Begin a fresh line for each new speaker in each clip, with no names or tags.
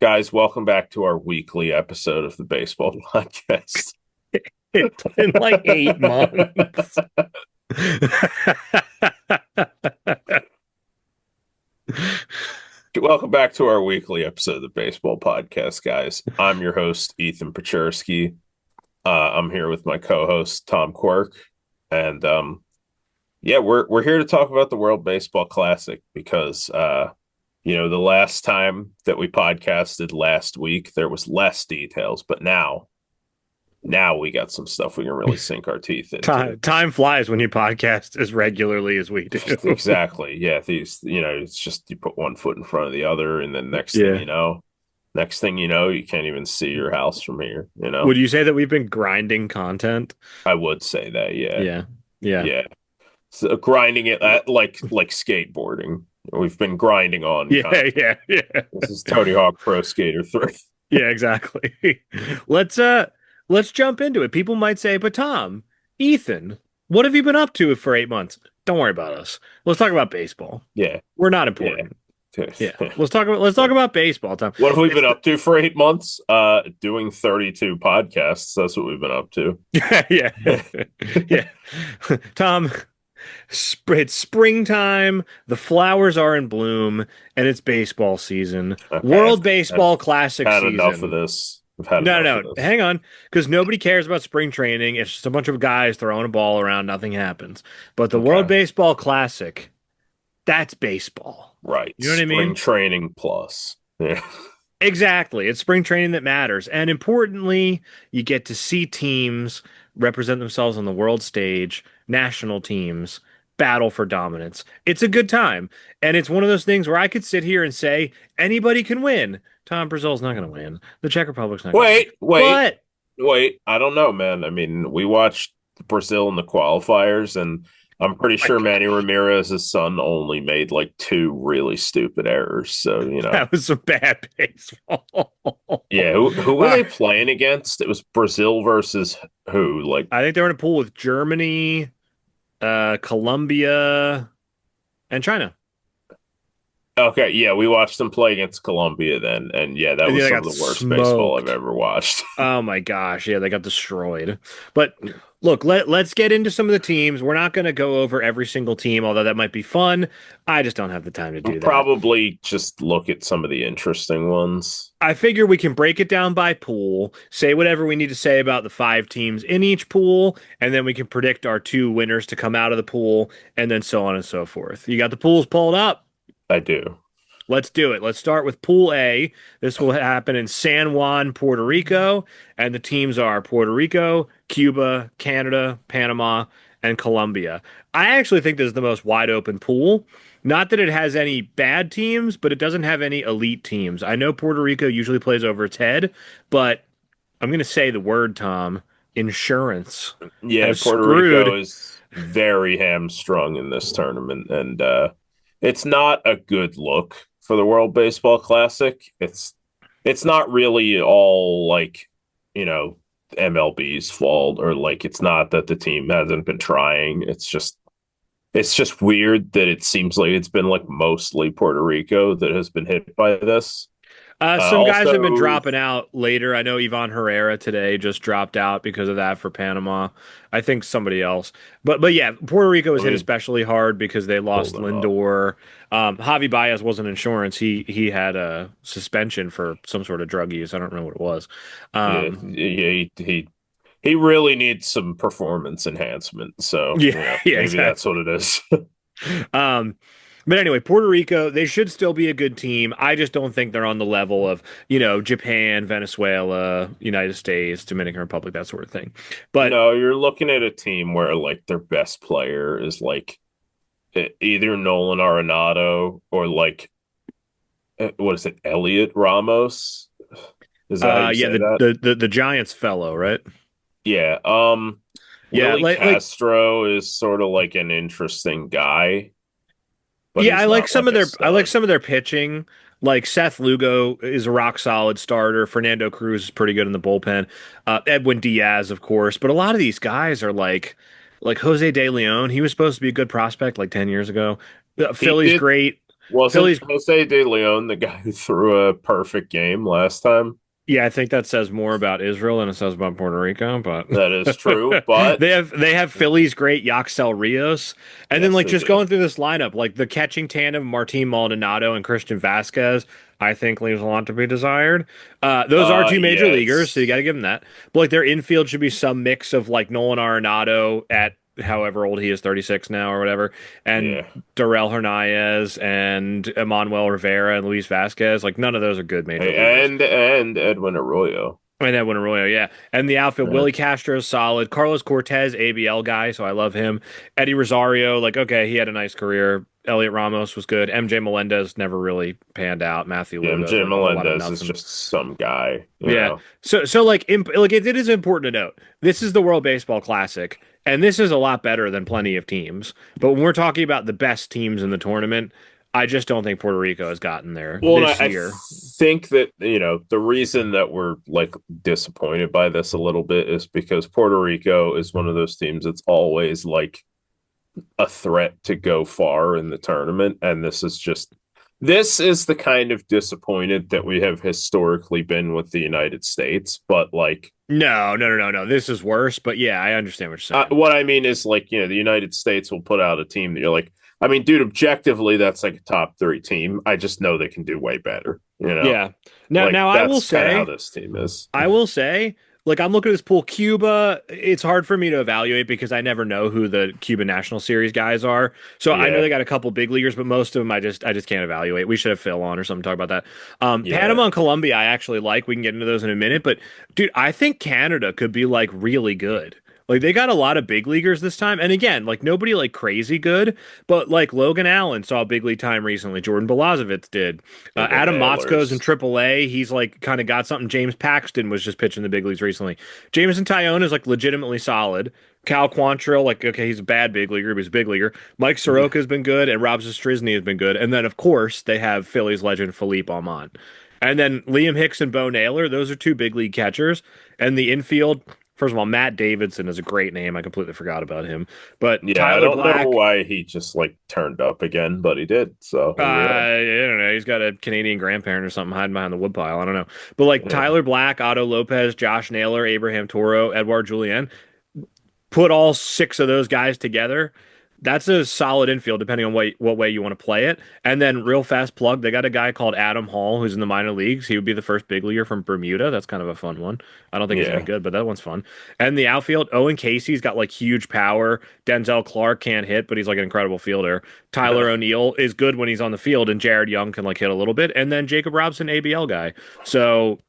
Guys, welcome back to our weekly episode of the baseball podcast.
It's been like 8 months.
Welcome back to our weekly episode of the baseball podcast, guys. I'm your host, Ethan Pachersky. I'm here with my co-host, Tom Quirk. And yeah, we're here to talk about the World Baseball Classic because the last time that we podcasted last week, there was less details, but now we got some stuff we can really sink our teeth into.
Time flies when you podcast as regularly as we do.
Exactly. Yeah. It's just you put one foot in front of the other, and then
Yeah.
next thing you know, you can't even see your house from here.
Would you say that we've been grinding content?
I would say that. Yeah.
Yeah. Yeah.
Yeah. So grinding it like skateboarding. We've been grinding on
Yeah.
content.
Yeah. Yeah.
This is Tony Hawk Pro Skater 3.
Yeah, exactly. Let's jump into it. People might say, but Tom, Ethan, what have you been up to for 8 months? Don't worry about us. Let's talk about baseball.
Yeah.
We're not
Yeah.
important. Yeah. Let's talk about baseball, Tom.
What have we
It's
been up to for 8 months? Doing 32 podcasts. That's what we've been up to.
yeah. Yeah. Tom, it's springtime, the flowers are in bloom, and it's baseball season.
Okay.
World Baseball Classic
Had enough of
season.
this. I've had
No,
enough
no,
of
no.
this.
Hang on, because nobody cares about spring training. It's just a bunch of guys throwing a ball around, nothing happens. But the World
Okay.
Baseball Classic, that's baseball.
Right.
You know what I
Spring
mean?
training plus. Yeah.
Exactly. It's spring training that matters. And importantly, you get to see teams represent themselves on the world stage, national teams battle for dominance. It's a good time. And it's one of those things where I could sit here and say anybody can win. Tom, Brazil's not going to win. The Czech Republic's not going to win.
Wait, wait,
But
wait. I don't know, man. I mean, we watched Brazil in the qualifiers, and I'm pretty
my
sure Manny
gosh,
Ramirez's son only made like two really stupid errors. So,
that was some bad baseball.
yeah, who were they playing against? It was Brazil versus who? Like,
I think they were in a pool with Germany, Colombia, and China.
okay, yeah, we watched them play against Colombia then, and yeah, that
And yeah,
was
they
some
got
of the worst baseball I've
smoked.
ever watched.
Oh my gosh, yeah, they got destroyed. But look, let's get into some of the teams. We're not going to go over every single team, although that might be fun. I just don't have the time to
We'll
do that.
probably just look at some of the interesting ones.
I figure we can break it down by pool, say whatever we need to say about the five teams in each pool, and then we can predict our two winners to come out of the pool, and then so on and so forth. You got the pools pulled up?
I do.
Let's do it. Let's start with Pool A. This will happen in San Juan, Puerto Rico, and the teams are Puerto Rico, Cuba, Canada, Panama, and Colombia. I actually think this is the most wide open pool. Not that it has any bad teams, but it doesn't have any elite teams. I know Puerto Rico usually plays over its head, but I'm going to say the word, Tom, insurance
Yeah,
has
Puerto Rico
screwed.
is very hamstrung in this tournament, and it's not a good look for the World Baseball Classic. It's not really all like you know MLB's fault, or like it's not that the team hasn't been trying. It's just weird that it seems like it's been like mostly Puerto Rico that has been hit by this.
Some guys have been
Also,
dropping out later. I know Ivan Herrera today just dropped out because of that for Panama. I think somebody else, but yeah, Puerto Rico was
let
hit
me
especially hard because they
pull
lost
them up.
Lindor. Javi Baez wasn't insurance. He had a suspension for some sort of drug use. I don't know what it was.
Yeah,
Um,
he really needs some performance enhancement. So,
yeah, yeah,
maybe that's
exactly.
what it is.
Um, but anyway, Puerto Rico, they should still be a good team. I just don't think they're on the level of, Japan, Venezuela, United States, Dominican Republic, that sort of thing. But
No, you're looking at a team where like their best player is like either Nolan Arenado or like what is it, Elliot Ramos? Is that how you
yeah,
say
the,
that?
the the the Giants fellow, right?
Yeah.
Yeah,
Willie
like
Castro is sort of like an interesting guy, but
yeah,
he's not like a
I like
stud.
some of their pitching. Like Seth Lugo is a rock solid starter. Fernando Cruz is pretty good in the bullpen. Edwin Diaz, of course, but a lot of these guys are like Jose De Leon. He was supposed to be a good prospect like 10 years ago.
He
Philly's
did
great.
Wasn't
Philly's
Jose De Leon the guy who threw a perfect game last time?
Yeah, I think that says more about Israel than it says about Puerto Rico, but
That is true, but
they have Philly's great Yoxel Rios. And then
yes,
like
they
just
do.
going through this lineup, like the catching tandem Martin Maldonado and Christian Vasquez, I think leaves a lot to be desired. Those are two major
Yeah,
leaguers, so you got
it's
to give them that. But like their infield should be some mix of like Nolan Arenado at however old he is, 36 now or whatever, and
yeah,
Darrell Hernandez and Emmanuel Rivera and Luis Vasquez. Like none of those are good major leaguers.
and Edwin Arroyo.
And Edwin Arroyo, yeah. And the outfield,
Yeah,
Willie Castro is solid. Carlos Cortez, ABL guy, so I love him. Eddie Rosario, like, okay, he had a nice career. Elliot Ramos was good. MJ Melendez never really panned out. Matthew
yeah.
Lugo,
Jim
a whole lot of
Melendez is
nothing.
just some guy, you
Yeah.
know.
So like, like it is important to note, this is the World Baseball Classic, and this is a lot better than plenty of teams. But when we're talking about the best teams in the tournament, I just don't think Puerto Rico has gotten there
Well, and
this
I
year.
think that, the reason that we're like disappointed by this a little bit is because Puerto Rico is one of those teams that's always like a threat to go far in the tournament. And this is the kind of disappointed that we have historically been with the United States. But like,
No, no, no, no, no. This is worse, but yeah, I understand what you're saying.
what I mean is like, the United States will put out a team that you're like, I mean, dude, objectively, that's like a top three team. I just know they can do way better,
Yeah. Now,
Like
now I will
that's kind of how
say,
this team is.
I will say, like I'm looking at this pool, Cuba. It's hard for me to evaluate because I never know who the Cuban National Series guys are. So I know
Yeah,
they got a couple big leaguers, but most of them I just can't evaluate. We should have Phil on or something to talk about that.
yeah.
Panama and Colombia, I actually like. We can get into those in a minute, but dude, I think Canada could be like really good. Like they got a lot of big leaguers this time, and again, like nobody like crazy good, but like Logan Allen saw big league time recently. Jordan Balazovic did.
They got
Adam Motzko's in
nailers.
AAA. He's like kind of got something. James Paxton was just pitching the big leagues recently. Jameson Tyone is like legitimately solid. Cal Quantrill, like okay, he's a bad big leaguer, but he's a big leaguer. Mike Soroka has been good, and Rob Zastryzny has been good. And then of course they have Phillies legend Philippe Almond. And then Liam Hicks and Bo Naylor, those are two big league catchers. And the infield, first of all, Matt Davidson is a great name. I completely forgot about him. But
Yeah, I
Tyler
don't know
Black,
why he just like turned up again, but he did. So here we are.
I don't know. He's got a Canadian grandparent or something hiding behind the woodpile. I don't know. But like
Yeah.
Tyler Black, Otto Lopez, Josh Naylor, Abraham Toro, Edouard Julien, put all six of those guys together. That's a solid infield, depending on what way you want to play it. And then, real fast plug, they got a guy called Adam Hall who's in the minor leagues. He would be the first big leaguer from Bermuda. That's kind of a fun one. I don't think he's any
Yeah.
good, but that one's fun. And the outfield, Owen Casey's got like huge power. Denzel Clark can't hit, but he's like an incredible fielder. Tyler O'Neill is good when he's on the field, and Jared Young can like hit a little bit. And then Jacob Robson, ABL guy. So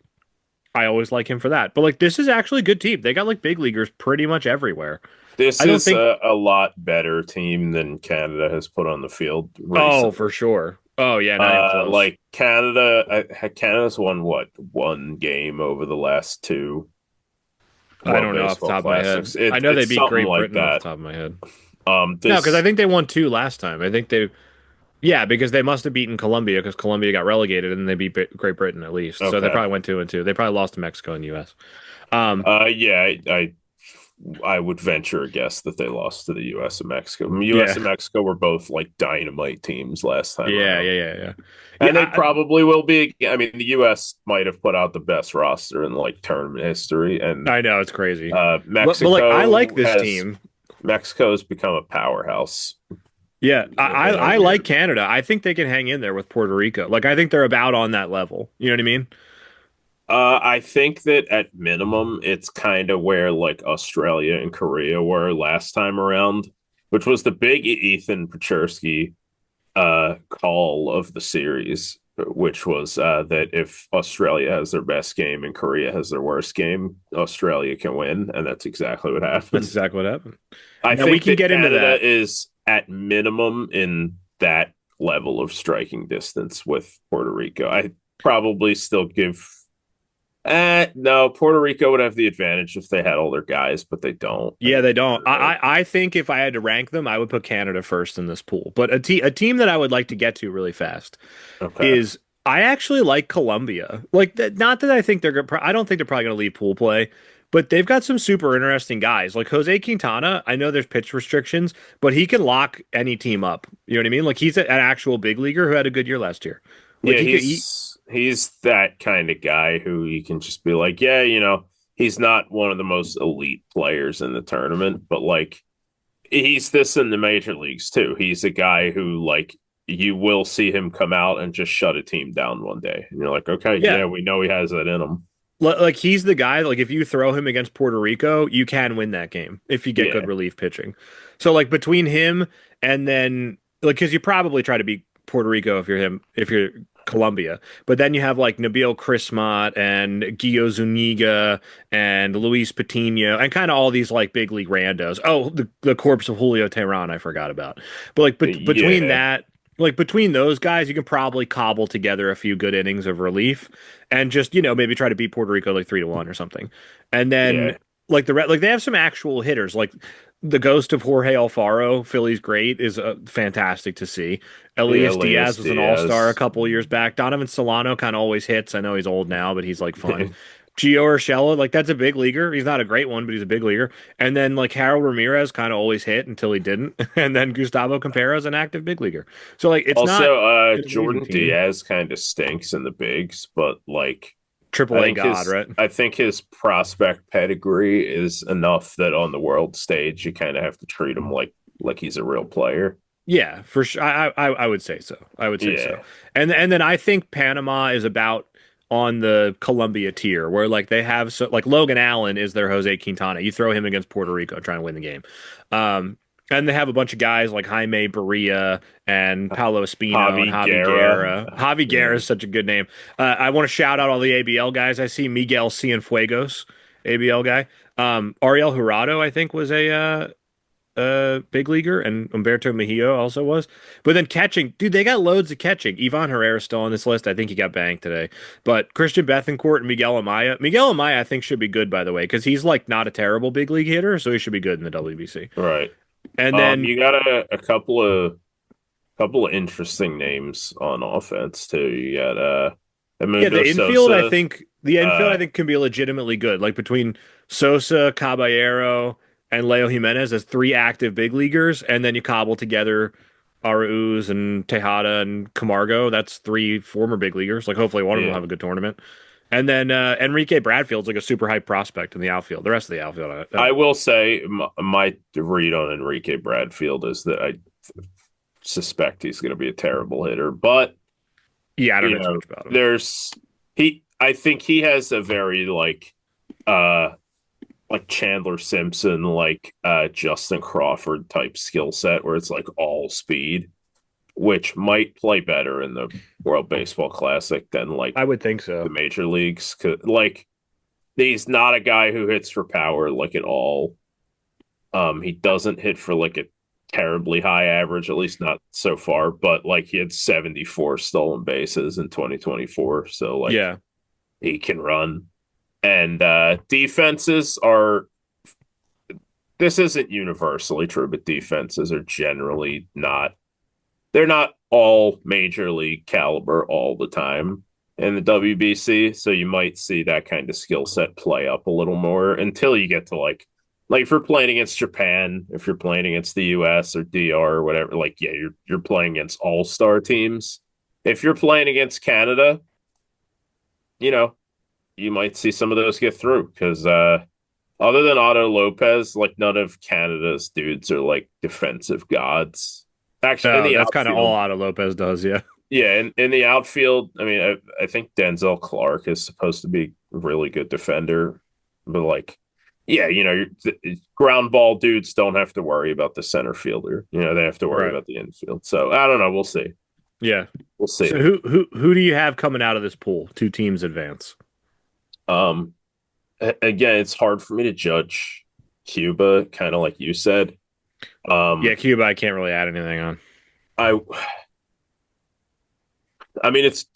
I always like him for that. But like, this is actually a good team. They got like big leaguers pretty much everywhere.
This
I don't
is
think.
a lot better team than Canada has put on the field
Oh,
recently.
for sure. Oh yeah, not even close.
Like Canada's won what, one game over the last two
I
World
don't know off the
Baseball
top of my head.
Classics.
I know they
It's
beat
something
Great
like
Britain off the
that.
top of my head. No, because I
This
think they won two last time. I think they, yeah, because they must have beaten Colombia because Colombia got relegated and they beat Great Britain at least. So they
okay.
probably went 2-2. They probably lost to Mexico and U.S. Um,
Yeah, I would venture a guess that they lost to the U.S. and Mexico. U.S.
yeah,
and Mexico were both like dynamite teams last time
yeah,
around.
yeah, yeah, yeah.
And
Yeah,
they probably will be. I mean, the U.S. might have put out the best roster in like tournament history, and
I know it's crazy. But like I like
Mexico
this
has
team.
Mexico's become a powerhouse
Yeah,
in
I
odd
like
years.
Canada. I think they can hang in there with Puerto Rico. Like I think they're about on that level. You know what I mean?
I think that at minimum, it's kind of where like Australia and Korea were last time around, which was the big Ethan Pechersky call of the series, which was that if Australia has their best game and Korea has their worst game, Australia can win, and that's exactly what
That's
happened.
exactly what happened.
I
Now we
think
can
that
get into
Canada
that.
is at minimum in that level of striking distance with Puerto Rico. I probably still give. No, Puerto Rico would have the advantage if they had all their guys, but they don't.
Yeah, they don't.
Uh,
I think if I had to rank them, I would put Canada first in this pool. But a team that I would like to get to really fast
okay.
is I actually like Colombia. Like, not that I think they're gonna. I don't think they're probably going to leave pool play, but they've got some super interesting guys. Like Jose Quintana. I know there's pitch restrictions, but he can lock any team up. You know what I mean? Like he's an actual big leaguer who had a good year last year. Like
Yeah,
he could. He,
he's that kind of guy who you can just be like, yeah, he's not one of the most elite players in the tournament, but like he's this in the major leagues too. He's a guy who like you will see him come out and just shut a team down one day. And you're like, okay,
yeah,
yeah, we know he has that in him.
like he's the guy. Like if you throw him against Puerto Rico, you can win that game if you get good
Yeah.
relief pitching. So like between him and then like because you probably try to beat Puerto Rico if you're Colombia, but then you have like Nabil Crismat and Guillo Zuniga and Luis Patino and kind of all these like big league randos. Oh, the corpse of Julio Teheran I forgot about. But like between
Yeah.
that. Like between those guys, you can probably cobble together a few good innings of relief and just maybe try to beat Puerto Rico like 3-1 or something, and then
Yeah.
like they have some actual hitters like the ghost of Jorge Alfaro, Philly's great, is fantastic to see.
Yeah,
Elias
Elias
Diaz was an all star a
Diaz.
couple of years back. Donovan Solano kind of always hits. I know he's old now, but he's like fun. Gio Urshela, like that's a big leaguer. He's not a great one, but he's a big leaguer. And then like Harold Ramirez kind of always hit until he didn't. And then Gustavo Campero's an active big leaguer. So like it's not
Also,
an amazing
Jordan
team.
Diaz kind of stinks in the bigs, but like
Triple A god, right?
I think his prospect pedigree is enough that on the world stage you kind of have to treat him like he's a real player.
Yeah, for sure. I would say so. I would say so.
Yeah.
And then I think Panama is about on the Colombia tier where like they have so like Logan Allen is their Jose Quintana. You throw him against Puerto Rico trying to win the game. Um and they have a bunch of guys like Jaime Barria and Paulo Espino and
Javi
Javi
Guerra.
Guerra. Javi Guerra
Yeah.
is such a good name. I want to shout out all the ABL guys. I see Miguel Cienfuegos, ABL guy. Ariel Jurado, I think, was a big leaguer, and Humberto Mejia also was. But then catching, dude, they got loads of catching. Ivan Herrera's still on this list. I think he got banked today. But Christian Bethancourt and Miguel Amaya. Miguel Amaya, I think, should be good, by the way, because he's like not a terrible big league hitter, so he should be good in the WBC.
Right.
And then,
You got a couple of interesting names on offense too. You got
yeah,
Edmundo Sosa.
the infield, I
Uh
think, can be legitimately good. Like between Sosa, Caballero, and Leo Jimenez as three active big leaguers, and then you cobble together Arauz and Tejada and Camargo. That's three former big leaguers. Like hopefully one of them will
yeah.
have a good tournament. And then Enrique Bradfield's like a super hype prospect in the outfield. The rest of the outfield, I
I
don't know.
will say my read on Enrique Bradfield is that I suspect he's going to be a terrible hitter, but
Yeah, I don't
you
know too
know,
much about him.
there's he. I think he has a very uh like Chandler Simpson, like Justin Crawford type skill set where it's like all speed, which might play better in the World Baseball Classic than like
I would think
the
so.
major leagues. 'Cause, like he's not a guy who hits for power like at all. He doesn't hit for like a terribly high average, at least not so far, but like he had 74 stolen bases in 2024. So like
Yeah.
he can run. And defenses are this isn't universally true, but defenses are generally not they're not all major league caliber all the time in the WBC. So you might see that kind of skill set play up a little more until you get to like if you're playing against Japan, if you're playing against the US or DR or whatever, like yeah, you're playing against all-star teams. If you're playing against Canada, you know, you might see some of those get through because other than Otto Lopez, like none of Canada's dudes are like defensive gods. Actually, in
No,
the
that's kind of all
outfield,
Otto Lopez does. Yeah.
yeah, in the outfield, I mean, I think Denzel Clark is supposed to be a really good defender, but like, yeah, ground ball dudes don't have to worry about the center fielder. They have to worry
Right.
about the infield. So I don't know. We'll see.
Yeah.
We'll see.
So who do you have coming out of this pool? Two teams advance.
Um, Again, it's hard for me to judge Cuba, kind of like you said.
Yeah,
Um,
Cuba, I can't really add anything on.
I I mean, it's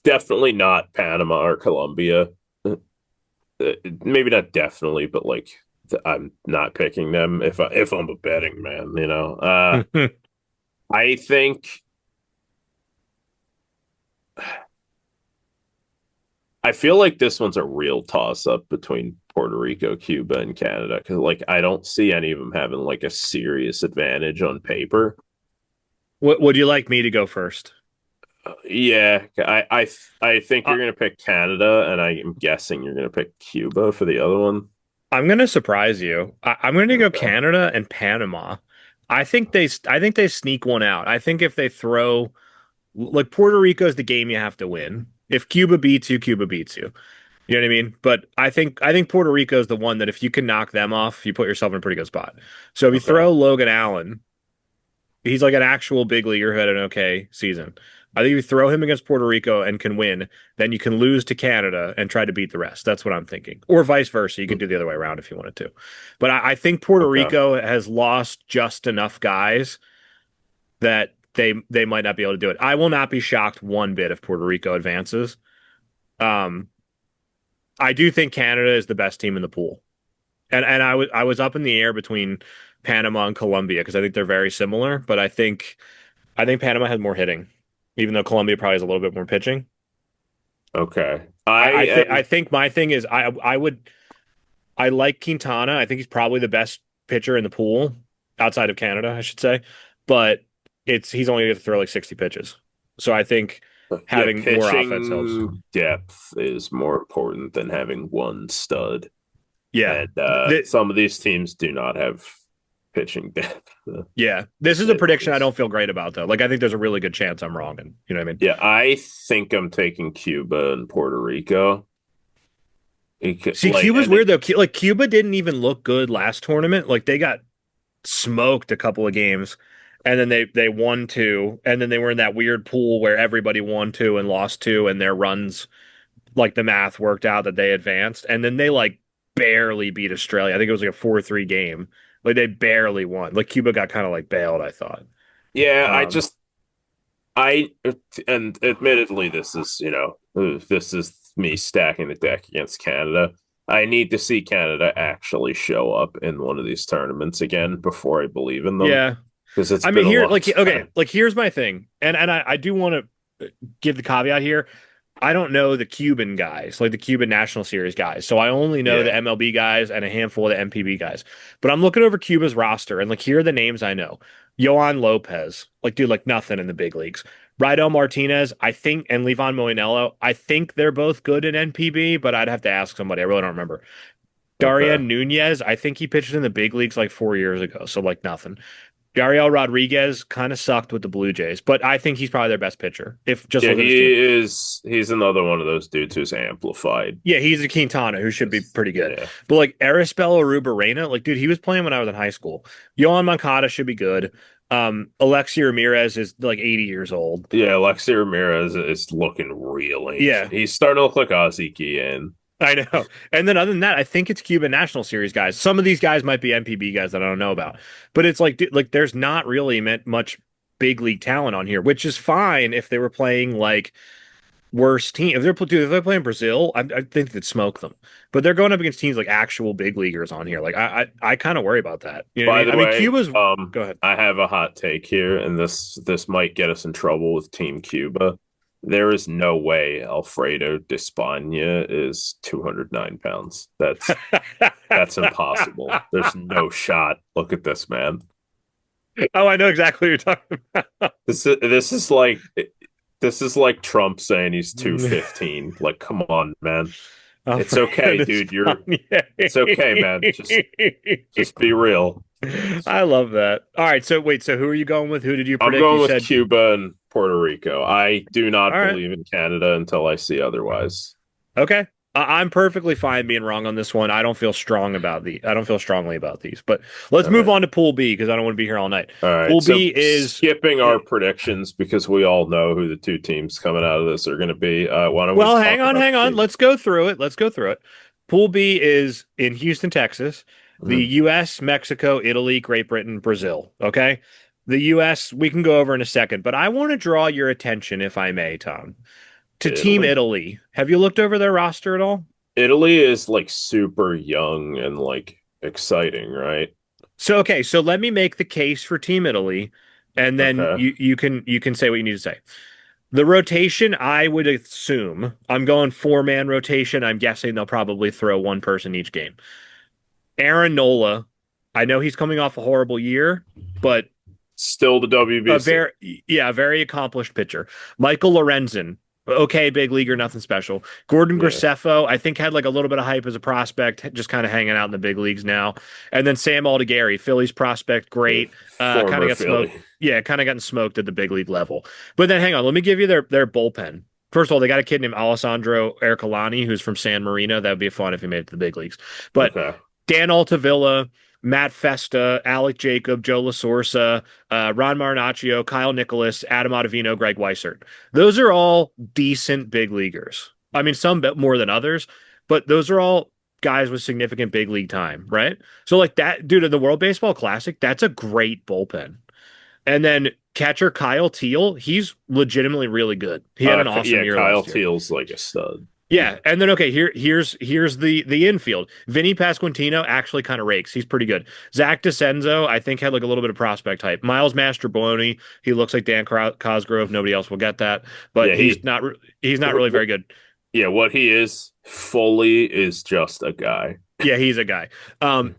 definitely not Panama or Colombia. Maybe not definitely, but like I'm not picking them if I'm a betting man. I think I feel like this one's a real toss up between Puerto Rico, Cuba, and Canada because like I don't see any of them having like a serious advantage on paper.
What would you like me to go first?
Yeah, I think
Uh,
you're gonna pick Canada, and I'm guessing you're gonna pick Cuba for the other one.
I'm gonna surprise you. I'm gonna go
Okay.
Canada and Panama. I think they sneak one out. I think if they throw like Puerto Rico is the game you have to win. If Cuba beats you, Cuba beats you. You know what I mean? But I think Puerto Rico is the one that if you can knock them off, you put yourself in a pretty good spot. So if you
Okay.
throw Logan Allen, he's like an actual big leaguer who had an okay season. I think if you throw him against Puerto Rico and can win, then you can lose to Canada and try to beat the rest. That's what I'm thinking. Or vice versa. You could do the other way around if you wanted to. But I think Puerto
Okay.
Rico has lost just enough guys that they might not be able to do it. I will not be shocked one bit if Puerto Rico advances. Um, I do think Canada is the best team in the pool. And I was up in the air between Panama and Colombia because I think they're very similar, but I think Panama has more hitting, even though Colombia probably has a little bit more pitching.
Okay. I
I
am
think my thing is I like Quintana. I think he's probably the best pitcher in the pool outside of Canada, I should say. But he's only going to throw like 60 pitches. So I think
yeah,
having more offense helps.
pitching depth is more important than having one stud.
Yeah.
And
Th
some of these teams do not have pitching depth,
yeah.
to
This is a
say the
prediction I
least.
don't feel great about though. Like I think there's a really good chance I'm wrong and you know what I mean?
Yeah, I think I'm taking Cuba and Puerto Rico.
See,
Like,
Cuba's
and
weird though. Like Cuba didn't even look good last tournament. Like they got smoked a couple of games, and then they won two, and then they were in that weird pool where everybody won two and lost two, and their runs like the math worked out that they advanced, and then they like barely beat Australia. I think it was like a 4-3 game. Like they barely won. Like Cuba got kind of like bailed, I thought.
yeah,
Um,
I, and admittedly, this is me stacking the deck against Canada. I need to see Canada actually show up in one of these tournaments again before I believe in them
yeah.
because it's
I
been
mean
a
here
long
like okay,
time.
like here's my thing. And I do want to give the caveat here. I don't know the Cuban guys, like the Cuban National Series guys. So I only know the
Yeah.
MLB guys and a handful of the MPB guys. But I'm looking over Cuba's roster and like here are the names I know. Yohan Lopez, like dude, like nothing in the big leagues. Rydell Martinez, I think, and Levon Moinello, I think they're both good in NPB, but I'd have to ask somebody. I really don't remember.
Okay.
Darian Nunez, I think he pitched in the big leagues like 4 years ago, so like nothing. Yariel Rodriguez kind of sucked with the Blue Jays, but I think he's probably their best pitcher. If just
Yeah,
look at his team.
he's another one of those dudes who's amplified.
Yeah, he's a Quintana who should be pretty good.
Yeah.
But like Aristelo Rubarena, like dude, he was playing when I was in high school. Yohan Moncada should be good. Alexi Ramirez is like 80 years old.
Yeah, Alexi Ramirez is looking real ancient.
Yeah,
He's starting to look like Ozzie Guillen.
I know. And then other than that, I think it's Cuban National Series guys. Some of these guys might be MPB guys that I don't know about. But it's like dude, like there's not really much big league talent on here, which is fine if they were playing like worst team. If they're playing Brazil, I think they'd smoke them. But they're going up against teams like actual big leaguers on here. Like I kind of worry about that. You know what I
By
mean?
the
I mean
way,
Cuba's. Go ahead.
I have a hot take here, and this might get us in trouble with Team Cuba. There is no way Alfredo Despaigne is 209 pounds. That's impossible. There's no shot. Look at this man.
Oh, I know exactly what you're talking
This is like Trump saying he's
about.
215. Like, come on, man. It's okay,
Alfredo
dude. It's okay, man. Just
Despaigne.
be real.
I love that. All right, so wait, so who are you going with? Who did you
I'm
predict? You
going with
said,
Cuba and Puerto Rico. I do
all
not
right,
believe in Canada until I see otherwise.
okay. I'm perfectly fine being wrong on this one. I don't feel strongly about these. But let's
All
move
right.
on to Pool B because I don't want to be here all night.
All right.
Pool
So
B is
skipping our predictions because we all know who the two teams coming out of this are going to be. Why don't we
well,
talk about
hang
the
on.
teams?
Let's go through it. Let's go through it. Pool B is in Houston, Texas. The
Mhm.
US, Mexico, Italy, Great Britain, Brazil. Okay. The US, we can go over in a second, but I want to draw your attention, if I may, Tom, to Team
Italy.
Italy. Have you looked over their roster at all?
Italy is like super young and like exciting, right?
So okay, so let me make the case for Team Italy, and then
Okay.
you can say what you need to say. The rotation, I would assume, I'm going four-man rotation. I'm guessing they'll probably throw one person each game. Aaron Nola, I know he's coming off a horrible year, but
Still the
a
WBC.
very accomplished pitcher. Michael Lorenzen, okay, big leaguer, nothing special. Gordon
Yeah.
Graceffo, I think had like a little bit of hype as a prospect, just kind of hanging out in the big leagues now. And then Sam Aldegheri, Phillies prospect,
Yeah.
great. Kind of
Former
got smoked.
Philly.
Yeah, kind of gotten smoked at the big league level. But then hang on, let me give you their bullpen. First of all, they got a kid named Alessandro Ercolani, who's from San Marino. That would be fun if he made it to the big leagues. But
Okay.
Dan Altavilla, Matt Festa, Alec Jacob, Joe LaSorsa, Ron Marinaccio, Kyle Nicholas, Adam Ottavino, Greg Weissert. Those are all decent big leaguers. I mean, some bit more than others, but those are all guys with significant big league time, right? So, like that, dude, in the World Baseball Classic, that's a great bullpen. And then catcher Kyle Teal, he's legitimately really good. He had an awesome
Yeah,
year
Kyle
last year.
Teal's like a stud.
Yeah, and then okay, here's the infield. Vinny Pasquantino actually kind of rakes. He's pretty good. Zach DeCenzo, I think, had like a little bit of prospect hype. Miles Mastrobuoni, he looks like Dan Cosgrove. Nobody else will get that, but
Yeah,
he's not really very good.
yeah, what he is fully is just a guy.
Yeah, he's a guy.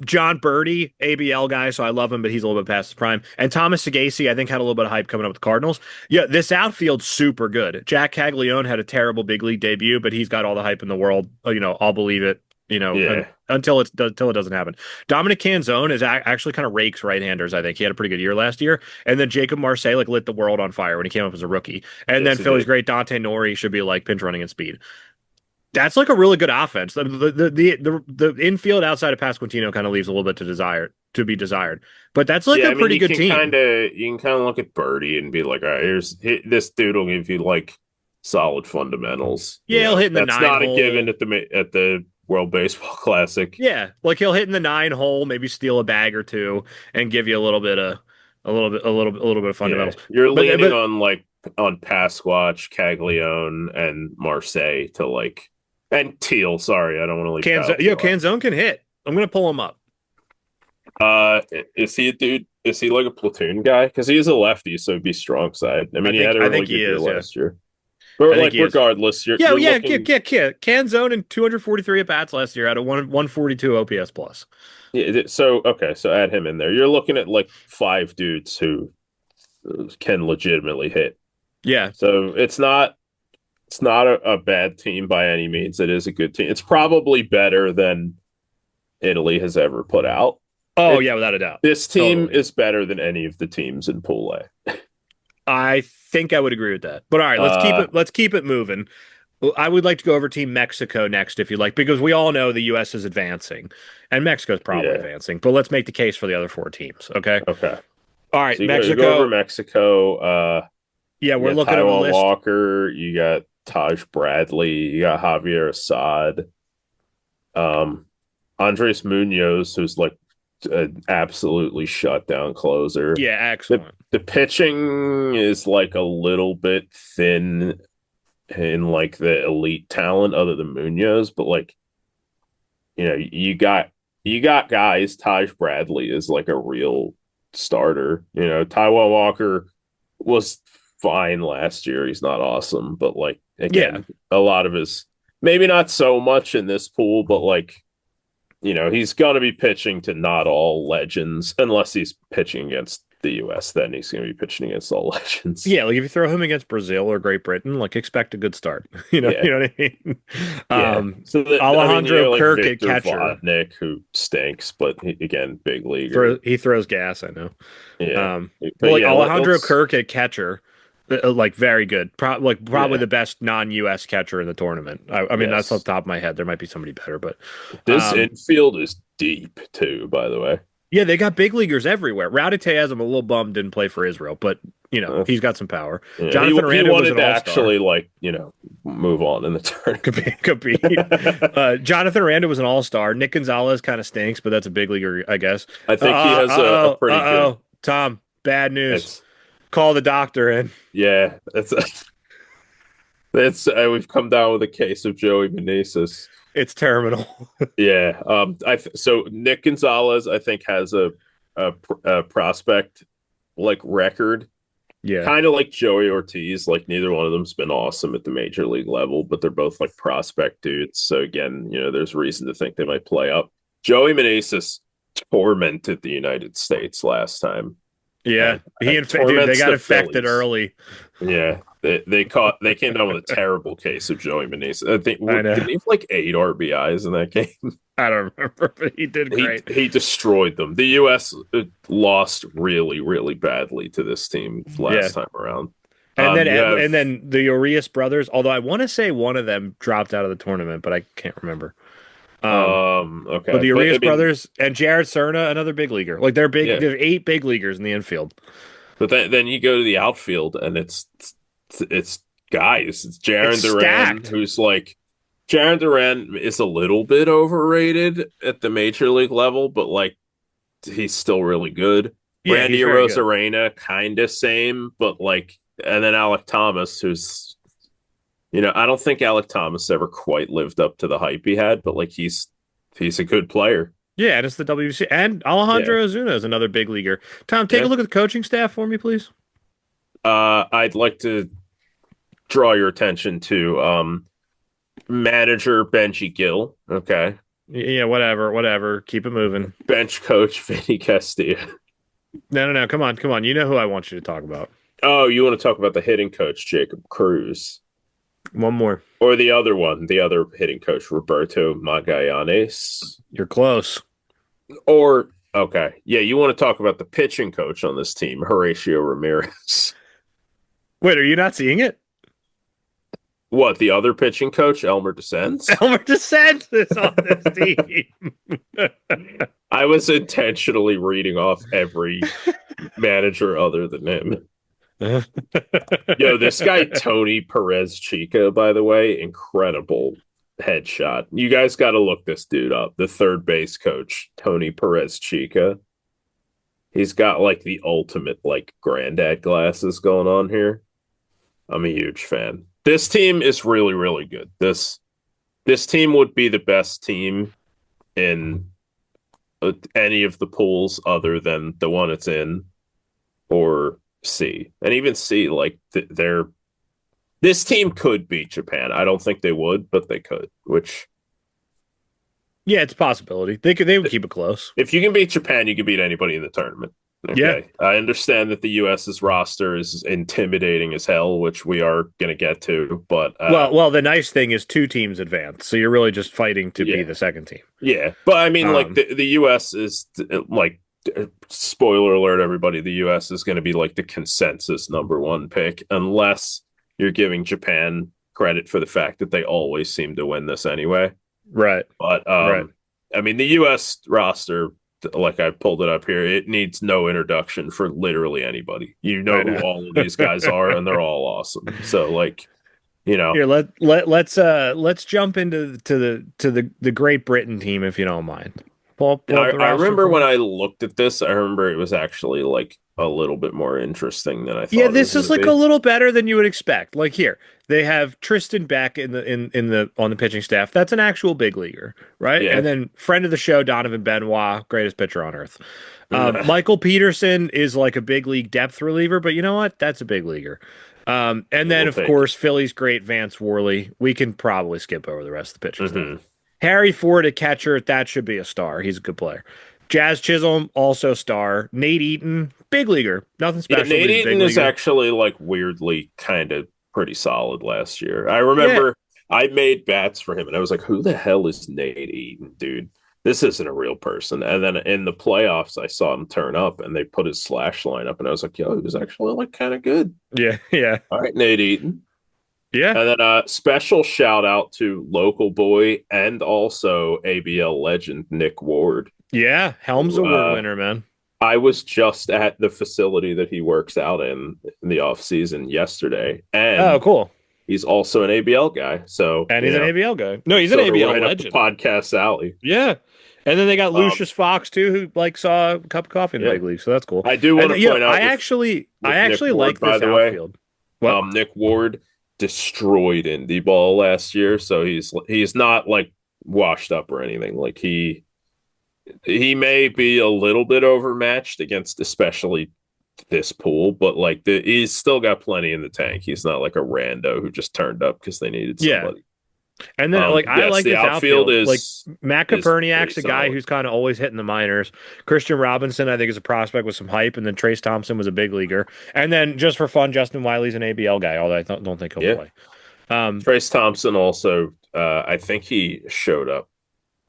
John Birdie, ABL guy, so I love him, but he's a little bit past his prime. And Thomas Sagasi, I think, had a little bit of hype coming up with the Cardinals. Yeah, this outfield's super good. Jack Caglione had a terrible big league debut, but he's got all the hype in the world. I'll believe it.
Yeah.
Until it doesn't happen. Dominic Canzone is actually kind of rakes right-handers. I think he had a pretty good year last year, and then Jacob Marseille like lit the world on fire when he came up as a rookie. And
Yes,
then
he
Philly's
did.
great Dante Nori should be like pinch running and speed. That's like a really good offense. The infield outside of Pasquantino kind of leaves a little bit to be desired. But that's like
Yeah,
a
I mean,
pretty good team.
you can kind of look at Birdie and be like, all right, this dude will give you like solid fundamentals.
Yeah, he'll hit in the
That's
nine
not a given
hole.
at the World Baseball Classic.
Yeah, like he'll hit in the nine hole, maybe steal a bag or two, and give you a little bit of
Yeah,
fundamentals.
you're leaning
But
on Pasquatch, Caglione, and Marseille to like, and Teal. Sorry, I don't want to leave Kyle Teal out.
Canzone can hit. I'm gonna pull him up.
Is he a dude? Is he like a platoon guy? Because he is a lefty, so it'd be strong side. I mean, he had a
I
really
think
good
he
year
is. Yeah,
last year. But
I think
like,
he is.
regardless,
Yeah,
you're
yeah,
looking.
Canzone in 243 at bats last year at a 142 OPS plus.
Yeah, so okay, so add him in there. You're looking at like five dudes who can legitimately hit.
Yeah.
So it's not a bad team by any means. It is a good team. It's probably better than Italy has ever put out.
Oh
It
yeah, without a doubt.
This team
Totally.
is better than any of the teams in Pool A.
I think I would agree with that. But all right,
Uh,
let's keep it moving. I would like to go over Team Mexico next, if you like, because we all know the U.S. is advancing, and Mexico's probably
yeah,
advancing. But let's make the case for the other four teams. Okay.
okay.
All right,
So you go over
Mexico.
Mexico.
Yeah,
You
we're
got
looking at a
Taiwan
list.
Walker. You got Taj Bradley. You got Javier Assad. Um, Andres Munoz, who's like an absolutely shut down closer.
Yeah,
The
excellent.
the pitching is like a little bit thin in like the elite talent other than Munoz, but like you got guys. Taj Bradley is like a real starter. Taiwan Walker was fine last year. He's not awesome, but like
Yeah,
again, a lot of his maybe not so much in this pool, but like he's gonna be pitching to not all legends unless he's pitching against the US, then he's gonna be pitching against all legends.
yeah. Like if you throw him against Brazil or Great Britain, like expect a good start.
Yeah.
You know what I mean.
Yeah. So I mean,
Alejandro
like
Kirk at
Victor
catcher.
Vodnik, who stinks, but again, big leaguer.
He throws gas. I know.
Yeah.
But
But
like
yeah,
Alejandro
let's
Kirk at catcher, like very good. Probably
yeah.
the best non-US catcher in the tournament. I mean, that's off
Yes.
the top of my head. There might be somebody better, but
This
um,
infield is deep too, by the way.
yeah, they got big leaguers everywhere. Rowdy Tellez, I'm a little bummed didn't play for Israel, but
Uh,
he's got some power.
yeah,
Jonathan
he
Aranda was
wanted
an
to
all-star.
actually like, move on in the
Compete.
tournament.
Jonathan Aranda was an all-star. Nick Gonzalez kind of stinks, but that's a big leaguer, I guess.
I think he has a pretty good
Tom, bad news.
it's
Call the doctor in.
yeah, it's we've come down with a case of Joey Meneses.
It's terminal.
Yeah. So Nick Gonzalez, I think, has a prospect like record.
Yeah.
Kind of like Joey Ortiz. Like neither one of them's been awesome at the major league level, but they're both like prospect dudes. So again, there's reason to think they might play up. Joey Meneses tormented the United States last time,
Yeah.
and
Dude, they
torments
got
the
infected
Phillies.
early.
Yeah, they came down with a terrible case of Joey Meneses. I think
I
did
know.
he have like 8 RBIs in that game?
I don't remember, but he did
He
great.
he destroyed them. The U.S. lost really really badly to this team
Yeah.
last time around.
And then
You have
the Urias brothers, although I want to say one of them dropped out of the tournament, but I can't remember. But
okay,
the
but I
Urias
mean
brothers and Jared Serna, another big leaguer. Like they're big.
yeah,
There's 8 big leaguers in the infield.
but then you go to the outfield and it's guys. It's
It's
Jaron Duran
stacked.
who's like Jaron Duran is a little bit overrated at the major league level, but like he's still really good.
Yeah, he's
Randy
very good.
Arozarena, kind of same, but like, and then Alec Thomas, who's, I don't think Alec Thomas ever quite lived up to the hype he had, but like he's a good player.
Yeah, and it's the WBC. And
Yeah,
Alejandro Ozuna is another big leaguer. Tom, take a
yeah.
look at the coaching staff for me, please.
I'd like to draw your attention to manager Benji Gill. Okay,
Yeah, whatever. Keep it moving.
bench coach Vinny Castillo.
No. Come on. You know who I want you to talk about.
Oh, you want to talk about the hitting coach Jacob Cruz?
One more.
Or the other one, the other hitting coach, Roberto Magallanes.
You're close.
Or, okay, yeah, you want to talk about the pitching coach on this team, Horatio Ramirez.
Wait, are you not seeing it?
What, the other pitching coach, Elmer DeSenz?
Elmer DeSantis is on this team.
I was intentionally reading off every manager other than him. Yo, this guy, Tony Perez Chica, by the way, incredible headshot. You guys got to look this dude up. The third base coach, Tony Perez Chica. He's got like the ultimate like granddad glasses going on here. I'm a huge fan. This team is really, really good. This team would be the best team in any of the pools other than the one it's in or C. And even C, like they're this team could beat Japan. I don't think they would, but they could. Which
Yeah, it's a possibility. They would keep it close.
if you can beat Japan, you can beat anybody in the tournament.
Yeah.
Okay. I understand that the US's roster is intimidating as hell, which we are going to get to, but
Well, the nice thing is 2 teams advance, so you're really just fighting to be
yeah.
the second team.
Yeah. But I mean, like
Um,
the US is like spoiler alert, everybody, the US is going to be like the consensus number 1 pick unless you're giving Japan credit for the fact that they always seem to win this anyway.
Right.
But
Right.
I mean, the US roster, like I pulled it up here, it needs no introduction for literally anybody. You know
I
who
know.
all of these guys are, and they're all awesome. So, like,
Here, let's jump into the Great Britain team if you don't mind. Pull up the
I
roster
remember
for
when
me.
I looked at this, I remember it was actually like a little bit more interesting than I thought
Yeah,
it was
this is
going
like
to
a
be.
little better than you would expect. Like here, they have Tristan Beck in the on the pitching staff. That's an actual big leaguer, right?
Yeah.
And then friend of the show, Donovan Benoit, greatest pitcher on earth. Michael Peterson is like a big league depth reliever, but you know what? That's a big leaguer. And then
We'll
of
take
course Philly's great Vance Worley. We can probably skip over the rest of the pitching
it.
staff. Harry Ford, a catcher, that should be a star. He's a good player. Jazz Chisholm, also star. Nate Eaton, big leaguer. Nothing
Yeah,
special.
Nate
He's a big
Eaton is
leaguer.
actually like weirdly kind of pretty solid last year. I
Yeah,
remember I made bats for him and I was like, who the hell is Nate Eaton, dude? This isn't a real person. And then in the playoffs, I saw him turn up and they put his slash line up and I was like, yo, he was actually like kind of good.
yeah.
All right, Nate Eaton.
Yeah.
And then a special shout out to local boy and also ABL legend Nick Ward.
Yeah. Helms
Who,
Award winner, man.
I was just at the facility that he works out in the off season yesterday,
Oh,
and
cool.
he's also an ABL guy. So
And he's an ABL guy. No, he's an
sort of
ABL
right up the
legend.
podcast alley.
Yeah. And then they got
Um,
Lucius Fox too, who like saw a cup of coffee in the
Yeah.
big league. So that's cool.
I do want
And
to point out
I actually
Nick Ward,
like
by
this
the way.
outfield. What?
Nick Ward destroyed indie ball last year, so he's not like washed up or anything. Like he may be a little bit overmatched against especially this pool, but like he's still got plenty in the tank. He's not like a rando who just turned up because they needed
Yeah.
somebody.
And then, like, I
Yes,
like
the
this
outfield
outfield. Like, Matt
is pretty
Koperniak's a guy
solid.
who's kind of always hitting the minors. Christian Robinson, I think, is a prospect with some hype. And then Trace Thompson was a big leaguer. And then, just for fun, Justin Wiley's an ABL guy, although I don't think he'll
Yeah,
play. Um,
Trace Thompson also. I think he showed up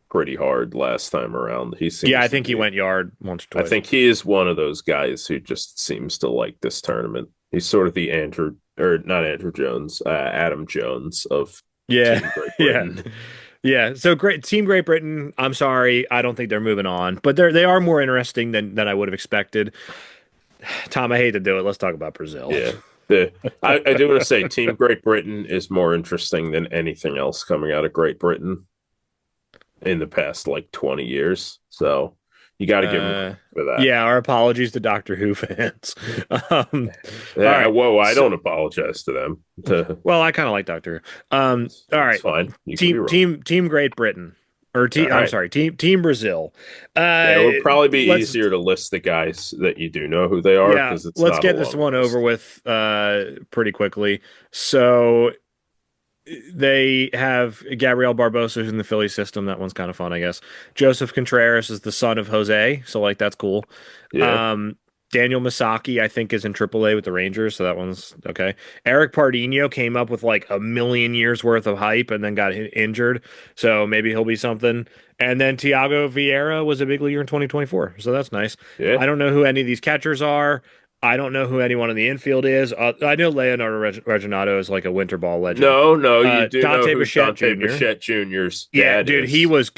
pretty hard last time around. He
yeah, I
seems to
think he
be.
went yard once or
I
twice.
think he is one of those guys who just seems to like this tournament. He's sort of the Andrew, or not Andrew Jones, Adam Jones of
Yeah,
Team Great
yeah,
Britain.
yeah. So great, Team Great Britain. I'm sorry, I don't think they're moving on, but they are more interesting than I would have expected. Tom, I hate to do it. Let's talk about Brazil.
Yeah. I do want to say Team Great Britain is more interesting than anything else coming out of Great Britain in the past like 20 years. So you got to give them
Uh,
credit for that.
yeah, our apologies to Doctor Who fans. Um, all
Yeah,
right.
whoa, I
So,
don't apologize to them.
well, I kind of like Doctor Who. All
That's
right.
fine. You can be wrong.
Team Great Britain, or
All
I'm
right.
sorry, Team Brazil.
Yeah, it would probably be
Let's
easier to list the guys that you do know who they are
yeah,
because it's
let's
not a
get this
long
one over
list.
with pretty quickly. So they have Gabriel Barbosa who's in the Philly system. That one's kind of fun, I guess. Joseph Contreras is the son of Jose, so like that's cool.
Yeah.
Um, Daniel Misaki, I think, is in AAA with the Rangers, so that one's okay. Eric Pardinho came up with like a million years worth of hype and then got injured, so maybe he'll be something. And then Thiago Vieira was a big leaguer in 2024, so that's nice.
Yeah.
I don't know who any of these catchers are. I don't know who anyone in the infield is. I know Leonardo Reginado is like a winter ball legend.
No, no, you do know
Dante
who
Bichette
Dante
Jr.
Bichette Jr.'s
Yeah,
dad
dude, he
is.
was,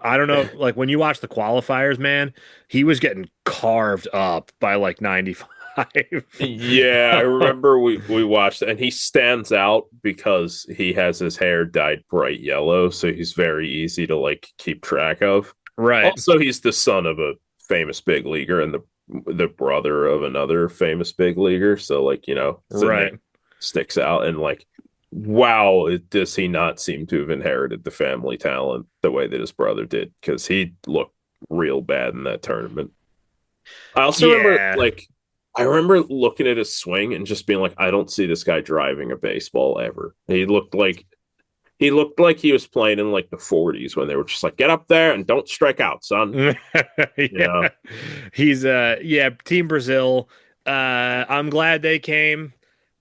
I don't know, like when you watch the qualifiers, man, he was getting carved up by like 95.
Yeah, I remember we watched and he stands out because he has his hair dyed bright yellow, so he's very easy to like keep track of.
Right,
Also, he's the son of a famous big leaguer and the brother of another famous big leaguer, so like, the name
right.
sticks out and like wow, does he not seem to have inherited the family talent the way that his brother did because he looked real bad in that tournament. I also remember
Yeah.
like I remember looking at his swing and just being like, I don't see this guy driving a baseball ever. He looked like he was playing in like the 40s when they were just like, get up there and don't strike out, son. You
Yeah.
know?
He's yeah, Team Brazil. I'm glad they came.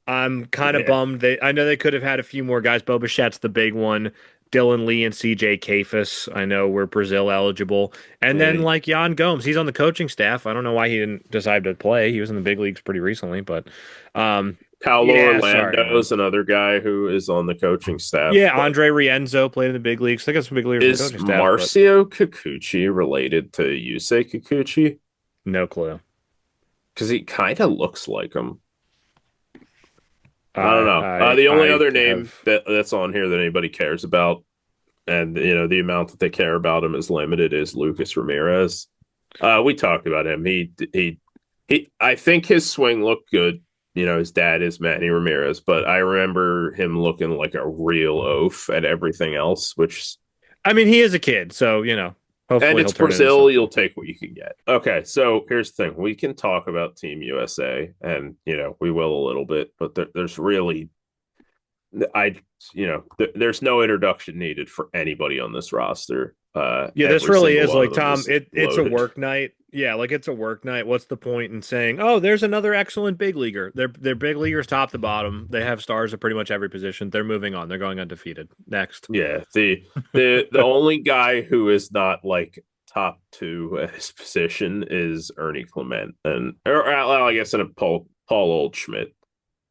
I'm kind of
Yeah.
bummed. I know they could have had a few more guys. Bo Bichette's the big one. Dylan Lee and CJ Cafis, I know were Brazil eligible. And then
Yeah.
like Jan Gomes, he's on the coaching staff. I don't know why he didn't decide to play. He was in the big leagues pretty recently, but um
Paulo
yeah, sorry,
Orlando
man.
is another guy who is on the coaching staff,
Yeah,
but
Andre Rienzo played in the big leagues. They got some big leaguers on the
is
coaching staff, but
Marcio Kikuchi related to Yusei Kikuchi?
no clue.
Because he kind of looks like him. I don't know. The only
I
other name
have
that's on here that anybody cares about, and the amount that they care about him is limited, is Lucas Ramirez. We talked about him. He. I think his swing looked good. His dad is Manny Ramirez, but I remember him looking like a real oaf at everything else, which
I mean, he is a kid, so
and
hopefully he'll
it's
turn into
Brazil.
something.
You'll take what you can get. Okay, so here's the thing: we can talk about Team USA, and we will a little bit, but there's really, there's no introduction needed for anybody on this roster.
Yeah, this
Every
really
single
is
one of
like
them
Tom.
is
It's a
loaded.
work night. Yeah, like it's a work night. What's the point in saying, "Oh, there's another excellent big leaguer"? They're big leaguers top to bottom. They have stars at pretty much every position. They're moving on. They're going undefeated. Next.
Yeah, the only guy who is not like top two at his position is Ernie Clement, or well, I guess in a Paul Oldschmidt.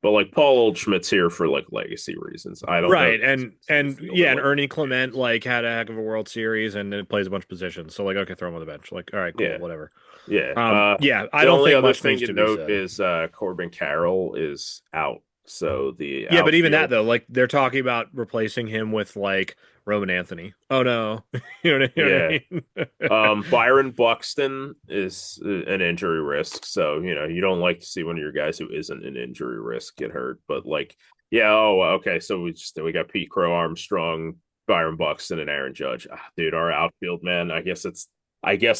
But like Paul Oldschmidt's here for like legacy reasons. I don't know
Right,
that he's in the
and
field
yeah,
at
and
like
Ernie Clement like had a heck of a World Series and it plays a bunch of positions. So like, okay, throw him on the bench. Like, all right, cool,
yeah,
whatever.
yeah.
Yeah, I
The
don't
only
think
other
much
thing
needs
to
to be
note
said.
is Corbin Carroll is out, so the
Yeah, but even that
outfield.
though, like they're talking about replacing him with like Roman Anthony. Oh no, you know what
Yeah,
I mean?
Byron Buxton is an injury risk, so you don't like to see one of your guys who isn't an injury risk get hurt. But like, yeah, oh, okay, so we got Pete Crow Armstrong, Byron Buxton, and Aaron Judge. Dude, our outfield, man. I guess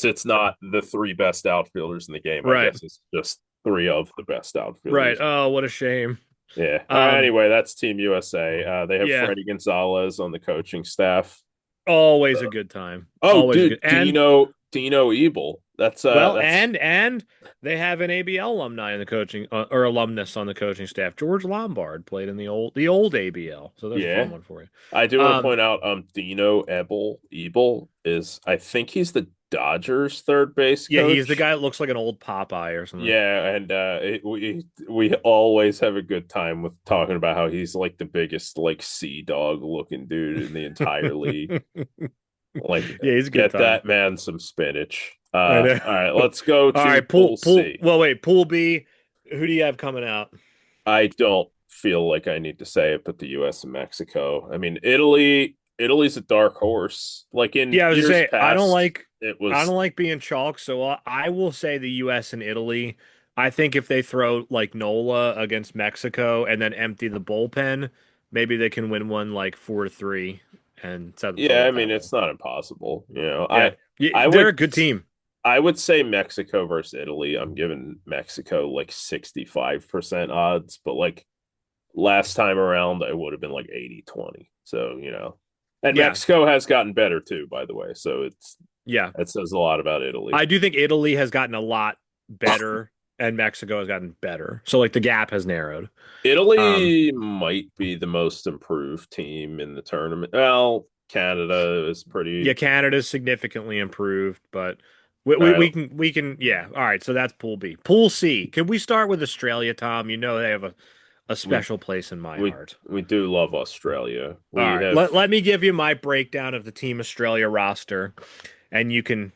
it's not the three best outfielders in the game. I
Right.
guess it's just three of the best
Right.
outfielders.
Oh, what a shame.
Yeah.
Um,
Anyway, that's Team USA. They have
yeah,
Freddie Gonzalez on the coaching staff.
always a good time.
Oh,
Always a
dude,
good. And
Dino Ebel.
well,
That's
and they have an ABL alumni in the coaching or alumnus on the coaching staff. George Lombard played in the old ABL. So there's a fun
yeah.
one for you.
I do want to
Um,
point out Dino Ebel is I think he's the Dodgers third base
yeah, he's the
coach.
guy that looks like an old Popeye or something.
Yeah, and we always have a good time with talking about how he's like the biggest like sea dog looking dude in the entire league. Like,
Yeah, he's a good
get
time.
that man some spinach.
I know.
All right, let's go
All
to
right,
Pool C.
Well, wait, pool B. Who do you have coming out?
I don't feel like I need to say it, but the U.S. and Mexico. I mean, Italy's a dark horse. Like in
Yeah, I was just
years
say
past, it
I
was
don't like being chalk, so I will say the U.S. and Italy. I think if they throw like Nola against Mexico and then empty the bullpen, maybe they can win one like 4-3 and set themselves
yeah. I
up
mean,
that way.
it's not impossible.
Yeah, yeah,
I
they're
would
a good team.
I would say Mexico versus Italy. I'm giving Mexico like 65% odds, but like last time around, I would have been like 80-20. So, and
Yeah,
Mexico has gotten better too, by the way. So
yeah.
that says a lot about Italy.
I do think Italy has gotten a lot better and Mexico has gotten better. So like the gap has narrowed. Um,
Italy might be the most improved team in the tournament. Well, Canada is
Yeah,
pretty.
Canada's significantly improved, but we,
All
we,
right,
we can yeah. All right, so that's Pool B. Pool C. Can we start with Australia, Tom? You know they have a
we
special place in my
we
heart.
we do love Australia.
All
We
right,
have
let me give you my breakdown of the Team Australia roster, and you can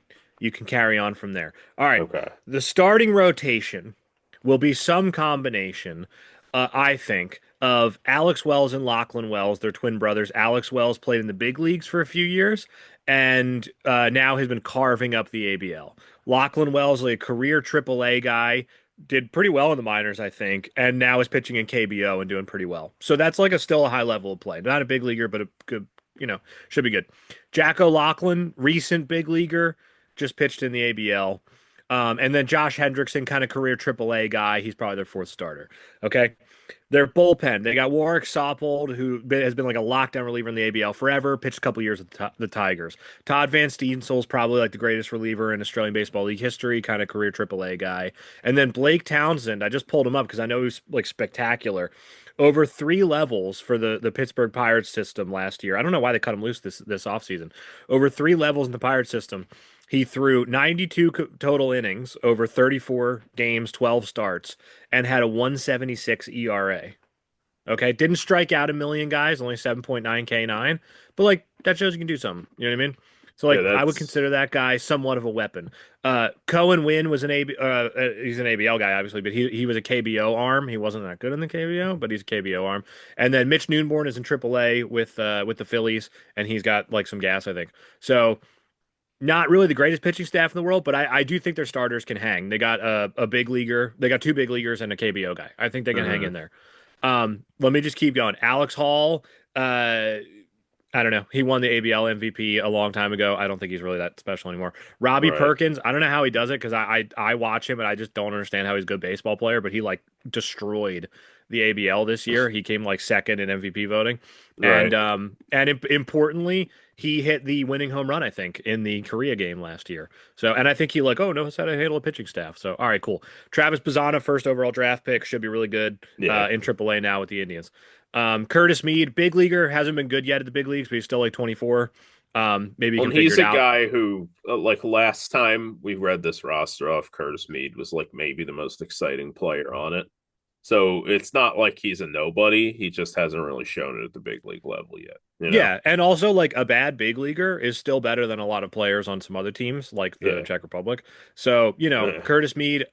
carry on from there. All right,
okay.
the starting rotation will be some combination, I think, of Alex Wells and Lachlan Wells. They're twin brothers. Alex Wells played in the big leagues for a few years, and now has been carving up the ABL. Lachlan Wells, like a career AAA guy, did pretty well in the minors, I think, and now is pitching in KBO and doing pretty well. So that's like still a high level of play. Not a big leaguer, but a good, should be good. Jack O'Loughlin, recent big leaguer, just pitched in the ABL. And then Josh Hendrickson, kind of career AAA guy. He's probably their fourth starter. Okay. Their bullpen, they got Warwick Saupold, who has been like a lockdown reliever in the ABL forever, pitched a couple years with the Tigers. Todd Van Steensel's probably like the greatest reliever in Australian Baseball League history, kind of career AAA guy. And then Blake Townsend, I just pulled him up because I know he's like spectacular. Over three levels for the Pittsburgh Pirates system last year. I don't know why they cut him loose this offseason. Over three levels in the Pirates system. He threw 92 total innings over 34 games, 12 starts, and had a 176 ERA. Okay, didn't strike out a million guys, only 7.9 K9, but like that shows you can do something. You know what I mean? So
Yeah,
like I would
that's
consider that guy somewhat of a weapon. Cohen Wynn was he's an ABL guy obviously, but he was a KBO arm. He wasn't that good in the KBO, but he's a KBO arm. And then Mitch Noonborn is in AAA with the Phillies, and he's got like some gas, I think. So not really the greatest pitching staff in the world, but I do think their starters can hang. They got a big leaguer, they got two big leaguers and a KBO guy. I think they can hang in
mhm,
there. Let me just keep going. Alex Hall, I don't know. He won the ABL MVP a long time ago. I don't think he's really that special anymore. Robbie
right.
Perkins, I don't know how he does it because I watch him and I just don't understand how he's a good baseball player, but he like destroyed the ABL this year. He came like second in MVP voting.
Right.
And importantly, he hit the winning home run, I think, in the Korea game last year. So, and I think he like, oh, knows how to handle a pitching staff. So, all right, cool. Travis Bazzana, first overall draft pick, should be really good
Yeah.
in AAA now with the Indians. Curtis Mead, big leaguer, hasn't been good yet at the big leagues, but he's still like 24. Maybe he
Well,
can
and
figure
he's
it
a
out.
guy who, like last time we read this roster off, Curtis Mead was like maybe the most exciting player on it. So it's not like he's a nobody. He just hasn't really shown it at the big league level yet, you know?
Yeah, and also like a bad big leaguer is still better than a lot of players on some other teams, like the
Yeah.
Czech Republic. So
Eh,
Curtis Mead,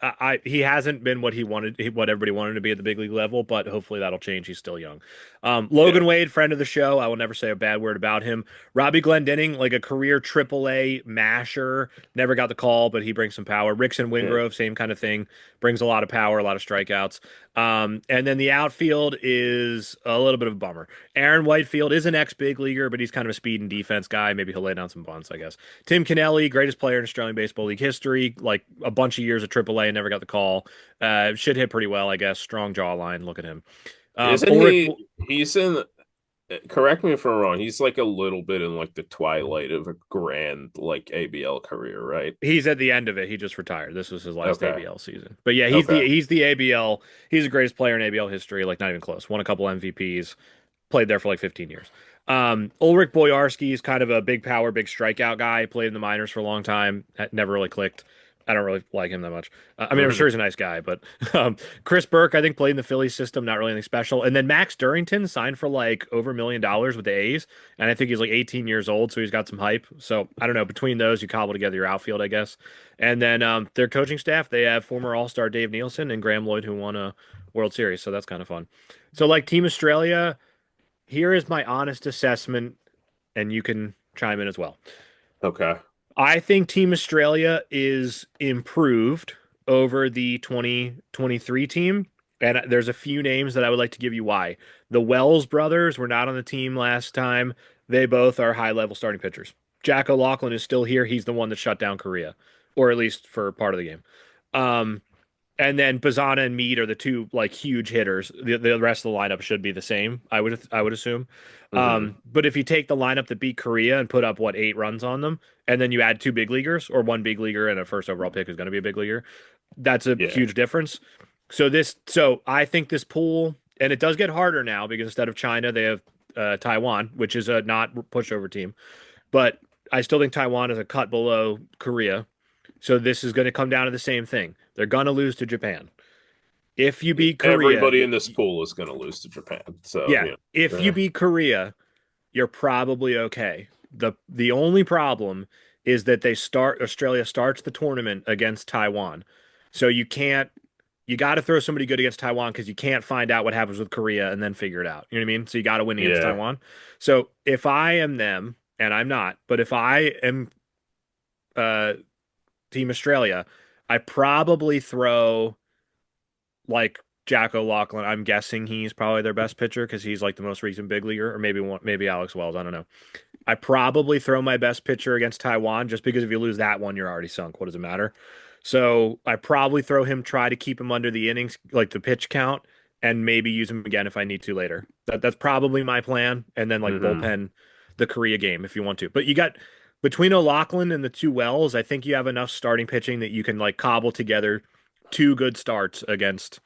he hasn't been what he wanted, what everybody wanted to be at the big league level, but hopefully that'll change. He's still young.
yeah.
Logan Wade, friend of the show, I will never say a bad word about him. Robbie Glendenning, like a career AAA masher, never got the call, but he brings some power. Rickson
Yeah.
Wingrove, same kind of thing, brings a lot of power, a lot of strikeouts. And then the outfield is a little bit of a bummer. Aaron Whitefield is an ex big leaguer, but he's kind of a speed and defense guy. Maybe he'll lay down some bunts, I guess. Tim Kennelly, greatest player in Australian Baseball League history, like a bunch of years of AAA and never got the call. Should hit pretty well, I guess. Strong jawline. Look at him.
Isn't
Ulrich,
he's in, correct me if I'm wrong, he's like a little bit in like the twilight of a grand like ABL career, right?
he's at the end of it. He just retired. This was his last
Okay.
ABL season. But yeah,
Okay.
he's the ABL. He's the greatest player in ABL history. Like not even close. Won a couple MVPs. Played there for like 15 years. Ulrich Bojarski is kind of a big power, big strikeout guy. Played in the minors for a long time. Never really clicked. I don't really like him that much. I mean, I'm sure
Hmm.
he's a nice guy, but Chris Burke, I think, played in the Phillies system, not really anything special. And then Max Durrington signed for like over $1 million with the A's, and I think he's like 18 years old, so he's got some hype. So I don't know. Between those, you cobble together your outfield, I guess. And then their coaching staff, they have former All-Star Dave Nielsen and Graham Lloyd, who won a World Series, so that's kind of fun. So like Team Australia, here is my honest assessment, and you can chime in as well.
Okay.
I think Team Australia is improved over the 2023 team. And there's a few names that I would like to give you why. The Wells brothers were not on the team last time. They both are high level starting pitchers. Jack O'Loughlin is still here. He's the one that shut down Korea, or at least for part of the game. Um, and then Bazana and Mead are the two like huge hitters. The rest of the lineup should be the same. I would assume.
Hmm.
But if you take the lineup that beat Korea and put up what 8 runs on them, and then you add two big leaguers or one big leaguer and a first overall pick is going to be a big leaguer, that's a
Yeah.
huge difference. So I think this pool, and it does get harder now because instead of China, they have Taiwan, which is a not pushover team. But I still think Taiwan is a cut below Korea. So this is going to come down to the same thing. They're going to lose to Japan. If you beat Korea,
Everybody in this pool is going to lose to Japan. So,
yeah, if you
yeah.
beat Korea, you're probably okay. The only problem is that Australia starts the tournament against Taiwan. So you got to throw somebody good against Taiwan because you can't find out what happens with Korea and then figure it out. You know what I mean? So you got to win against
Yeah.
Taiwan. So if I am them, and I'm not, but if I am uh Team Australia, I probably throw like Jack O'Loughlin. I'm guessing he's probably their best pitcher because he's like the most recent big leaguer, or maybe Alex Wells. I don't know. I probably throw my best pitcher against Taiwan just because if you lose that one, you're already sunk. What does it matter? So I probably throw him, try to keep him under the innings, like the pitch count, and maybe use him again if I need to later. That's probably my plan. And then like
Hmm.
bullpen the Korea game if you want to. But you got between O'Loughlin and the two Wells, I think you have enough starting pitching that you can like cobble together two good starts against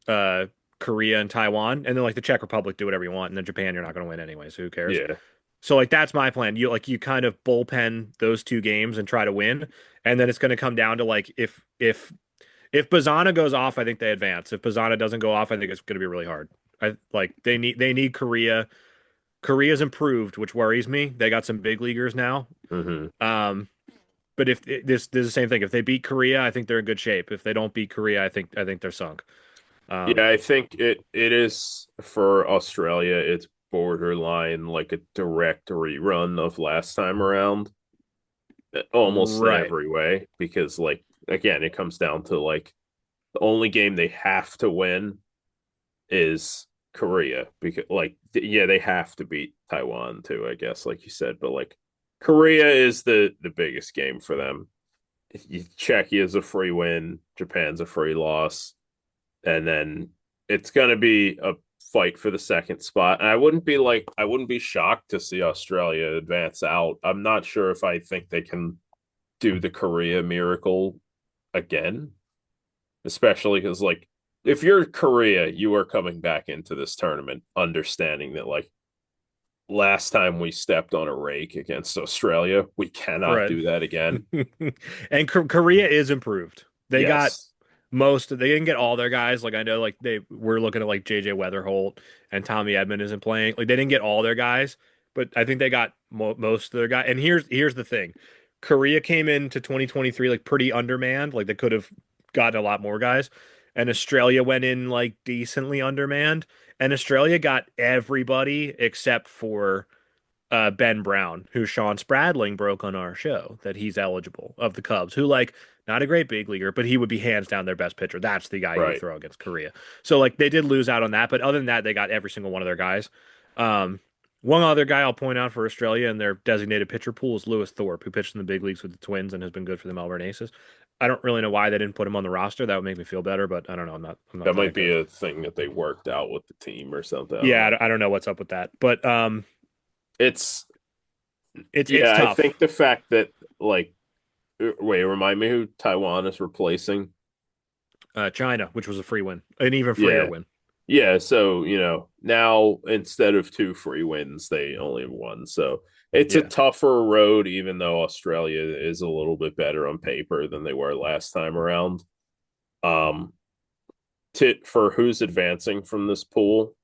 uh Korea and Taiwan. And then like the Czech Republic do whatever you want. And then Japan, you're not going to win anyway. So who cares?
Yeah.
So like that's my plan. You kind of bullpen those two games and try to win, and then it's going to come down to like if Bazana goes off, I think they advance. If Bazana doesn't go off, I think it's going to be really hard. I like they need Korea. Korea's improved, which worries me. They got some big leaguers now.
Hmm.
Um, but if this is the same thing. If they beat Korea, I think they're in good shape. If they don't beat Korea, I think they're sunk.
Yeah,
Um,
I think it is for Australia, it's borderline like a direct rerun of last time around, almost in
right,
every way, because like again, it comes down to like the only game they have to win is Korea because like yeah, they have to beat Taiwan too, I guess, like you said, but like Korea is the biggest game for them. Czechia is a free win, Japan's a free loss, and then it's gonna be a fight for the second spot. And I wouldn't be shocked to see Australia advance out. I'm not sure if I think they can do the Korea miracle again, especially because like if you're Korea, you are coming back into this tournament understanding that like last time we stepped on a rake against Australia, we cannot
right.
do that again.
And Korea is improved. They got
Yes.
they didn't get all their guys. Like I know like they were looking at like JJ Weatherholt and Tommy Edmond isn't playing. Like they didn't get all their guys, but I think they got most of their guys. And here's the thing. Korea came into 2023 like pretty undermanned. Like they could have gotten a lot more guys. And Australia went in like decently undermanned. And Australia got everybody except for Ben Brown, who Sean Spradling broke on our show that he's eligible of the Cubs, who like not a great big leaguer, but he would be hands down their best pitcher. That's the guy you would
Right.
throw against Korea. So like they did lose out on that, but other than that, they got every single one of their guys. Um, One other guy I'll point out for Australia and their designated pitcher pool is Lewis Thorpe, who pitched in the big leagues with the Twins and has been good for the Melbourne Aces. I don't really know why they didn't put him on the roster. That would make me feel better, but I don't know. I'm not
That might
that
be
good.
a thing that they worked out with the team or something. I don't
Yeah,
know.
I don't know what's up with that, but
It's
it's
yeah, I
tough.
think the fact that like wait, remind me who Taiwan is replacing.
China, which was a free win, an even freer
Yeah.
win.
Yeah, so now instead of two free wins, they only have one. So it's a
Yeah.
tougher road, even though Australia is a little bit better on paper than they were last time around. Um, for who's advancing from this pool.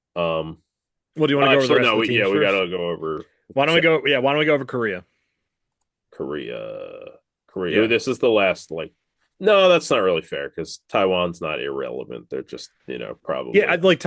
Well, do you want to go over the
Actually,
rest
no,
of the teams
we
first?
gotta go over
Why don't we
Czech,
go? Yeah, why don't we go over Korea?
Korea, Korea.
Yeah.
This is the last like. No, that's not really fair because Taiwan's not irrelevant. They're just
Yeah,
probably
I'd like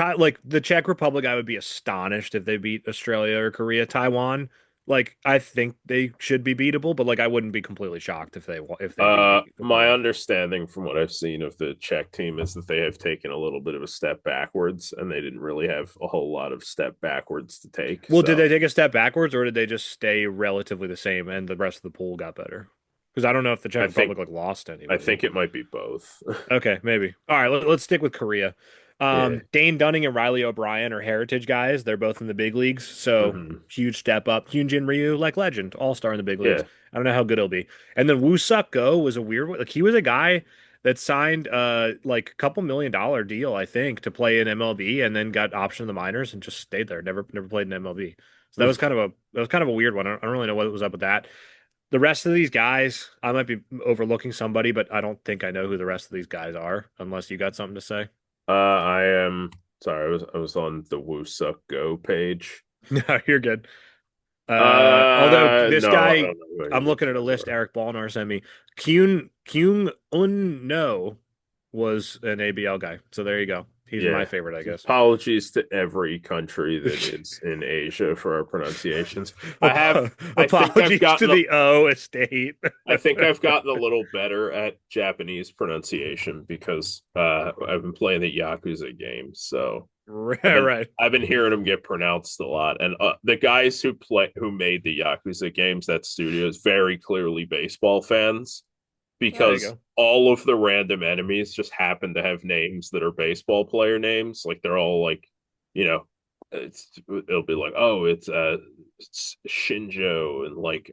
the Czech Republic. I would be astonished if they beat Australia or Korea. Taiwan, like I think they should be beatable, but like I wouldn't be completely shocked if they beat
My
Korea.
understanding from what I've seen of the Czech team is that they have taken a little bit of a step backwards, and they didn't really have a whole lot of step backwards to take.
Well, did
So
they take a step backwards or did they just stay relatively the same and the rest of the pool got better? Because I don't know if the Czech
I think
Republic like lost
I
anybody.
think it might be both.
Okay, maybe. All right, let's stick with Korea.
Yeah.
Dane Dunning and Riley O'Brien are heritage guys. They're both in the big leagues, so
Hmm.
huge step up. Hyunjin Ryu, like legend, all star in the big leagues.
Yeah.
I don't know how good he'll be. And then Woo Suk Go was a weird one. Like he was a guy that signed like a couple $1 million deal, I think, to play in MLB, and then got option in the minors and just stayed there. Never played in MLB. So that was kind of a weird one. I don't really know what was up with that. The rest of these guys, I might be overlooking somebody, but I don't think I know who the rest of these guys are, unless you got something to say.
I am sorry. I was on the Woosuk Go page.
No, you're good. Although this
No, I
guy,
don't know who any
I'm
of these
looking at a
guys
list
are.
Eric Ballnar sent me. Kyung Un No was an ABL guy. So there you go. He's my
Yeah.
favorite, I guess.
Apologies to every country that is in Asia for our pronunciations. I have I think I've
Apologies to
gotten
the O estate.
I think I've gotten a little better at Japanese pronunciation because I've been playing the Yakuza games. So I've been
Right.
I've been hearing them get pronounced a lot. And the guys who made the Yakuza games, that studio is very clearly baseball fans
There you
because
go.
all of the random enemies just happen to have names that are baseball player names. Like they're all like, you know, it'll be like, oh, it's Shinjo and like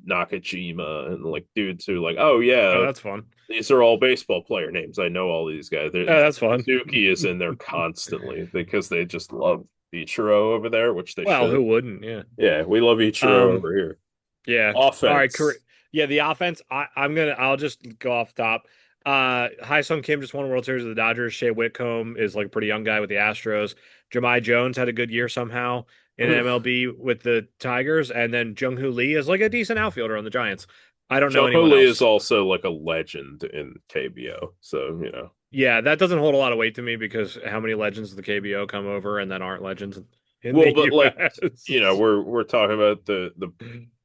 Nakajima and like dudes who like, oh
Oh,
yeah,
that's fun.
these are all baseball player names. I know all these guys.
Oh, that's fun.
Suzuki is in there constantly because they just love Ichiro over there, which they
Well,
should.
who wouldn't? Yeah.
Yeah, we love Ichiro
Um,
over here.
yeah. All right,
Offense.
yeah, the offense, I'll just go off top. Sung Kim just won a World Series with the Dodgers. Shea Whitcomb is like a pretty young guy with the Astros. Jahmai Jones had a good year somehow in MLB with the Tigers, and then Jung Hoo Lee is like a decent outfielder on the Giants. I don't know
Jung Ho
anyone
Lee is
else.
also like a legend in KBO. So,
Yeah, that doesn't hold a lot of weight to me because how many legends of the KBO come over and then aren't legends in
well,
the
but like,
US?
we're talking about the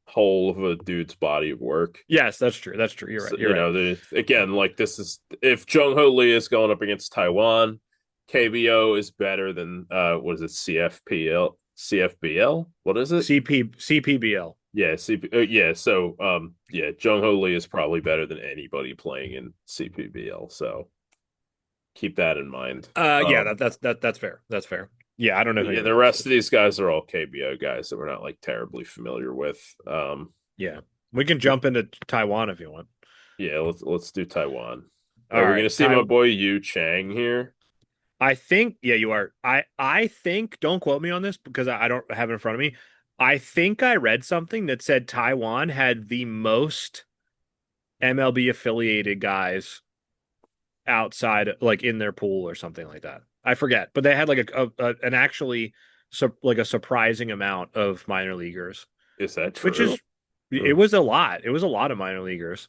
whole of a dude's body of work.
Yes, that's true. That's true. You're
So,
right. You're right.
again, like this is if Jung Ho Lee is going up against Taiwan, KBO is better than what is it, CFBL? What is it?
CPBL.
Yeah, yeah, so yeah, Jung Ho Lee is probably better than anybody playing in CPBL. So keep that in mind.
Yeah, that's fair. That's fair. Yeah, I don't know who
Yeah,
anyone
the
else
rest of
is.
these guys are all KBO guys that we're not like terribly familiar with.
Yeah, we can jump into Taiwan if you want.
Yeah, let's do Taiwan.
All
Are we gonna
right,
see my boy Yu Chang here?
I think yeah, you are. I think don't quote me on this because I don't have it in front of me. I think I read something that said Taiwan had the most MLB affiliated guys outside, like in their pool or something like that. I forget, but they had like an actually like a surprising amount of minor leaguers,
Is that
which
true?
is it was a lot. It was a lot of minor leaguers.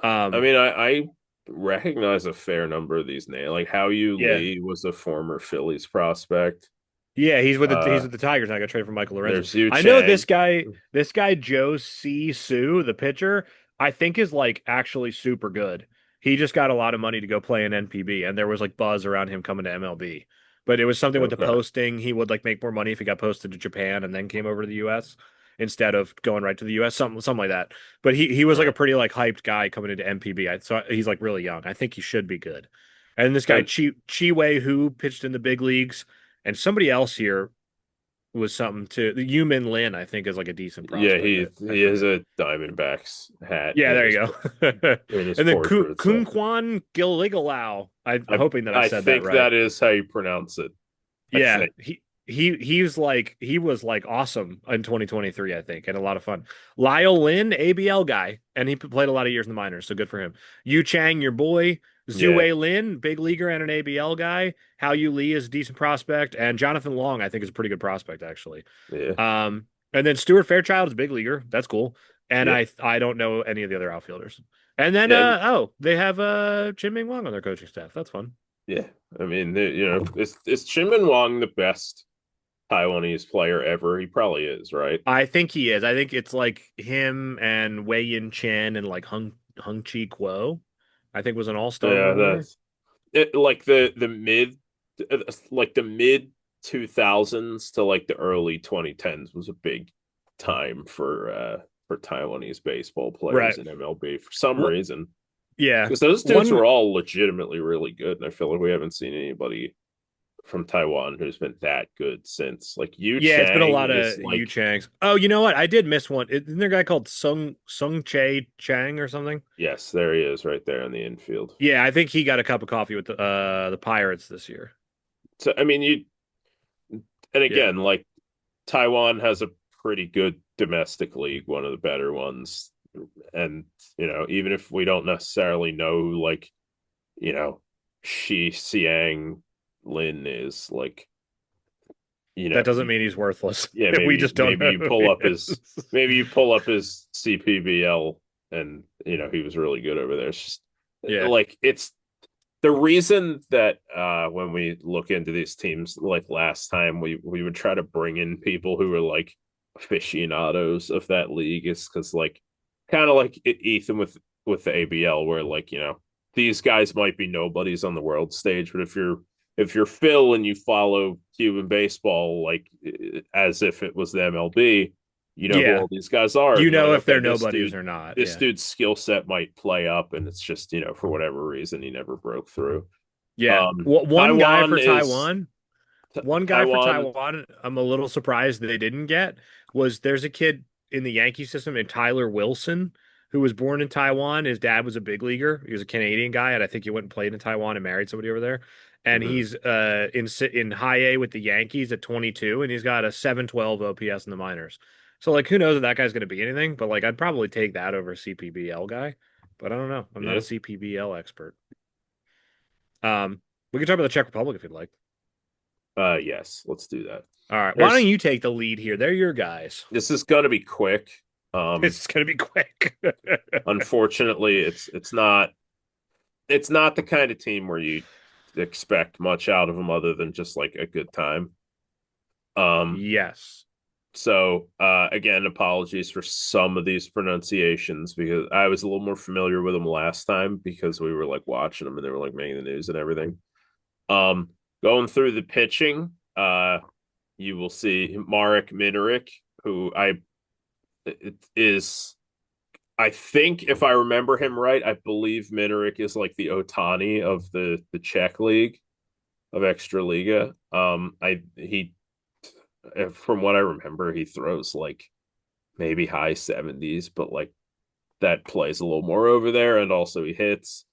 I
Um,
mean, I recognize a fair number of these names. Like How Yu
yeah,
Lee was a former Phillies prospect.
yeah, he's
Uh,
with the Tigers. I got traded from Michael Lorenzen.
there's Yu
I know
Chang.
this guy Joe C. Sue, the pitcher, I think is like actually super good. He just got a lot of money to go play in NPB, and there was like buzz around him coming to MLB. but it was something with the
Okay.
posting. He would like make more money if he got posted to Japan and then came over to the US instead of going right to the US, something like that. But he was
All
like a
right.
pretty like hyped guy coming into MPB. So he's like really young. I think he should be good. And this guy
And
Chi Wei Hu pitched in the big leagues, and somebody else here was something too. The Yumin Lin, I think, is like a decent
yeah,
prospect. I
he has
forget.
a Diamondbacks hat
Yeah, there you go.
in his
And then
portrait.
Kung
So
Kwan Gilligalau. I'm hoping that I
I
said that
think
right.
that is how you pronounce it. I
Yeah,
think.
he was like awesome in 2023, I think, and a lot of fun. Lyle Lin, ABL guy, and he played a lot of years in the minors, so good for him. Yu Chang, your boy,
Yeah,
Zhuwei Lin, big leaguer and an ABL guy. Hao Yu Lee is a decent prospect, and Jonathan Long, I think, is a pretty good prospect actually.
yeah,
And then Stuart Fairchild is a big leaguer. That's cool. And
yeah,
I don't know any of the other outfielders. And then
yeah,
they have Chin Ming Wang on their coaching staff. That's fun.
yeah. I mean, is Chimin Wong the best Taiwanese player ever? He probably is, right?
I think he is. I think it's like him and Wei Yin Chen and like Hung Chi Kuo. I think was an all-star one
Yeah,
year.
that's it. Like the mid 2000s to like the early 2010s was a big time for Taiwanese baseball players
Right.
in MLB for some
What?
reason.
Yeah.
Because those dudes
One.
were all legitimately really good, and I feel like we haven't seen anybody from Taiwan who's been that good since. Like Yu
Yeah, it's been a
Chang
lot
is
of Yu
like,
Changs. Oh, you know what? I did miss one. Isn't there a guy called Sung Che Chang or something?
yes, there he is right there in the infield.
Yeah, I think he got a cup of coffee with the Pirates this year.
So I mean, and
Yeah.
again, like Taiwan has a pretty good domestic league, one of the better ones. And, even if we don't necessarily know who like, you know, Shi Xiang Lin is, like,
That doesn't
you,
mean he's worthless.
yeah,
We just don't
maybe
know
you
who he
pull up his
is.
maybe you pull up his CPBL and he was really good over there. It's just
Yeah.
like it's the reason that when we look into these teams, like last time we would try to bring in people who are like aficionados of that league is because like kind of like Ethan with the ABL where like these guys might be nobodies on the world stage, but if you're Phil and you follow Cuban baseball like as if it was the MLB, you know who
Yeah.
all these guys are,
You
and you're
know
like,
if
okay,
they're nobodies or not.
this
Yeah.
dude's skill set might play up, and it's just for whatever reason he never broke through.
Yeah. One guy
Taiwan
for
is
Taiwan. One guy for
Taiwan.
Taiwan, I'm a little surprised they didn't get was there's a kid in the Yankee system named Tyler Wilson who was born in Taiwan. His dad was a big leaguer. He was a Canadian guy, and I think he went and played in Taiwan and married somebody over there. And
Mhm.
he's in high A with the Yankees at 22, and he's got a 712 OPS in the minors. So like, who knows if that guy's going to be anything? But like, I'd probably take that over a CPBL guy. But I don't know. I'm not a
Yeah.
CPBL expert. We can talk about the Czech Republic if you'd like.
Yes, let's do that.
All right. Why don't
There's
you take the lead here? They're your guys.
This is gonna be quick.
It's going to be quick.
Unfortunately, it's not the kind of team where you expect much out of them other than just like a good time. Um,
Yes.
so again, apologies for some of these pronunciations because I was a little more familiar with them last time because we were like watching them and they were like making the news and everything. Um, Going through the pitching, you will see Marek Minarek, who is I think if I remember him right, I believe Minarek is like the Otani of the Czech league of Extraliga. I he From what I remember, he throws like maybe high 70s, but like that plays a little more over there, and also he hits.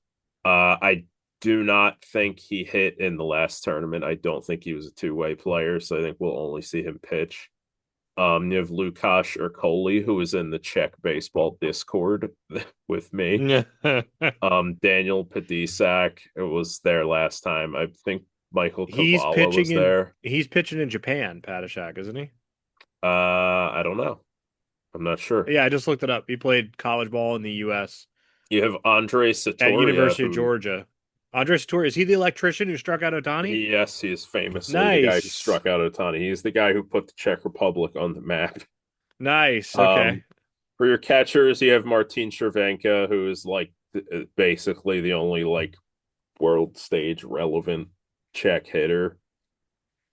I do not think he hit in the last tournament. I don't think he was a two-way player, so I think we'll only see him pitch. You have Lukasz Ercoli, who was in the Czech baseball Discord with me. Daniel Padisak was there last time. I think Michael Kavala was there.
He's pitching in Japan, Padishak, isn't he?
I don't know. I'm not sure.
Yeah, I just looked it up. He played college ball in the US
You have Andre
at
Satoria,
University of
who,
Georgia. Andre Satori, is he the electrician who struck out Otani?
yes, he is famously the guy who
Nice.
struck out Otani. He's the guy who put the Czech Republic on the map.
Nice.
Um,
Okay.
for your catchers, you have Martin Cervenka, who is like basically the only like world stage relevant Czech hitter.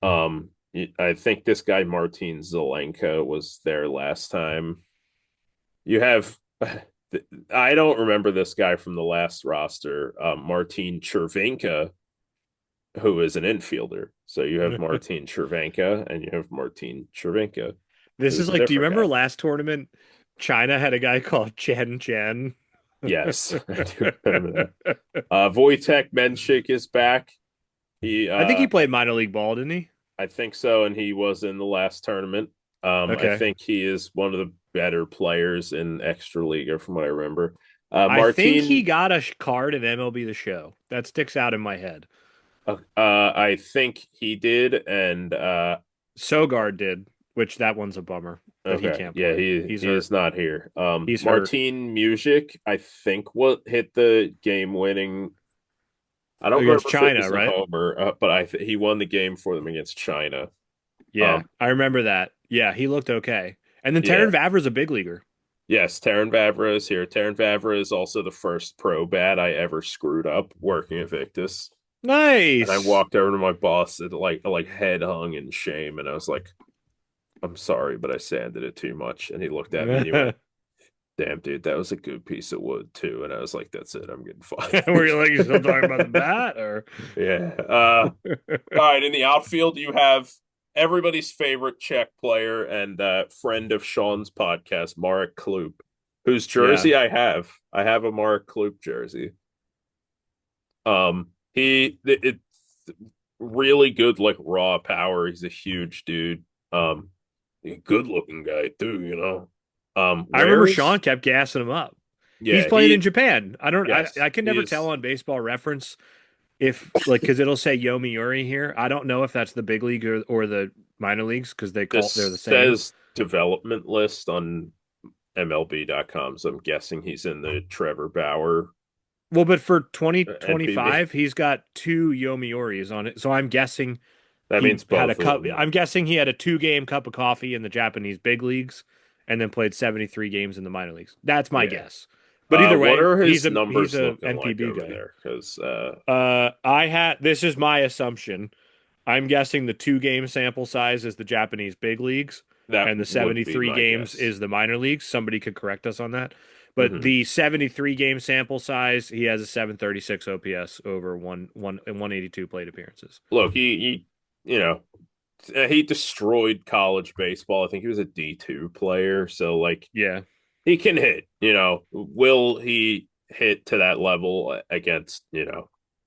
I think this guy Martin Zelenka was there last time. You have I don't remember this guy from the last roster, Martin Chervenka, who is an infielder. So you have Martin Chervenka and you have Martin Chervenka,
This is
who's a
like, do you
different
remember
guy.
last tournament? China had a guy called Chen Chen.
Yes, I do remember that. Wojtek Menchik is back. He
I think he played minor league ball, didn't he?
I think so, and he was in the last tournament. I
Okay.
think he is one of the better players in Extra Liga from what I remember.
I think he
Martin,
got a card in MLB The Show. That sticks out in my head.
I think he did, and
Sogard did, which that one's a bummer that he
okay,
can't
yeah,
play.
he
He's
he is
hurt.
not here.
He's hurt.
Martin Music, I think what hit the game winning. I don't
Against
remember if it
China,
was a
right?
homer, but he won the game for them against China.
Yeah,
Um,
I remember that. Yeah, he looked okay. And then
yeah,
Terran Vavra's a big leaguer.
yes, Taryn Vavra is here. Taryn Vavra is also the first pro bat I ever screwed up working at Victus. And I
Nice.
walked over to my boss and like head hung in shame, and I was like, "I'm sorry, but I sanded it too much." And he looked at me and he went, "Damn, dude, that was a good piece of wood too." And I was like, "That's it, I'm getting fired."
Were you like you still talking about the bat or?
Yeah. All right. In the outfield, you have everybody's favorite Czech player and friend of Sean's podcast, Marek Kloop, whose
Yeah.
jersey I have. I have a Marek Kloop jersey. It's really good, like raw power. He's a huge dude. Um, good looking guy too.
I remember
Where
Sean
is?
kept gassing him up. He's
Yeah,
playing in
he.
Japan. I don't
Yes,
I can
he
never tell
is.
on baseball reference if like because it'll say Yomiuri here. I don't know if that's the big league or the minor leagues because they're the
This
same.
says development list on MLB.com, so I'm guessing he's in the Trevor Bauer
Well, but for
NPB.
2025, he's got two Yomiuris on it. So I'm guessing
That
he
means
had a
both of
cup.
them.
I'm guessing he had a 2 game cup of coffee in the Japanese big leagues and then played 73 games in the minor leagues. That's my
Yeah.
guess. But either
What
way,
are
he's
his
he's
numbers
a
looking like
NPB
over
guy.
there? Because
I had this is my assumption. I'm guessing the 2 game sample size is the Japanese big leagues,
that
and the
would be
73
my
games
guess.
is the minor leagues. Somebody could correct us on that. But
Hmm.
the 73 game sample size, he has a 736 OPS over one and 182 plate appearances.
Look, you know, he destroyed college baseball. I think he was a D2 player, so like
Yeah,
he can hit. Will he hit to that level against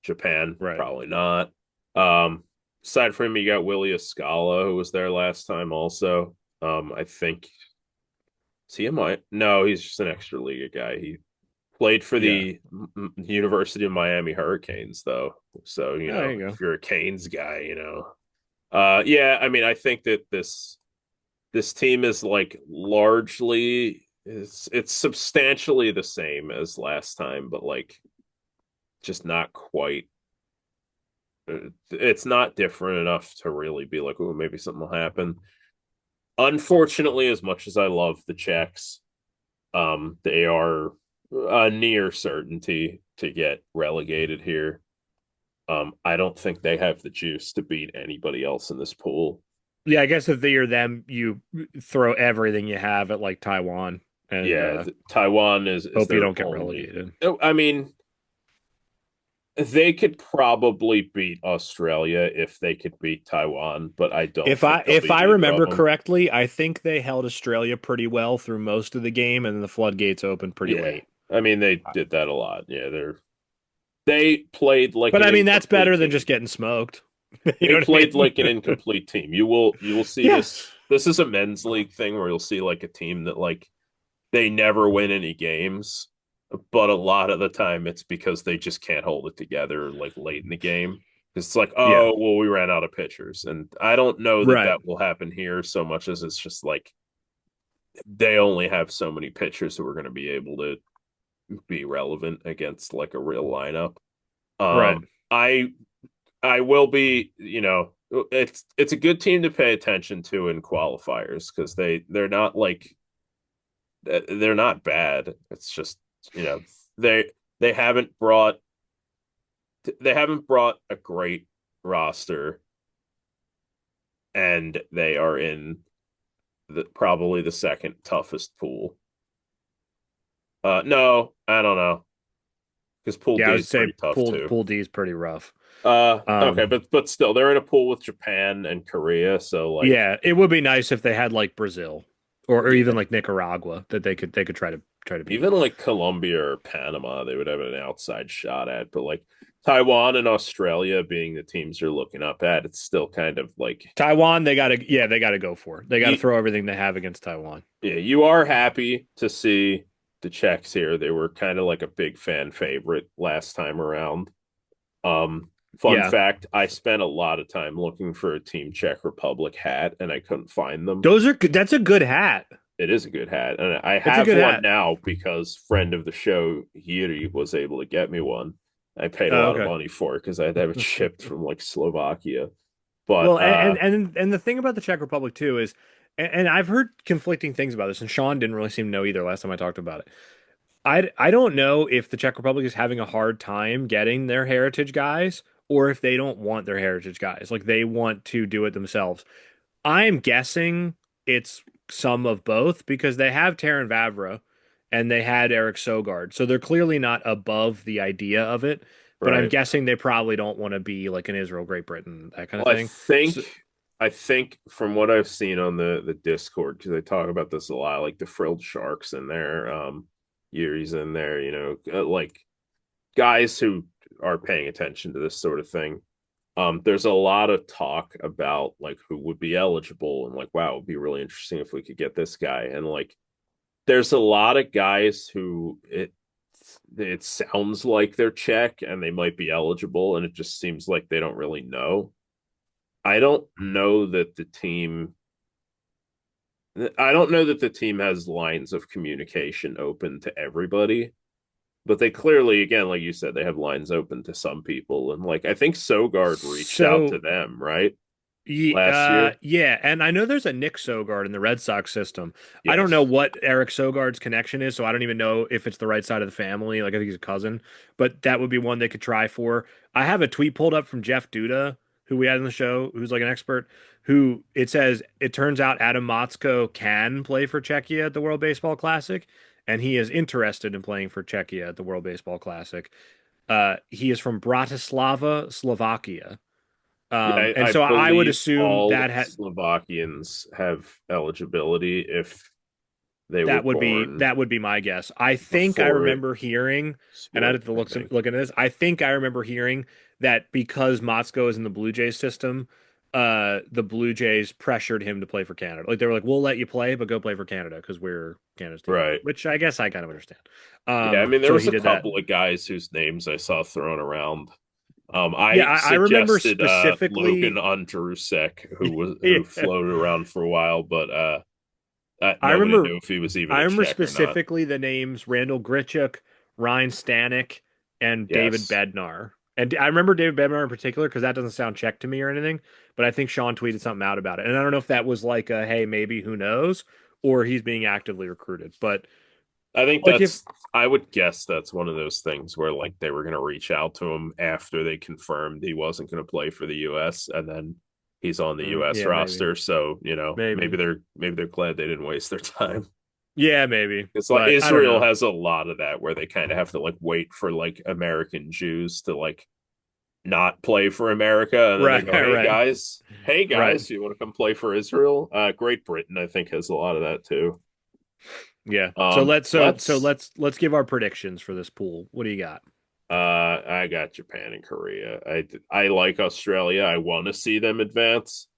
Japan?
right.
Probably not. Um, Aside from him, you got Willie Escala, who was there last time. Also, I think see him. No, he's just an extra league guy. He played for
Yeah.
the University of Miami Hurricanes, though. So
Oh, there you
if
go.
you're a Canes guy, yeah. I mean, I think that this team is like largely it's substantially the same as last time, but like just not quite. It's not different enough to really be like, oh, maybe something will happen. Unfortunately, as much as I love the Czechs, they are a near certainty to get relegated here. I don't think they have the juice to beat anybody else in this pool.
Yeah, I guess if you're them, you throw everything you have at like Taiwan and
Yeah, Taiwan is
hope you
their
don't get
only.
relegated.
Oh, I mean, they could probably beat Australia if they could beat Taiwan, but I don't think they'll
If
beat
I
either of
remember
them.
correctly, I think they held Australia pretty well through most of the game, and then the floodgates opened pretty
Yeah,
late.
I mean they did that a lot. Yeah, they played like
But
an
I mean, that's
incomplete
better than
team.
just getting smoked. You
They
know what I
played
mean?
like an incomplete team. You will see
Yeah,
this. This is a men's league thing where you'll see like a team that like they never win any games, but a lot of the time it's because they just can't hold it together like late in the game. It's like,
yeah,
oh, well, we ran out of pitchers. And I don't know that
right,
that will happen here so much as it's just like they only have so many pitchers who are going to be able to be relevant against like a real lineup.
right.
I will be, it's a good team to pay attention to in qualifiers because they're not bad. It's just they they haven't brought they haven't brought a great roster. and they are in probably the second toughest pool. No, I don't know because Pool
Yeah, I
D
would
is pretty
say
tough too.
pool D is pretty rough.
Okay,
Um,
but still, they're in a pool with Japan and Korea, so like,
yeah, it would be nice if they had like Brazil or
yeah,
even like Nicaragua that they could try to beat.
even like Colombia or Panama, they would have an outside shot at. But like Taiwan and Australia being the teams you're looking up at, it's still kind of like
Taiwan, they gotta go for it. They gotta
you,
throw everything they have against Taiwan.
yeah, you are happy to see the Czechs here. They were kind of like a big fan favorite last time around. Fun
Yeah,
fact, I spent a lot of time looking for a Team Czech Republic hat and I couldn't find them.
that's a good hat.
It is a good hat, and I
It's a
have
good
one
hat.
now because friend of the show Yuri was able to get me one. I paid a
Oh,
lot of
okay.
money for it because I had to have it shipped from like Slovakia. But
Well, and the thing about the Czech Republic too is, and I've heard conflicting things about this, and Sean didn't really seem to know either last time I talked about it. I don't know if the Czech Republic is having a hard time getting their heritage guys, or if they don't want their heritage guys. Like they want to do it themselves. I'm guessing it's some of both because they have Terran Vavra and they had Eric Sogard. So they're clearly not above the idea of it, but I'm
right.
guessing they probably don't want to be like an Israel, Great Britain, that kind of
Well,
thing. So,
I think from what I've seen on the Discord, because I talk about this a lot, like the frilled sharks in there, Yuri's in there, like guys who are paying attention to this sort of thing. There's a lot of talk about like who would be eligible and like, wow, it would be really interesting if we could get this guy. And like there's a lot of guys who it sounds like they're Czech and they might be eligible, and it just seems like they don't really know. I don't know that the team I don't know that the team has lines of communication open to everybody, but they clearly, again, like you said, they have lines open to some people. And like I think Sogard reached out to
so
them, right? Last year.
Yeah, and I know there's a Nick Sogard in the Red Sox system. I don't know
Yes.
what Eric Sogard's connection is, so I don't even know if it's the right side of the family. Like I think he's a cousin, but that would be one they could try for. I have a tweet pulled up from Jeff Duda, who we had on the show, who's like an expert, who it says it turns out Adam Matsko can play for Czechia at the World Baseball Classic, and he is interested in playing for Czechia at the World Baseball Classic. He is from Bratislava, Slovakia.
Yeah,
And
I
so I would
believe
assume
all Slovakians have eligibility if they were born
that would be my guess. I think I
before it
remember hearing, and I
split,
had to
I
look
think.
into this. I think I remember hearing that because Motzko is in the Blue Jays system, the Blue Jays pressured him to play for Canada. Like they were like, "We'll let you play, but go play for Canada because we're Canada's team."
Right.
Which I guess I kind of understand.
Yeah, I mean there
So
was
he
a
did that.
couple of guys whose names I saw thrown around. I
Yeah, I remember
suggested Logan
specifically.
Ondrusek, who
Yeah,
floated around for a while, but
I
nobody
remember
knew if he was even
I
a
remember
Czech or not.
specifically the names Randall Grichuk, Ryan Stanek, and David
Yes.
Bednar. And I remember David Bednar in particular because that doesn't sound Czech to me or anything, but I think Sean tweeted something out about it. And I don't know if that was like a hey, maybe who knows, or he's being actively recruited. But
I think
like if
I would guess that's one of those things where like they were going to reach out to him after they confirmed he wasn't going to play for the US, and then he's on the US
yeah, maybe.
roster, so,
Maybe.
maybe they're glad they didn't waste their time.
Yeah, maybe.
It's like
But I don't
Israel
know.
has a lot of that where they kind of have to like wait for like American Jews to like not play for America, and then they
Right,
go,
right,
hey
right.
guys, you want to come play for Israel?" Great Britain, I think, has a lot of that too.
Yeah.
Let's
Let's give our predictions for this pool. What do you got?
I got Japan and Korea. I like Australia. I want to see them advance.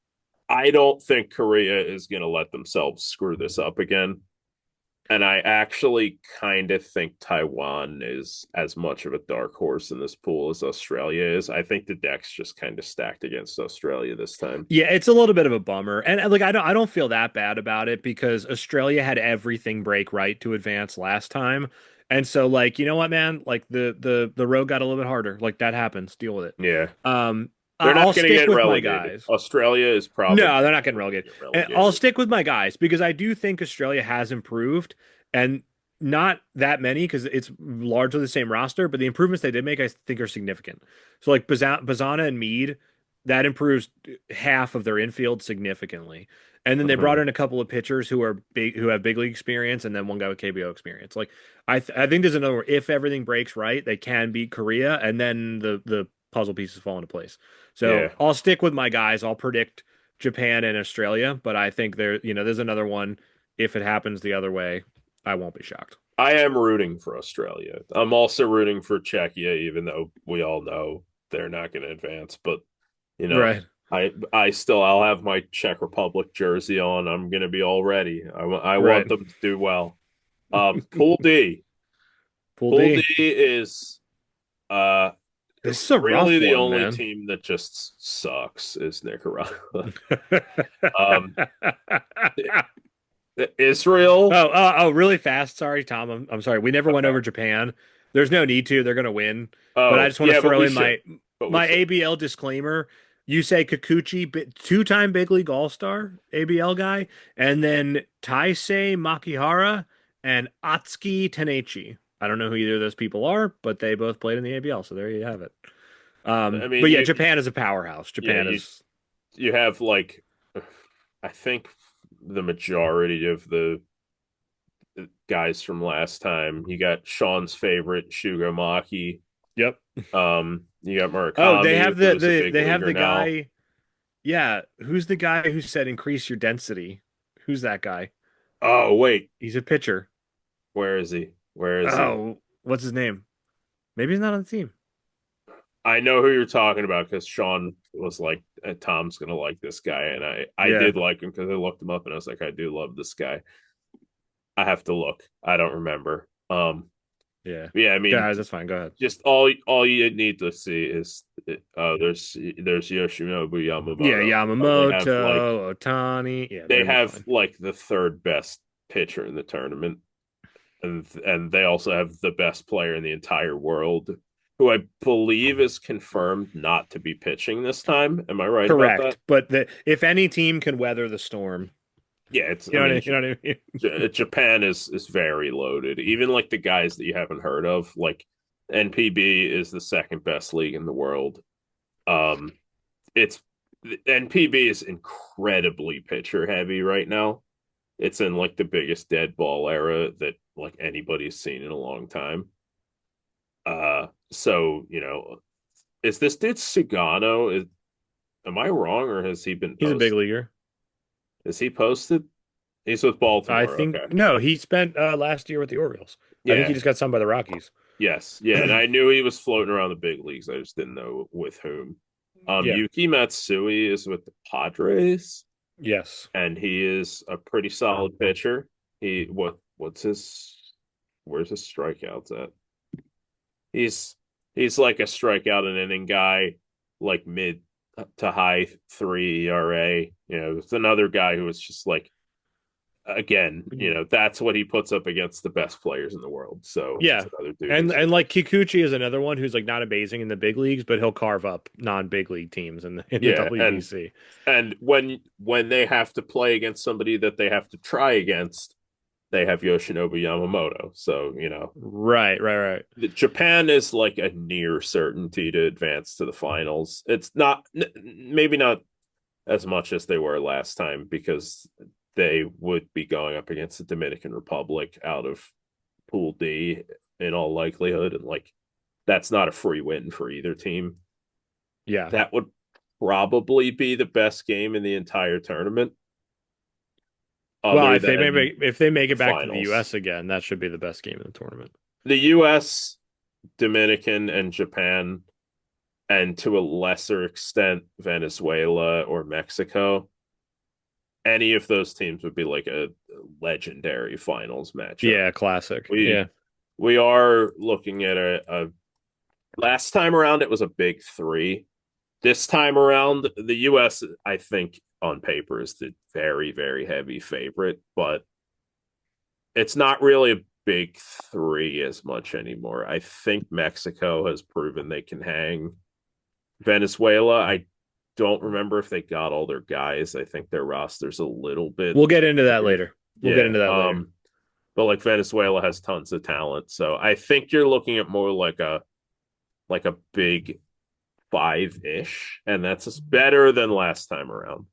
I don't think Korea is going to let themselves screw this up again. And I actually kind of think Taiwan is as much of a dark horse in this pool as Australia is. I think the deck's just kind of stacked against Australia this time.
Yeah, it's a little bit of a bummer. And like I don't feel that bad about it because Australia had everything break right to advance last time. And so like, you know what, man? Like the road got a little bit harder. Like that happens. Deal with it.
Yeah.
Um
They're
I'll
not going to
stick
get
with my
relegated.
guys.
Australia is probably
No, they're not getting
going to
relegated.
get
And I'll
relegated.
stick with my guys because I do think Australia has improved and not that many because it's largely the same roster, but the improvements they did make I think are significant. So like Bazana and Mead that improves half of their infield significantly. And then they brought
Mhm.
in a couple of pitchers who are big, who have big league experience, and then one guy with KBO experience. Like I think there's another. If everything breaks right, they can beat Korea, and then the puzzle pieces fall into place. So
Yeah.
I'll stick with my guys. I'll predict Japan and Australia, but I think there's another one. If it happens the other way, I won't be shocked.
I am rooting for Australia. I'm also rooting for Czechia, even though we all know they're not going to advance. But you know,
Right,
I'll have my Czech Republic jersey on. I'm going to be all ready. I want
right.
them to do well. Pool D.
Pool
Pool D
D.
is uh
This is a
really
rough
the
one,
only
man.
team that just sucks is Nicaragua. Um, Israel.
Really fast. Sorry, Tom. I'm sorry. We never went
Okay.
over Japan. There's no need to. They're going to win. But I
Oh
just want to
yeah, but
throw
we
in
should.
my
But we
my
should.
ABL disclaimer. You say Kikuchi, two-time big league all-star ABL guy, and then Taisei Makihara and Atsuki Tenechi. I don't know who either of those people are, but they both played in the ABL, so there you have it.
I mean,
But yeah, Japan is a powerhouse.
yeah,
Japan is,
you have like, I think the majority of the guys from last time. You got Sean's favorite Shugo Maki.
yep.
You got
Oh, they
Murakami,
have
who is a big
they have
leaguer
the
now.
guy. Yeah, who's the guy who said increase your density? Who's that guy?
Oh wait,
He's a pitcher.
where is he? Where is he?
Oh, what's his name? Maybe he's not on the team.
I know who you're talking about because Sean was like, Tom's gonna like this guy, and I
Yeah,
did like him because I looked him up and I was like, I do love this guy. I have to look. I don't remember.
yeah.
Yeah, I mean,
Guys, that's fine. Go ahead.
just all you need to see is there's Yoshinobu
Yeah,
Yamamoto.
Yamamoto, Otani. Yeah, they're
They
gonna be
have
fine.
like the third best pitcher in the tournament, and they also have the best player in the entire world, who I believe is confirmed not to be pitching this time. Am I right about that?
Correct. But if any team can weather the storm,
Yeah, it's.
you
I
know what
mean,
you know what I mean?
Japan is very loaded. Even like the guys that you haven't heard of, like NPB is the second best league in the world. Um, it's NPB is incredibly pitcher heavy right now. It's in like the biggest dead ball era that like anybody's seen in a long time. So is this dude Sugano? Am I wrong, or has he been
He's a big
posted?
leaguer.
Is he posted? He's with
I
Baltimore.
think
Okay.
no, he spent last year with the Orioles. I think he
Yeah.
just got signed by the Rockies.
Yes. Yeah. And I knew he was floating around the big leagues. I just didn't know with whom.
Yeah.
Yuki Matsui is with the Padres,
Yes.
and he is a pretty solid pitcher. What's his where's his strikeouts at? He's he's like a strikeout an inning guy, like mid to high three ERA. It's another guy who was just like, again, that's what he puts up against the best players in the world. So it's
Yeah.
another dude
And
who's
and like Kikuchi is another one who's like not amazing in the big leagues, but he'll carve up non-big league teams in the
yeah, and
WBC.
and when they have to play against somebody that they have to try against, they have Yoshinobu Yamamoto. So
Right, right, right.
Japan is like a near certainty to advance to the finals. It's not maybe not as much as they were last time because they would be going up against the Dominican Republic out of Pool D in all likelihood, and like that's not a free win for either team.
Yeah.
That would probably be the best game in the entire tournament,
Well,
other than
if they make
the
it back to the
finals.
US again, that should be the best game in the tournament.
The US, Dominican, and Japan, and to a lesser extent, Venezuela or Mexico, any of those teams would be like a legendary finals matchup.
Yeah, classic.
We
Yeah.
we are looking at a last time around it was a big three. This time around, the US, I think, on paper is the very, very heavy favorite, but it's not really a big three as much anymore. I think Mexico has proven they can hang. Venezuela, I don't remember if they got all their guys. I think their roster's a little bit
We'll get into that
weird.
later. We'll get
Yeah.
into that later.
But like Venezuela has tons of talent. So I think you're looking at more like a big 5-ish, and that's better than last time around.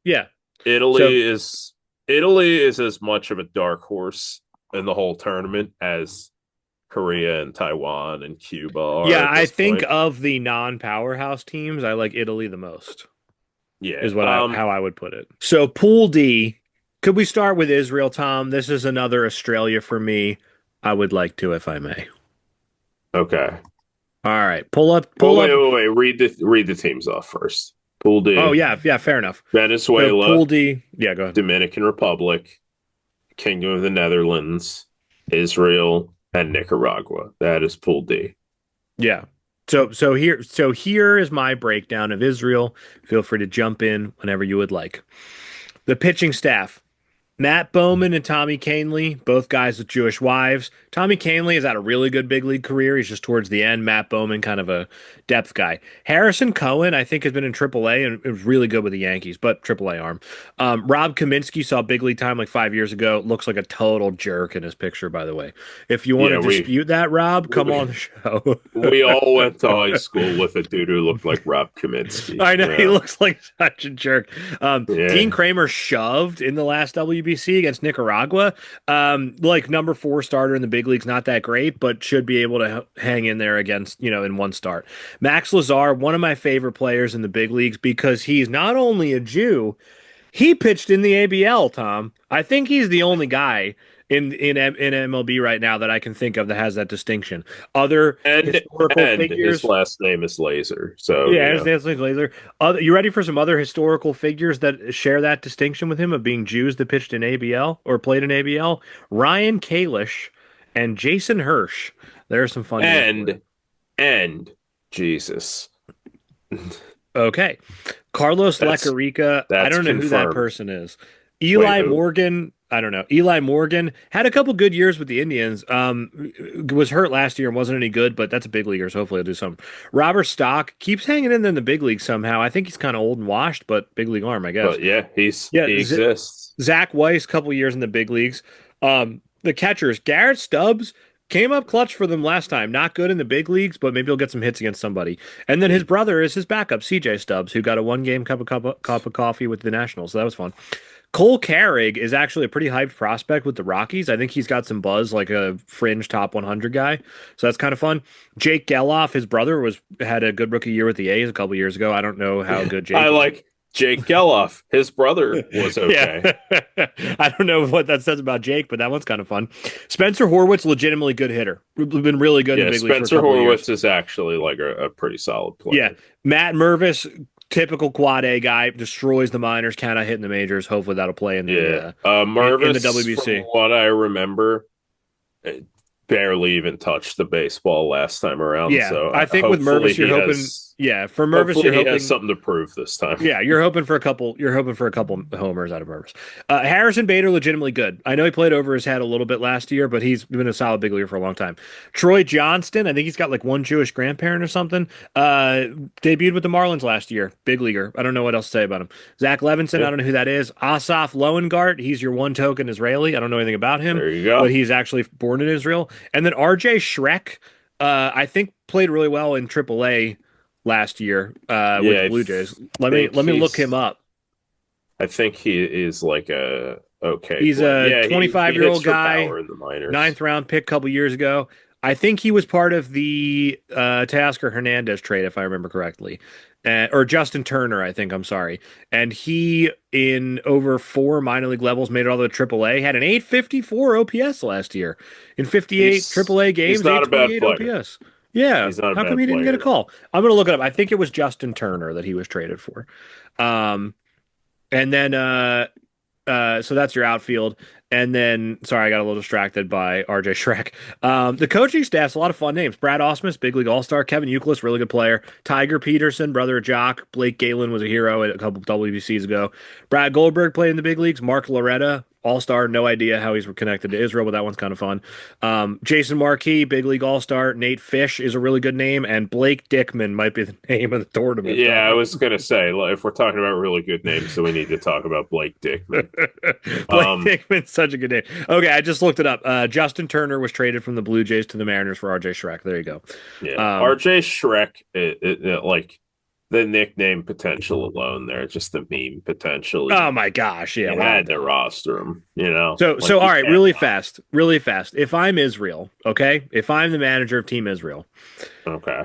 Yeah. So
Italy is Italy is as much of a dark horse in the whole tournament as Korea and Taiwan and Cuba are
yeah,
at
I
this
think
point.
of the non-powerhouse teams, I like Italy the most,
Yeah.
is what I how I would put it. So Pool D, could we start with Israel, Tom? This is another Australia for me. I would like to, if I may.
Okay.
All right, pull up,
Well,
pull
wait,
up.
wait, wait. Read the teams off first. Pool
Oh
D:
yeah, yeah, fair enough. So
Venezuela,
Pool D, yeah, go ahead.
Dominican Republic, Kingdom of the Netherlands, Israel, and Nicaragua. That is Pool D.
Yeah. So here is my breakdown of Israel. Feel free to jump in whenever you would like. The pitching staff. Matt Bowman and Tommy Canley, both guys with Jewish wives. Tommy Canley has had a really good big league career. He's just towards the end. Matt Bowman, kind of a depth guy. Harrison Cohen, I think, has been in AAA and it was really good with the Yankees, but AAA arm. Rob Kaminsky saw big league time like 5 years ago. Looks like a total jerk in his picture, by the way. If you want to
Yeah, we
dispute that, Rob, come
we
on the show.
we all went to high school with a dude who looked like Rob Kaminsky.
I know he
Yeah,
looks like such a jerk. Dean
yeah.
Kramer shoved in the last WBC against Nicaragua. Like number four starter in the big leagues, not that great, but should be able to hang in there against, in one start. Max Lazar, one of my favorite players in the big leagues because he's not only a Jew, he pitched in the ABL, Tom. I think he's the only guy in MLB right now that I can think of that has that distinction. Other
And
historical
and his
figures.
last name is Laser. So,
Yeah, it's Laser. You ready for some other historical figures that share that distinction with him of being Jews that pitched in ABL or played in ABL? Ryan Kalish and Jason Hirsch. There are some fun names for you.
and Jesus.
Okay. Carlos
That's
Lecarica. I
that's
don't know who that
confirmed.
person is.
Wait,
Eli
who?
Morgan. I don't know. Eli Morgan had a couple good years with the Indians. Was hurt last year and wasn't any good, but that's a big leaguer, so hopefully he'll do something. Robert Stock keeps hanging in the big league somehow. I think he's kind of old and washed, but big league arm, I guess.
But yeah,
Yeah,
he exists.
Zach Weiss, couple years in the big leagues. The catchers, Garrett Stubbs came up clutch for them last time. Not good in the big leagues, but maybe he'll get some hits against somebody. And then his brother is his backup, CJ Stubbs, who got a one-game cup of coffee with the Nationals. So that was fun. Cole Carrig is actually a pretty hyped prospect with the Rockies. I think he's got some buzz, like a fringe top 100 guy. So that's kind of fun. Jake Geloff, his brother, had a good rookie year with the A's a couple years ago. I don't know how good
I
Jake is.
like Jake Geloff. His brother was okay.
Yeah. I don't know what that says about Jake, but that one's kind of fun. Spencer Horwitz, legitimately good hitter. Been really good in
Yeah,
the big leagues for a
Spencer
couple of years.
Horwitz is actually like a pretty solid
Yeah.
player.
Matt Mervis, typical quad A guy, destroys the minors, cannot hit in the majors. Hopefully that'll play in
Yeah.
in the
Mervis, from
WBC.
what I remember, barely even touched the baseball last time around.
Yeah,
So
I think with
hopefully
Mervis, you're
he
hoping.
has
Yeah, for Mervis,
hopefully
you're
he has
hoping.
something to prove this time.
Yeah, you're hoping for a couple. You're hoping for a couple homers out of Mervis. Harrison Bader, legitimately good. I know he played over his head a little bit last year, but he's been a solid big leaguer for a long time. Troy Johnston, I think he's got like one Jewish grandparent or something. Debuted with the Marlins last year, big leaguer. I don't know what else to say about him. Zach Levinson, I
Yeah,
don't know who that is. Asaf Loengart, he's your one token Israeli. I don't know anything about him,
there you
but
go.
he's actually born in Israel. And then RJ Schreck, I think played really well in AAA last year with
Yeah,
the
I
Blue Jays. Let me
think
let me look him
he's
up.
I think he is like a okay
He's
player.
a
Yeah, he
25-year-old
hits
old
for
guy,
power in the minors.
ninth round pick a couple years ago. I think he was part of the Teoscar Hernandez trade, if I remember correctly, or Justin Turner. I think I'm sorry, and he in over four minor league levels made it all the way to AAA. Had an 854 OPS last year in 58 AAA
He's
games,
not a bad
828
player.
OPS. Yeah,
He's not a
how come
bad
he didn't get a
player.
call? I'm gonna look it up. I think it was Justin Turner that he was traded for. Um, and then so that's your outfield. And then, sorry, I got a little distracted by RJ Schreck. The coaching staff's a lot of fun names. Brad Ausmus, big league all-star. Kevin Youkilis, really good player. Tiger Peterson, brother of Jock. Blake Galen was a hero a couple WBCs ago. Brad Goldberg played in the big leagues. Mark Loretta, All-Star. No idea how he's connected to Israel, but that one's kind of fun. Jason Markey, big league All-Star. Nate Fish is a really good name, and Blake Dickman might be the name of the tournament,
Yeah, I
Tom.
was gonna say, like, if we're talking about really good names, so we need to talk about Blake Dickman.
Blake
Um,
Dickman's such a good name. Okay, I just looked it up. Justin Turner was traded from the Blue Jays to the Mariners for RJ Schreck. There you go.
yeah,
Um,
RJ Shrek, like the nickname potential alone, there, just the meme potential.
oh my gosh, yeah,
You
without a
had to
doubt.
roster him,
So
like
all
you
right,
can't
really
not.
fast, really fast. If I'm Israel, okay, if I'm the manager of Team Israel,
Okay,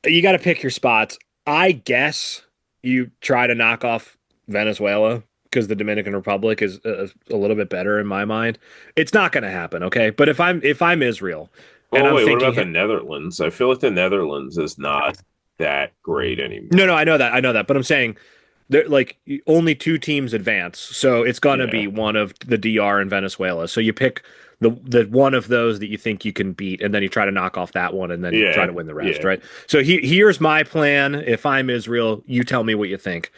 you got to pick your spots. I guess you try to knock off Venezuela because the Dominican Republic is a little bit better in my mind. It's not going to happen, okay? But if I'm Israel and
well,
I'm
wait, what
thinking,
about the Netherlands? I feel like the Netherlands is not that great
no, no,
anymore.
I know that, but I'm saying there like only two teams advance, so it's gonna
Yeah,
be one of the DR and Venezuela. So you pick the one of those that you think you can beat, and then you try to knock off that one, and then you try
yeah,
to win the rest,
yeah.
right? So here's my plan. If I'm Israel, you tell me what you think.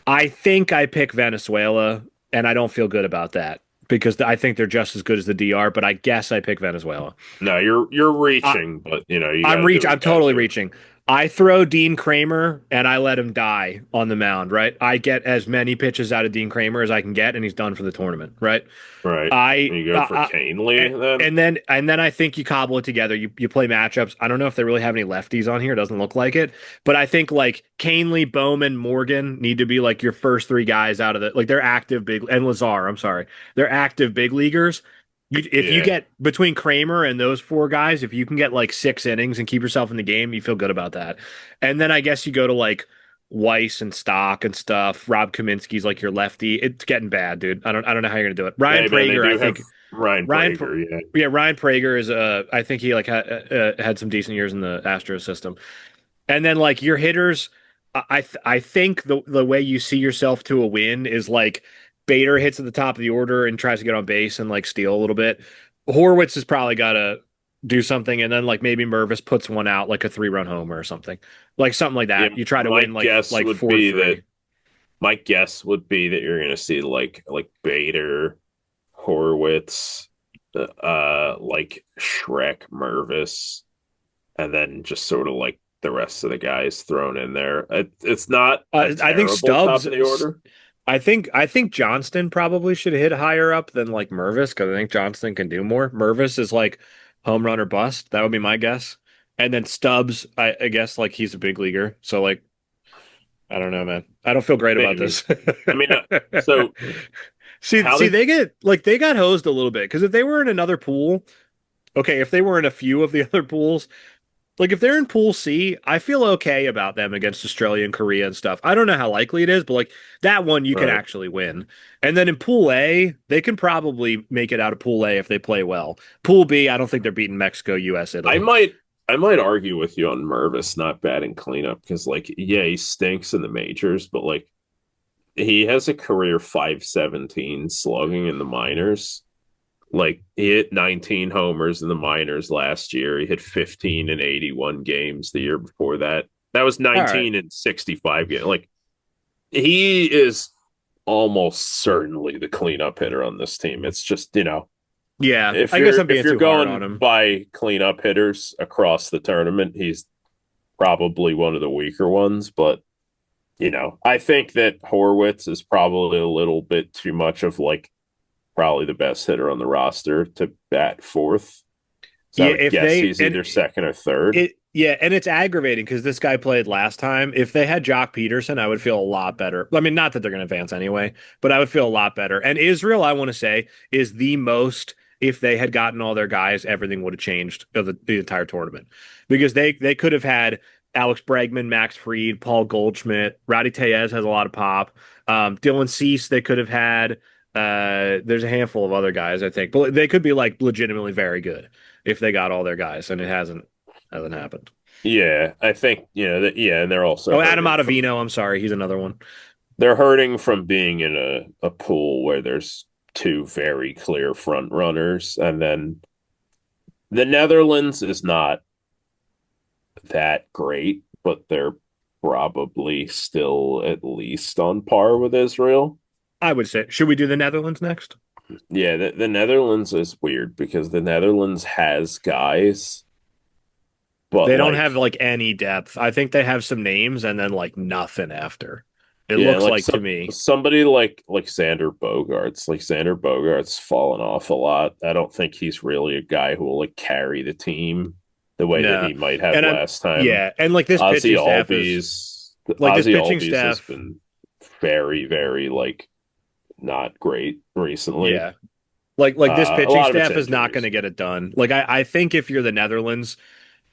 I think I pick Venezuela, and I don't feel good about that because I think they're just as good as the DR, but I guess I pick Venezuela.
No, you're
I,
reaching, but you got
I'm
to do
reach.
what you
I'm
got to
totally
do.
reaching. I throw Dean Kramer and I let him die on the mound. Right. I get as many pitches out of Dean Kramer as I can get, and he's done for the tournament. Right.
Right.
I,
And you go for
I,
Canely then?
and then I think you cobble it together. You play matchups. I don't know if they really have any lefties on here. It doesn't look like it, but I think like Canely, Bowman, Morgan need to be like your first three guys out of the like they're active big and Lazar. I'm sorry, they're active big leaguers. If you
Yeah.
get between Kramer and those four guys, if you can get like 6 innings and keep yourself in the game, you feel good about that. And then I guess you go to like Weiss and Stock and stuff. Rob Kaminsky's like your lefty. It's getting bad, dude. I don't know how you're gonna do it. Ryan
Hey man, they
Prager, I
do have
think
Ryan
Ryan,
Prager, yeah.
yeah, Ryan Prager is I think he like had some decent years in the Astros system. And then like your hitters, I think the way you see yourself to a win is like Bader hits at the top of the order and tries to get on base and like steal a little bit. Horwitz has probably got to do something, and then like maybe Mervis puts one out like a 3-run homer or something like
Yeah,
that. You try to win like 4-3.
my guess would be that you're gonna see like Bader, Horwitz, like Shrek, Mervis, and then just sort of like the rest of the guys thrown in there. It's not a
I think
terrible top
Stubbs.
of the order.
I think Johnston probably should hit higher up than like Mervis because I think Johnston can do more. Mervis is like home run or bust. That would be my guess. And then Stubbs, I guess like he's a big leaguer. So like I don't know, man. I don't feel great about
Maybe.
this.
I mean, so
See,
how
see,
did
they got hosed a little bit because if they were in another pool, okay, if they were in a few of the other pools, like if they're in Pool C, I feel okay about them against Australia and Korea and stuff. I don't know how likely it is, but like that one you can
right?
actually win. And then in Pool A, they can probably make it out of Pool A if they play well. Pool B, I don't think they're beating Mexico, US,
I
Italy.
might I might argue with you on Mervis not batting cleanup because like yeah he stinks in the majors but like he has a career 517 slugging in the minors. Like he hit 19 homers in the minors last year. He hit 15 in 81 games the year before that. That was
All right.
19 in 65 games. Like he is almost certainly the cleanup hitter on this team. It's just,
Yeah,
if
I guess
you're
I'm
if
being
you're
too hard on
going
him.
by cleanup hitters across the tournament, he's probably one of the weaker ones, but I think that Horwitz is probably a little bit too much of like probably the best hitter on the roster to bat fourth. So I
Yeah,
would
if
guess
they
he's
and
either second or third.
and it's aggravating because this guy played last time. If they had Jock Peterson, I would feel a lot better. I mean, not that they're going to advance anyway, but I would feel a lot better. And Israel, I want to say, is the most. If they had gotten all their guys, everything would have changed of the entire tournament because they could have had Alex Bregman, Max Fried, Paul Goldschmidt, Rowdy Tellez has a lot of pop. Dylan Cease, they could have had. There's a handful of other guys, I think, but they could be like legitimately very good if they got all their guys, and it hasn't happened.
Yeah, I think that. Yeah, and they're also
Oh, Adam
hurting from
Ottavino, I'm sorry, he's another one.
being in a pool where there's two very clear front runners, and then the Netherlands is not that great, but they're probably still at least on par with Israel.
I would say. Should we do the Netherlands next?
Yeah, the Netherlands is weird because the Netherlands has guys, but
They don't have
like,
like any depth. I think they have some names and then like nothing after. It
yeah,
looks
like
like to me.
somebody like Sander Bogarts, like Sander Bogarts fallen off a lot. I don't think he's really a guy who will like carry the team the way that
Nah.
he might have
And I'm
last time.
yeah, and like this pitching staff is like this
Ozzy
pitching
Albies has
staff,
been very like not great recently.
yeah. Like this
A
pitching
lot of it's
staff is not going to
injuries.
get it done. Like I think if you're the Netherlands,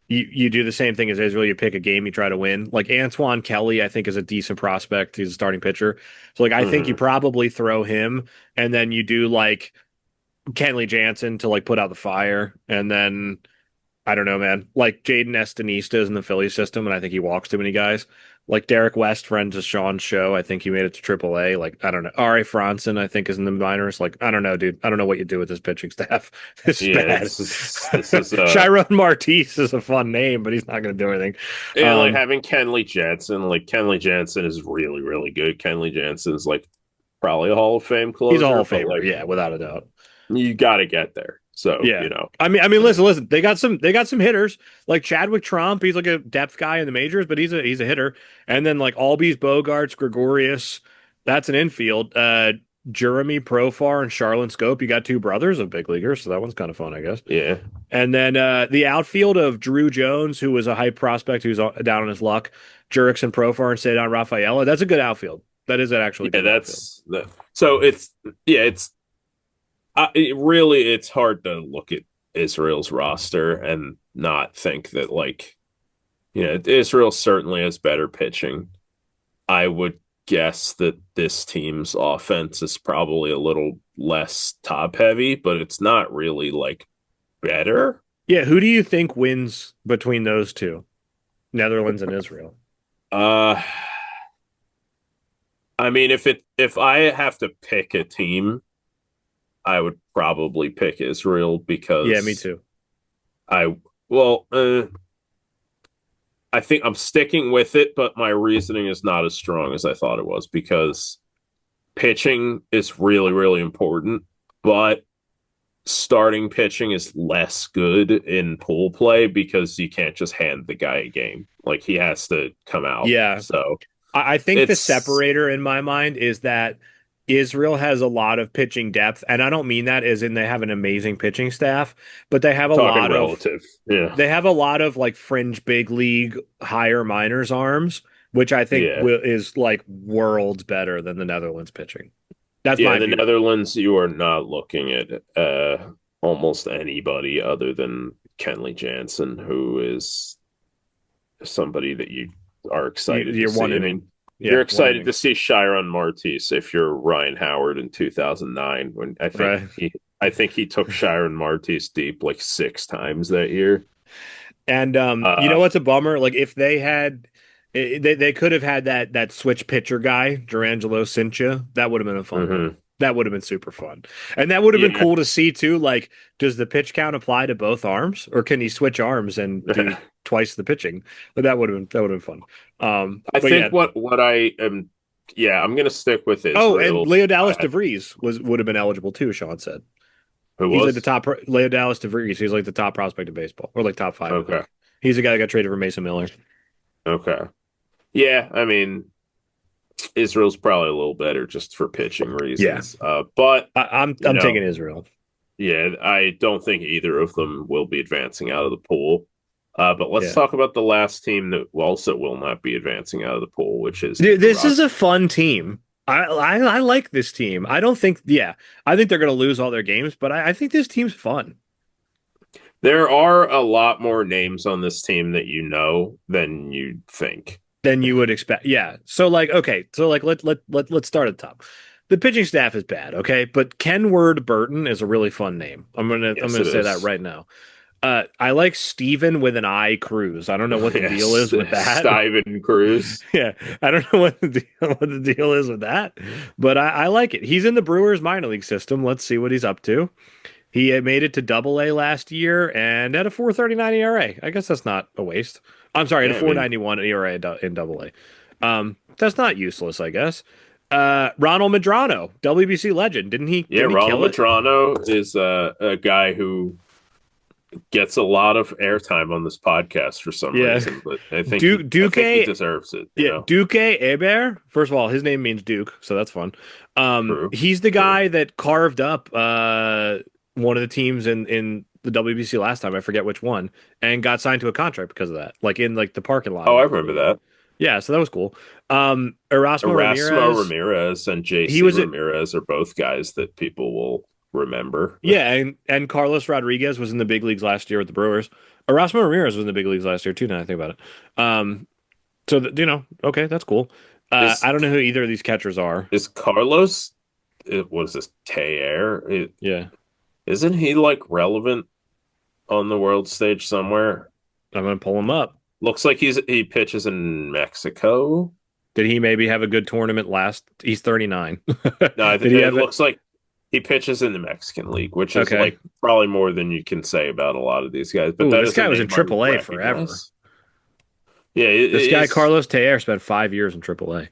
you do the same thing as Israel. You pick a game, you try to win. Like Antoine Kelly, I think is a decent prospect. He's a starting pitcher. So like I think you
Hmm.
probably throw him, and then you do like Kenley Jansen to like put out the fire, and then I don't know, man. Like Jaden Estanista is in the Philly system, and I think he walks too many guys. Like Derek West, friends of Sean's show. I think he made it to AAA. Like, I don't know. R.A. Franson, I think, is in the minors. Like, I don't know, dude. I don't know what you do with this pitching staff. This is
Yeah,
bad.
this is
Chiron Martis is a fun name, but he's not going to do anything.
yeah, like
Um,
having Kenley Jansen. Like Kenley Jansen is really good. Kenley Jansen is like probably a Hall of Fame
he's a Hall
closer,
of
but
Famer,
like
yeah, without a doubt.
you got to get there. So
Yeah.
you know, uh,
Listen. They got some hitters like Chadwick Tromp. He's like a depth guy in the majors, but he's a hitter. And then like Albies, Bogarts, Gregorius. That's an infield. Jeremy Profar and Charlon Scope. You got two brothers of big leaguers, so that one's kind of fun, I guess.
yeah,
And then the outfield of Drew Jones, who was a hype prospect who's down on his luck. Jurickson Profar and Cedar Rafaela. That's a good outfield. That is an actually
yeah.
good outfield.
That's the so it's yeah it's it's hard to look at Israel's roster and not think that like Israel certainly has better pitching. I would guess that this team's offense is probably a little less top heavy, but it's not really like better.
Yeah, who do you think wins between those two, Netherlands and Israel?
Uh I mean if I have to pick a team, I would probably pick Israel
Yeah, me
because
too.
I well I think I'm sticking with it, but my reasoning is not as strong as I thought it was because pitching is really important, but starting pitching is less good in pool play because you can't just hand the guy a game. Like he has to come out.
Yeah,
So
I think the
it's
separator in my mind is that Israel has a lot of pitching depth, and I don't mean that as in they have an amazing pitching staff, but
talking relative. Yeah.
they have a lot of like fringe big league higher minors arms, which I think
Yeah.
is like worlds better than the Netherlands pitching. That's
Yeah.
my
The
view.
Netherlands, you are not looking at almost anybody other than Kenley Jansen, who is somebody that you are excited to
You're one
see. I
inning.
mean, you're
Yeah, one
excited
inning.
to see Chiron Martis if you're Ryan Howard in 2009 when
Right.
I think he took Chiron Martis deep like six times that year.
And you
Uh
know what's a bummer? Like if they had they could have had that switch pitcher guy, Durangelo Cincha. That would have been a fun one.
mhm.
That would have been super fun. And that would have been
Yeah.
cool to see too. Like, does the pitch count apply to both arms? Or can he switch arms and do twice the pitching? But that would have been fun.
I
But yeah.
think what I am yeah, I'm gonna stick with
Oh, and
Israel.
Leo Dallas
I,
DeVries would have been eligible too, Sean said.
who
He's like the
was?
top Leo Dallas DeVries. He's like the top prospect of baseball, or like top five, I
Okay.
think. He's the guy that got traded for Mason Miller.
Okay. Yeah, I mean Israel's probably a little better just for pitching
Yeah,
reasons. But you
I'm
know,
taking Israel.
yeah, I don't think either of them will be advancing out of the pool. But let's
Yeah,
talk about the last team that also will not be advancing out of the pool, which is
this
Iraq.
is a fun team. I like this team. I don't think. Yeah, I think they're going to lose all their games, but I think this team's fun.
There are a lot more names on this team that you know than you think.
Than you would expect. Yeah. So like, okay. So like, let's start at the top. The pitching staff is bad, okay, but Kenward Burton is a really fun name. I'm
Yes,
gonna
it
say that
is.
right now. I like Steven with an I Cruz. I don't know what the deal
Yes,
is with that.
Steven Cruz.
Yeah, I don't know what the deal is with that, but I like it. He's in the Brewers minor league system. Let's see what he's up to. He had made it to Double A last year and had a 4.39 ERA. I guess that's not a waste. I'm sorry, at a
Yeah, I mean,
4.91 ERA in Double A. That's not useless, I guess. Ronald Medrano, WBC legend.
Yeah,
Didn't he
Ronald
kill it?
Matrano is a guy who gets a lot of airtime on this podcast for some
Yeah.
reason, but I
Duke
think he deserves it, you
Yeah,
know.
Duque Hebert. First of all, his name means Duke, so that's fun.
True.
He's the
True.
guy that carved up one of the teams in the WBC last time. I forget which one, and got signed to a contract because of that. Like in like the parking lot
Oh,
of
I
the
remember
league.
that.
Yeah, so that was cool. Erasmo
Erasmo
Ramirez.
Ramirez and
He
JC
was a
Ramirez are both guys that people will remember.
Yeah, and Carlos Rodriguez was in the big leagues last year with the Brewers. Erasmo Ramirez was in the big leagues last year too. Now I think about it. So okay, that's cool.
Is
I don't know who either of these catchers are.
is Carlos? What is this? Teyer?
Yeah,
Isn't he like relevant on the world stage somewhere?
I'm gonna pull him up.
Looks like he pitches in Mexico.
Did he maybe have a good tournament last? He's 39.
No,
Did he
it
have it?
looks like he pitches in the Mexican League, which is
Okay.
like probably more than you can say about a lot of these guys. But
Ooh,
that
this
is a
guy was in
name I
AAA forever.
recognize. Yeah,
This
it
guy
is.
Carlos Tejer spent 5 years in AAA.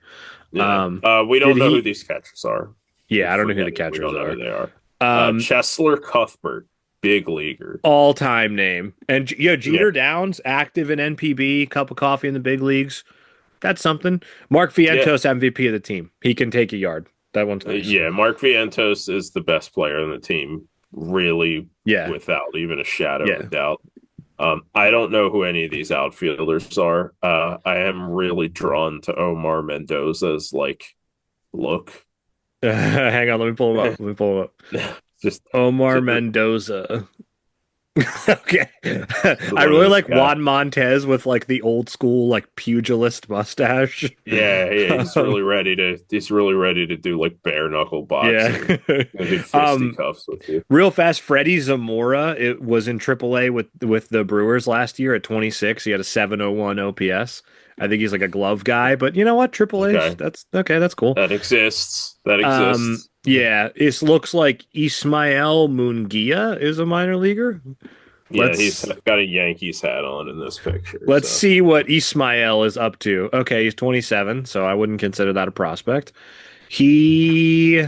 Yeah,
Um,
we
did
don't know who
he?
these catchers are.
Yeah,
We're
I don't know who the
forgetting we
catchers
don't know who
are.
they are.
Um,
Chesler Cuthbert, big leaguer.
All-time name. And
Yeah,
Jeter Downs, active in NPB, cup of coffee in the big leagues. That's something. Mark
yeah,
Vientos, MVP of the team. He can take a yard. That one's nice.
yeah. Mark Vientos is the best player on the team, really,
Yeah,
without even a shadow of a
yeah.
doubt. I don't know who any of these outfielders are. I am really drawn to Omar Mendoza's like look.
Hang on, let me pull him up. Let me pull him up.
just,
Omar
just
Mendoza. Okay. I
one of
really
this
like
guy.
Juan Montez with like the old school like pugilist mustache.
Yeah,
Um,
he's really ready to do like bare knuckle
yeah.
boxing. Gonna do
um,
fisticuffs with you.
Real fast, Freddie Zamora. It was in AAA with the Brewers last year at 26. He had a 701 OPS. I think he's like a glove guy, but you know what? AAA,
Okay.
that's okay. That's cool.
That exists. That exists.
Yeah, it looks like Ismael Munguia is a minor leaguer.
Yeah, he's
Let's
got a Yankees hat on in this picture.
let's
So
see what Ismael is up to. Okay, he's 27, so I wouldn't consider that a prospect. He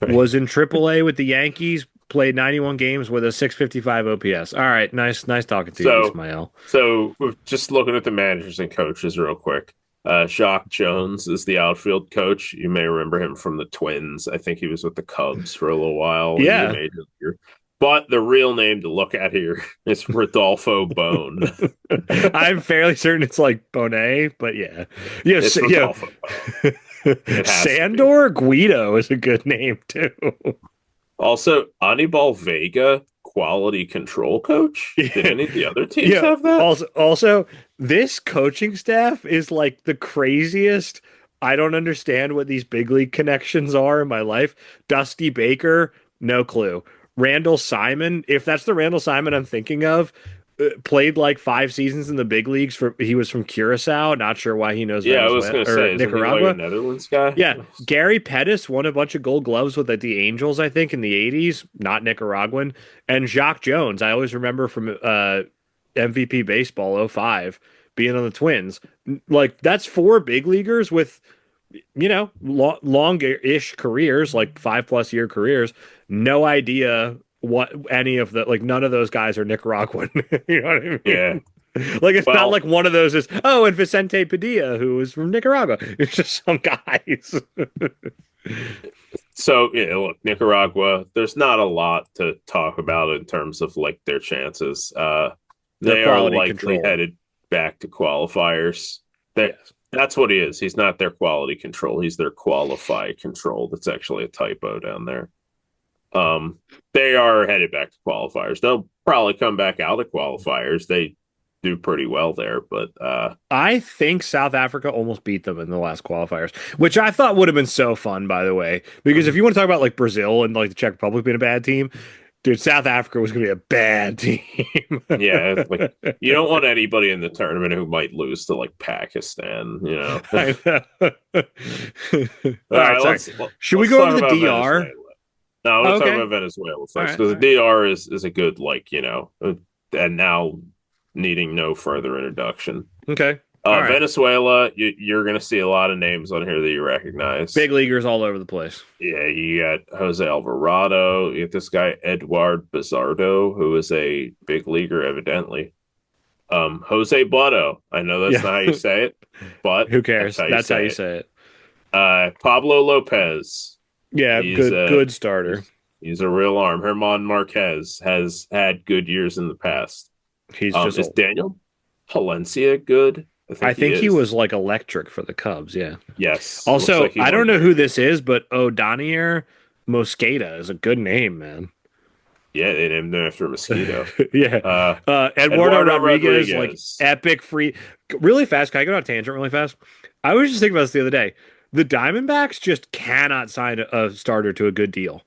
was in AAA with the Yankees, played 91 games with a 655 OPS. All right, nice talking to you,
so
Ismael.
we're just looking at the managers and coaches real quick. Jacques Jones is the outfield coach. You may remember him from the Twins. I think he was with the Cubs for a little while. He's a
Yeah.
major leaguer. But the real name to look at here is Rodolfo Bone.
I'm fairly certain it's like Bonet, but yeah. Yeah,
It's Rodolfo Bone. It has to be.
Sandor Guido is a good name too.
Also, Anibal Vega, quality control coach. Did any of the other teams have that?
Also, this coaching staff is like the craziest. I don't understand what these big league connections are in my life. Dusty Baker, no clue. Randall Simon, if that's the Randall Simon I'm thinking of, played like 5 seasons in the big leagues he was from Curacao. Not sure why he knows
Yeah, I was
Venezuela
going to
or
say, isn't he like a
Nicaragua.
Netherlands guy?
Yeah, Gary Pettis won a bunch of gold gloves with the Angels, I think, in the 80s, not Nicaraguan. And Jacques Jones, I always remember from MVP Baseball '05 being on the Twins. Like, that's four big leaguers with, long-ish careers, like 5+ year careers. No idea what any of the, like, none of those guys are Nicaraguan. You know what I
Yeah.
mean? Like, it's not
Well,
like one of those is, oh, and Vicente Padilla, who is from Nicaragua. It's just some guys.
so yeah, look, Nicaragua, there's not a lot to talk about in terms of like their chances.
Their
They are
quality
likely
control.
headed back to qualifiers. That
Yes.
that's what he is. He's not their quality control. He's their qualify control. That's actually a typo down there. They are headed back to qualifiers. They'll probably come back out of qualifiers. They do pretty well there, but
I think South Africa almost beat them in the last qualifiers, which I thought would have been so fun, by the way. Because if you want to talk about like Brazil and like the Czech Republic being a bad team, dude, South Africa was going to be a bad team.
yeah, like you don't want anybody in the tournament who might lose to like Pakistan, you know.
I know. All
All
right,
right,
sorry. Should we
let's
go
talk
over the
about
DR?
Venezuela. No, I want to talk
Okay.
about Venezuela
All
first
right.
because
All
the
right.
DR is a good and now needing no further introduction.
Okay. All right.
Venezuela, you're going to see a lot of names on here that you recognize.
Big leaguers all over the place.
Yeah, you got Jose Alvarado. You got this guy Eduard Bizardo, who is a big leaguer, evidently. Jose Butto. I know that's
Yeah.
not how you say it, but
Who
that's
cares?
how you
That's how
say
you
it.
say it.
Pablo Lopez.
Yeah,
He's
good starter.
he's a real arm. Herman Marquez has had good years in the past.
He's just
Is
old.
Daniel Palencia good? I
I
think he
think he
is.
was like electric for the Cubs, yeah.
Yes, looks like
Also,
he
I
won
don't
the
know who
MVP.
this is, but O'Donier Mosqueda is a good name, man.
Yeah, they named him after a mosquito.
Yeah.
Uh,
Eduardo
Eduardo
Rodriguez, like
Rodriguez.
epic free. Really fast. Can I go on a tangent really fast? I was just thinking about this the other day. The Diamondbacks just cannot sign a starter to a good deal.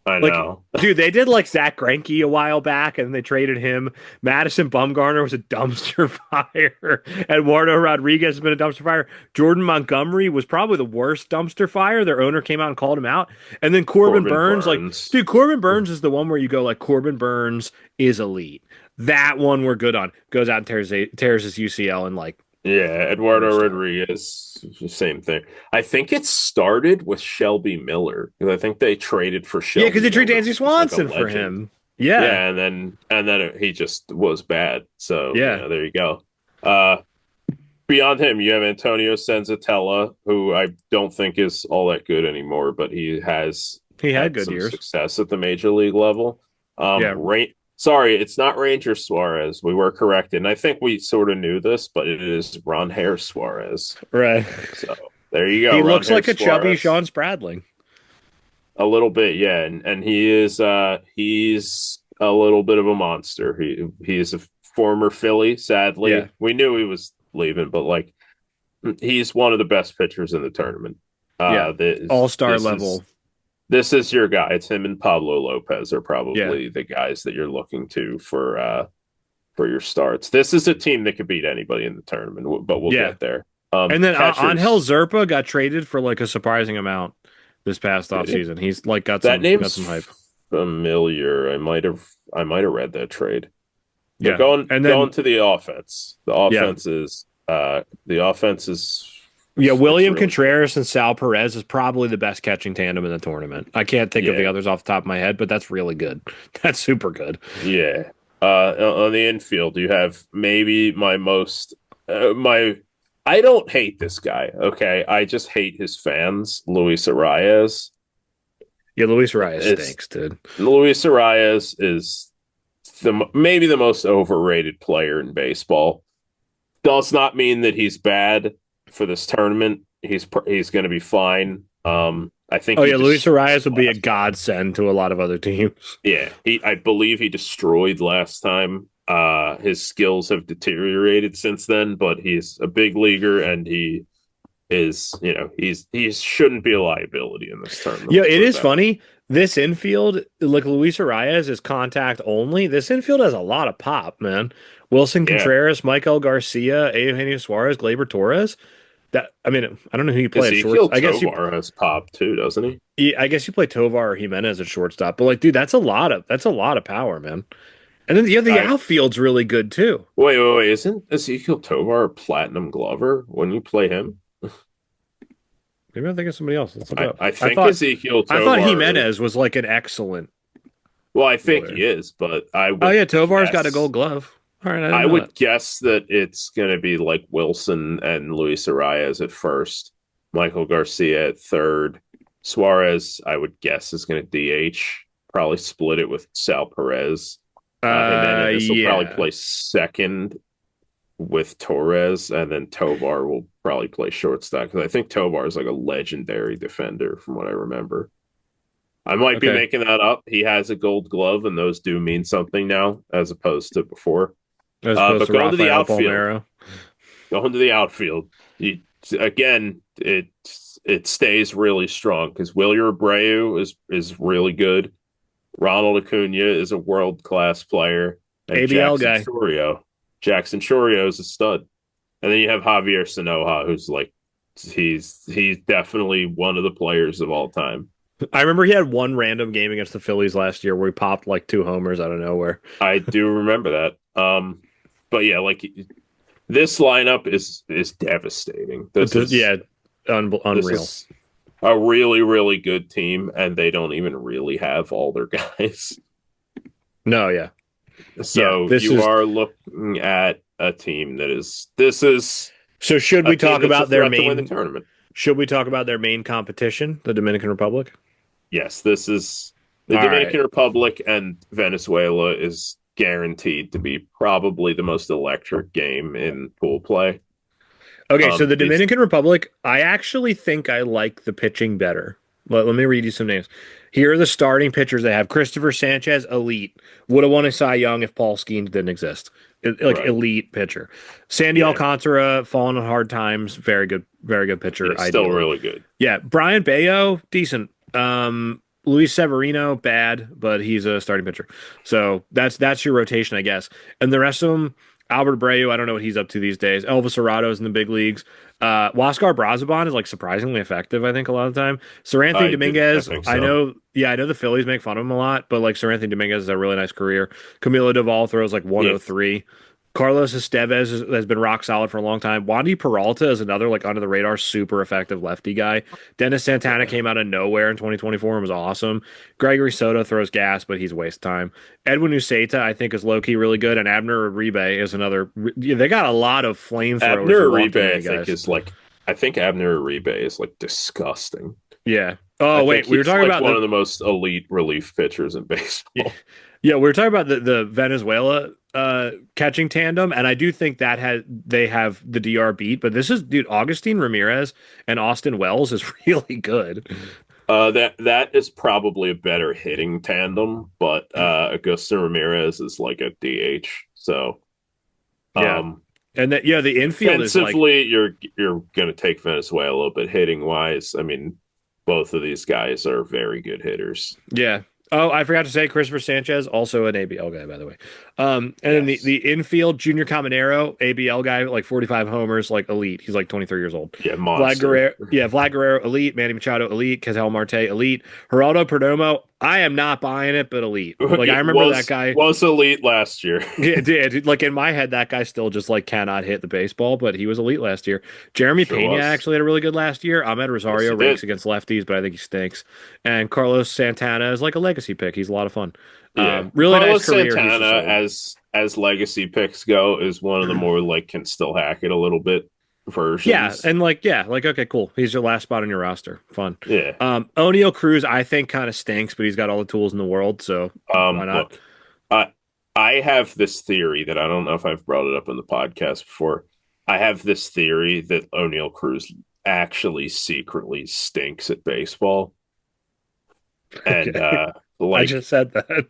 I
Like,
know.
dude, they did like Zach Greinke a while back, and they traded him. Madison Bumgarner was a dumpster fire. Eduardo Rodriguez has been a dumpster fire. Jordan Montgomery was probably the worst dumpster fire. Their owner came out and called him out. And then Corbin
Corbin
Burns, like,
Burns.
dude, Corbin Burns is the one where you go like Corbin Burns is elite. That one we're good on. Goes out and tears his UCL and like
Yeah,
we're
Eduardo
stuck.
Rodriguez, same thing. I think it started with Shelby Miller because I think they traded for
Yeah, because
Shelby
they traded
Miller,
Dansby
who's like a
Swanson for
legend.
him. Yeah,
Yeah, he just was bad. So,
yeah.
there you go. Uh, Beyond him, you have Antonio Senzatella, who I don't think is all that good anymore, but he has
He had
had
good
some
years.
success at the major league level.
Yeah,
Sorry, it's not Ranger Suarez. We were corrected. And I think we sort of knew this, but it is Ron Hair Suarez.
right.
So there you go,
He
Ron
looks
Hair
like a chubby
Suarez.
Sean Spradling.
A little bit, yeah, and he's a little bit of a monster. He is a former Philly.
Yeah,
Sadly, we knew he was leaving, but like he's one of the best pitchers in the tournament.
yeah.
This
All-star
this is
level.
this is your guy. It's him and Pablo Lopez are
Yeah,
probably the guys that you're looking to for your starts. This is a team that could beat anybody in the tournament, but we'll
yeah.
get there.
And then Angel
Catchers,
Zerpa got traded for like a surprising amount this past offseason. He's like
that
got
name's
some hype.
familiar. I might have read that trade. But
Yeah. And
going
then
to the offense.
yeah.
The offense is
Yeah,
it's
William
really good.
Contreras and Sal Perez is probably the best catching tandem in the tournament. I can't think of the
Yeah,
others off the top of my head, but that's really good. That's super good.
yeah. On the infield, you have maybe my most my. I don't hate this guy. Okay, I just hate his fans. Luis Arias
Yeah, Luis Arias
is
stinks, dude.
Luis Arias is maybe the most overrated player in baseball. Does not mean that he's bad for this tournament. He's going to be fine. I think
Oh
he
yeah, Luis
destroyed
Arias would be a
last time.
godsend to a lot of other teams.
Yeah, I believe he destroyed last time. His skills have deteriorated since then, but he's a big leaguer and he shouldn't be a liability in this tournament.
Yeah,
Let's
it
put it
is
that way.
funny. This infield, like Luis Arias, is contact only. This infield has a lot of pop, man. Wilson
Yeah,
Contreras, Michael Garcia, Eugenio Suarez, Gleyber Torres. That I mean, I don't know who you play at shorts.
Ezekiel Tovar has pop too, doesn't he?
I guess you play Tovar or Jimenez at shortstop. But like, dude, that's a lot of power, man. And then the
I
outfield's really good too.
wait. Isn't Ezekiel Tovar a platinum glover when you play him?
Maybe I'm thinking of somebody else. Let's look it up.
I
I
think
thought
Ezekiel
I thought
Tovar is.
Jimenez was like an excellent
Well, I think he
player.
is, but
Oh yeah, Tovar's got a Gold Glove. All right, I didn't
I
know that.
would guess that it's going to be like Wilson and Luis Arias at first, Michael Garcia at third, Suarez. I would guess is going to DH. Probably split it with Sal Perez. Jimenez will probably
Yeah.
play second with Torres, and then Tovar will probably play shortstop because I think Tovar is like a legendary defender from what I remember. I might be
Okay.
making that up. He has a Gold Glove, and those do mean something now as opposed to before.
As opposed
But
to
going to the
Rafael
outfield,
Palmeiro.
going to the outfield, again, it stays really strong because Wilyer Abreu is really good. Ronald Acuna is a world class player, and
ABL guy.
Jackson Chorio is a stud. And then you have Javier Sanoja, who's like he's definitely one of the players of all time.
I remember he had one random game against the Phillies last year where he popped like two homers out of nowhere.
I do remember that. But yeah, like this lineup is devastating.
Yeah,
This
unreal.
is a really, really good team, and they don't even really have all their guys.
No, yeah, yeah.
So
This
you
is
are looking at a team that is this is
so. Should
a
we
team
talk
that's a
about their
threat to win the
main?
tournament.
Should we talk about their main competition, the Dominican Republic?
Yes, this is the
All right.
Dominican Republic, and Venezuela is guaranteed to be probably the most electric game in pool play.
Okay, so the
These
Dominican Republic, I actually think I like the pitching better. Let me read you some names. Here are the starting pitchers they have. Christopher Sanchez, elite. Would have won a Cy Young if Paul Skeens didn't exist. Like
right,
elite pitcher. Sandy
yeah,
Alcantara, fallen on hard times. Very good pitcher,
yeah, still
ideally.
really good.
Yeah, Brian Bayo, decent. Luis Severino, bad, but he's a starting pitcher. So that's your rotation, I guess. And the rest of them, Albert Abreu, I don't know what he's up to these days. Elvis Arrado's in the big leagues. Huascar Brazaban is like surprisingly effective, I think, a lot of the time. Sir Anthony
I
Dominguez,
think
I
so.
know, yeah, I know the Phillies make fun of him a lot, but like Sir Anthony Dominguez has a really nice career. Camilo Doval throws like
Yeah,
103. Carlos Estevez has been rock solid for a long time. Wandy Peralta is another like under the radar, super effective lefty guy. Dennis Santana
yeah.
came out of nowhere in 2024 and was awesome. Gregory Soto throws gas, but he's waste time. Edwin Uceta, I think, is low key really good, and Abner Uribe is another. They got a lot of flamethrowers
Abner
who walked in
Uribe,
there,
I think,
guys.
is like I think Abner Uribe is like disgusting.
Yeah.
I
Oh
think
wait, we were
he's
talking
like
about
one of
the
the most elite relief pitchers in
yeah,
baseball.
yeah, we were talking about the Venezuela catching tandem, and I do think that they have the DR beat, but this is dude, Augustine Ramirez and Austin Wells is really good.
That is probably a better hitting tandem, but Augusto Ramirez is like a DH. So
Yeah.
um,
And that yeah, the infield is like
offensively, you're gonna take Venezuela, but hitting wise, I mean, both of these guys are very good hitters.
yeah. Oh, I forgot to say Christopher Sanchez, also an ABL guy, by the way. And then
Yes.
the infield, Junior Caminero, ABL guy, like 45 homers, like elite. He's like 23 years old.
Yeah, monster.
Vlad Guerrero, elite. Manny Machado, elite. Ketel Marte, elite. Geraldo Perdomo, I am not buying it, but elite. Like I
It
remember that guy.
was elite last year.
Yeah, it did. Like in my head, that guy still just like cannot hit the baseball, but he was elite last year. Jeremy
Sure
Pena
was.
actually had a really good last year. Ahmed
Yes,
Rosario
he
rakes
did.
against lefties, but I think he stinks. And Carlos Santana is like a legacy pick. He's a lot of fun.
Yeah,
Really nice
Carlos
career. He's just
Santana,
old.
as legacy picks go, is one of the more like can still hack it a little bit
Yeah,
versions.
and like okay, cool. He's your last spot on your roster. Fun.
Yeah.
O'Neal Cruz, I think, kind of stinks, but he's got all the tools in the world, so why not?
Look, I I have this theory that I don't know if I've brought it up in the podcast before. I have this theory that O'Neal Cruz actually secretly stinks at baseball, and
Okay. I
like
just said that.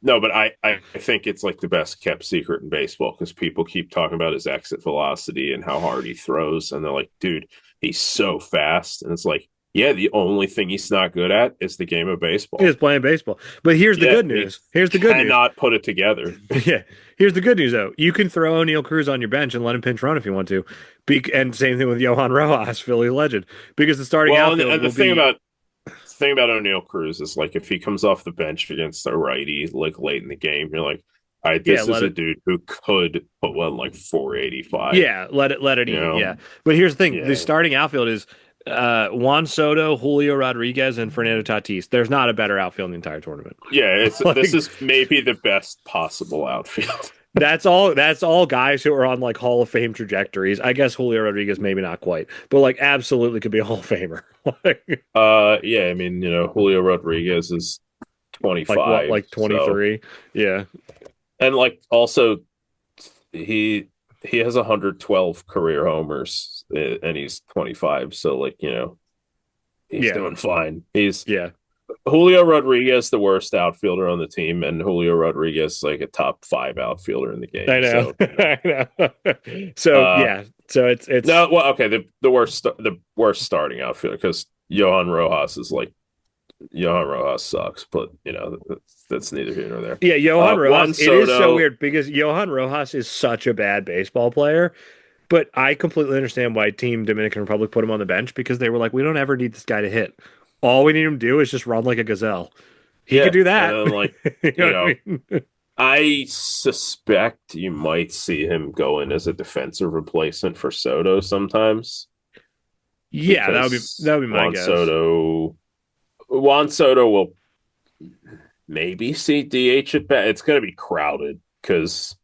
no, but I think it's like the best kept secret in baseball because people keep talking about his exit velocity and how hard he throws, and they're like, dude, he's so fast, and it's like, yeah, the only thing he's not good at is the game of
He
baseball.
is playing baseball. But here's the
Yeah,
good
he
news. Here's the good news.
cannot put it together.
Yeah. Here's the good news, though. You can throw O'Neal Cruz on your bench and let him pinch run if you want to. And same thing with Johan Rojas, Philly legend, because the starting
Well,
outfield
and the
will be.
thing about O'Neal Cruz is like if he comes off the bench against a righty like late in the game, you're like, all right,
Yeah,
this is
let
a
it.
dude who could put one like 485.
Yeah, let it
You
eat.
know,
Yeah, but here's the thing: the
yeah,
starting outfield is Juan Soto, Julio Rodriguez, and Fernando Tatis. There's not a better outfield in the entire tournament.
yeah. It's this
Like
is maybe the best possible outfield.
that's all. That's all guys who are on like Hall of Fame trajectories. I guess Julio Rodriguez maybe not quite, but like absolutely could be a Hall of Famer.
Yeah. I mean, Julio Rodriguez is
Like what?
25,
Like
so
23? Yeah.
and like also he has 112 career homers and he's 25, so like he's
Yeah.
doing fine. He's
Yeah.
Julio Rodriguez, the worst outfielder on the team, and Julio Rodriguez, like a top five outfielder in the
I
game.
know.
So,
I know. So
uh,
yeah. So it's
no, well, okay, the worst starting outfielder because Johan Rojas sucks, but that's neither here nor there.
yeah, Johan
Juan
Rojas. It is so
Soto,
weird because Johan Rojas is such a bad baseball player, but I completely understand why Team Dominican Republic put him on the bench because they were like, we don't ever need this guy to hit. All we need him to do is just run like a gazelle. He could
yeah,
do
and
that.
then like
You
you
know what
know
I mean?
I suspect you might see him go in as a defensive replacement for Soto sometimes
Yeah,
because
that would be my guess.
Juan Soto will maybe see DH at bat. It's going to be crowded because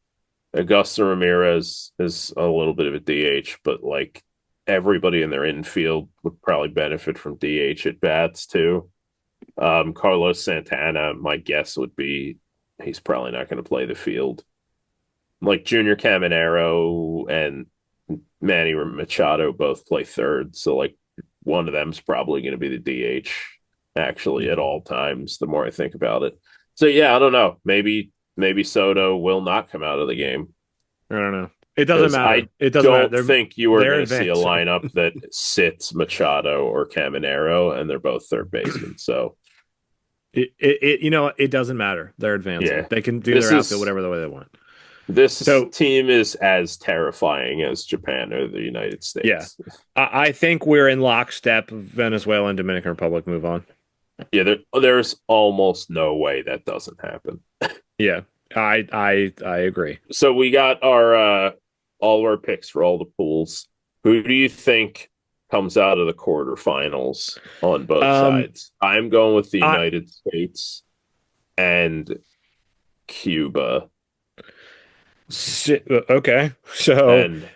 Augusto Ramirez is a little bit of a DH, but like everybody in their infield would probably benefit from DH at bats too. Carlos Santana, my guess would be he's probably not going to play the field. Like Junior Caminero and Manny Machado both play third, so like one of them's probably going to be the DH actually at
Mhm.
all times. The more I think about it, so yeah, I don't know. Maybe Soto will not come out of the game
I don't know. It doesn't
because
matter.
I
It doesn't matter.
don't think you are
They're
going to see a
advancing.
lineup that sits Machado or Caminero, and they're both third basemen. So
It doesn't matter. They're advancing.
yeah,
They can do
this
their outfit
is
whatever the way they want.
this
So
team is as terrifying as Japan or the United
yeah,
States.
I think we're in lockstep. Venezuela and Dominican Republic move on.
Yeah, there's almost no way that doesn't happen.
Yeah, I agree.
So we got our all our picks for all the pools. Who do you think comes out of the quarterfinals on both
Um,
sides? I'm going with the
I
United States and Cuba.
okay. So
And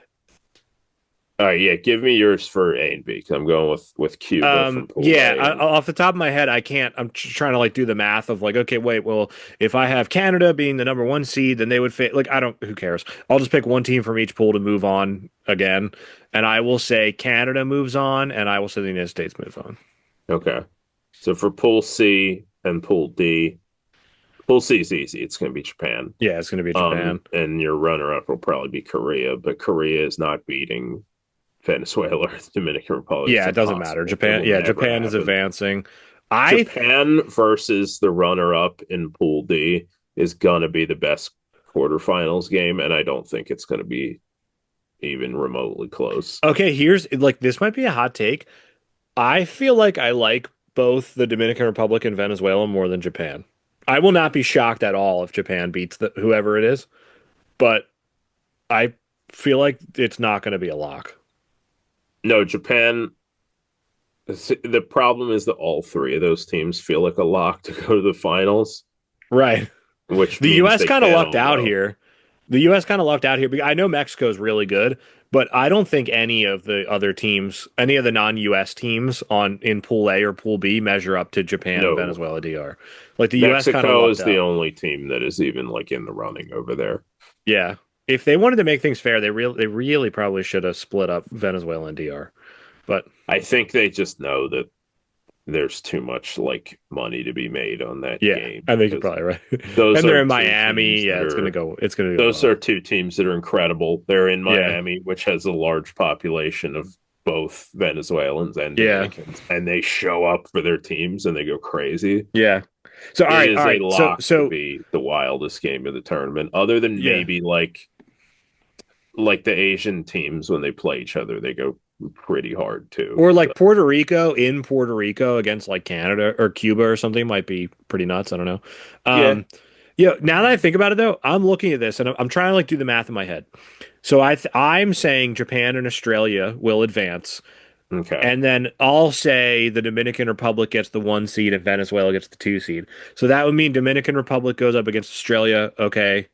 all right, yeah, give me yours for A and B because I'm going with Cuba from Pool
yeah,
A. And
off the top of my head, I can't. Trying to like do the math of like, okay, wait, well, if I have Canada being the number one seed, then they would fit. Like, I don't. Who cares? I'll just pick one team from each pool to move on again, and I will say Canada moves on, and I will say the United States moves on.
okay, so for Pool C and Pool D, Pool C is easy. It's going to be Japan.
Yeah, it's going to be Japan.
And your runner-up will probably be Korea, but Korea is not beating Venezuela or the Dominican Republic. It's
Yeah, it doesn't matter.
impossible. It
Japan.
will
Yeah,
never
Japan is
happen.
advancing. I
Japan versus the runner-up in Pool D is gonna be the best quarterfinals game, and I don't think it's gonna be even remotely close.
okay. Here's like this might be a hot take. I feel like I like both the Dominican Republic and Venezuela more than Japan. I will not be shocked at all if Japan beats whoever it is, but I feel like it's not going to be a lock.
No, Japan. The problem is that all three of those teams feel like a lock to go to the finals,
Right.
which
The
means
U.S.
they
kind of
can't
lucked
all
out
go.
here. The U.S. kind of lucked out here because I know Mexico's really good, but I don't think any of the other teams, any of the non-U.S. teams on in Pool A or Pool B measure up to Japan and
No,
Venezuela DR. Like the U.S. kind of
Mexico
lucked
is the
out.
only team that is even like in the running over there.
Yeah. If they wanted to make things fair, they really probably should have split up Venezuela and DR. But
I think they just know that there's too much like money to be made on that
yeah,
game
I think you're
because
probably right.
those
And they're
are
in
two
Miami.
teams
Yeah,
that are
it's gonna go
those
well.
are two teams that are incredible. They're in
Yeah.
Miami, which has a large population of both Venezuelans and
Yeah.
Dominicans, and they show up for their teams and they go crazy.
Yeah. So
It
all
is a
right. So
lock to
so
be the wildest game of the tournament, other than
yeah.
maybe like the Asian teams when they play each other, they go pretty hard too.
Or
So
like Puerto Rico in Puerto Rico against like Canada or Cuba or something might be pretty nuts. I don't know.
yeah,
Now that I think about it though, I'm looking at this and I'm trying to like do the math in my head. So I'm saying Japan and Australia will advance,
okay.
and then I'll say the Dominican Republic gets the one seed and Venezuela gets the two seed. So that would mean Dominican Republic goes up against Australia. Okay,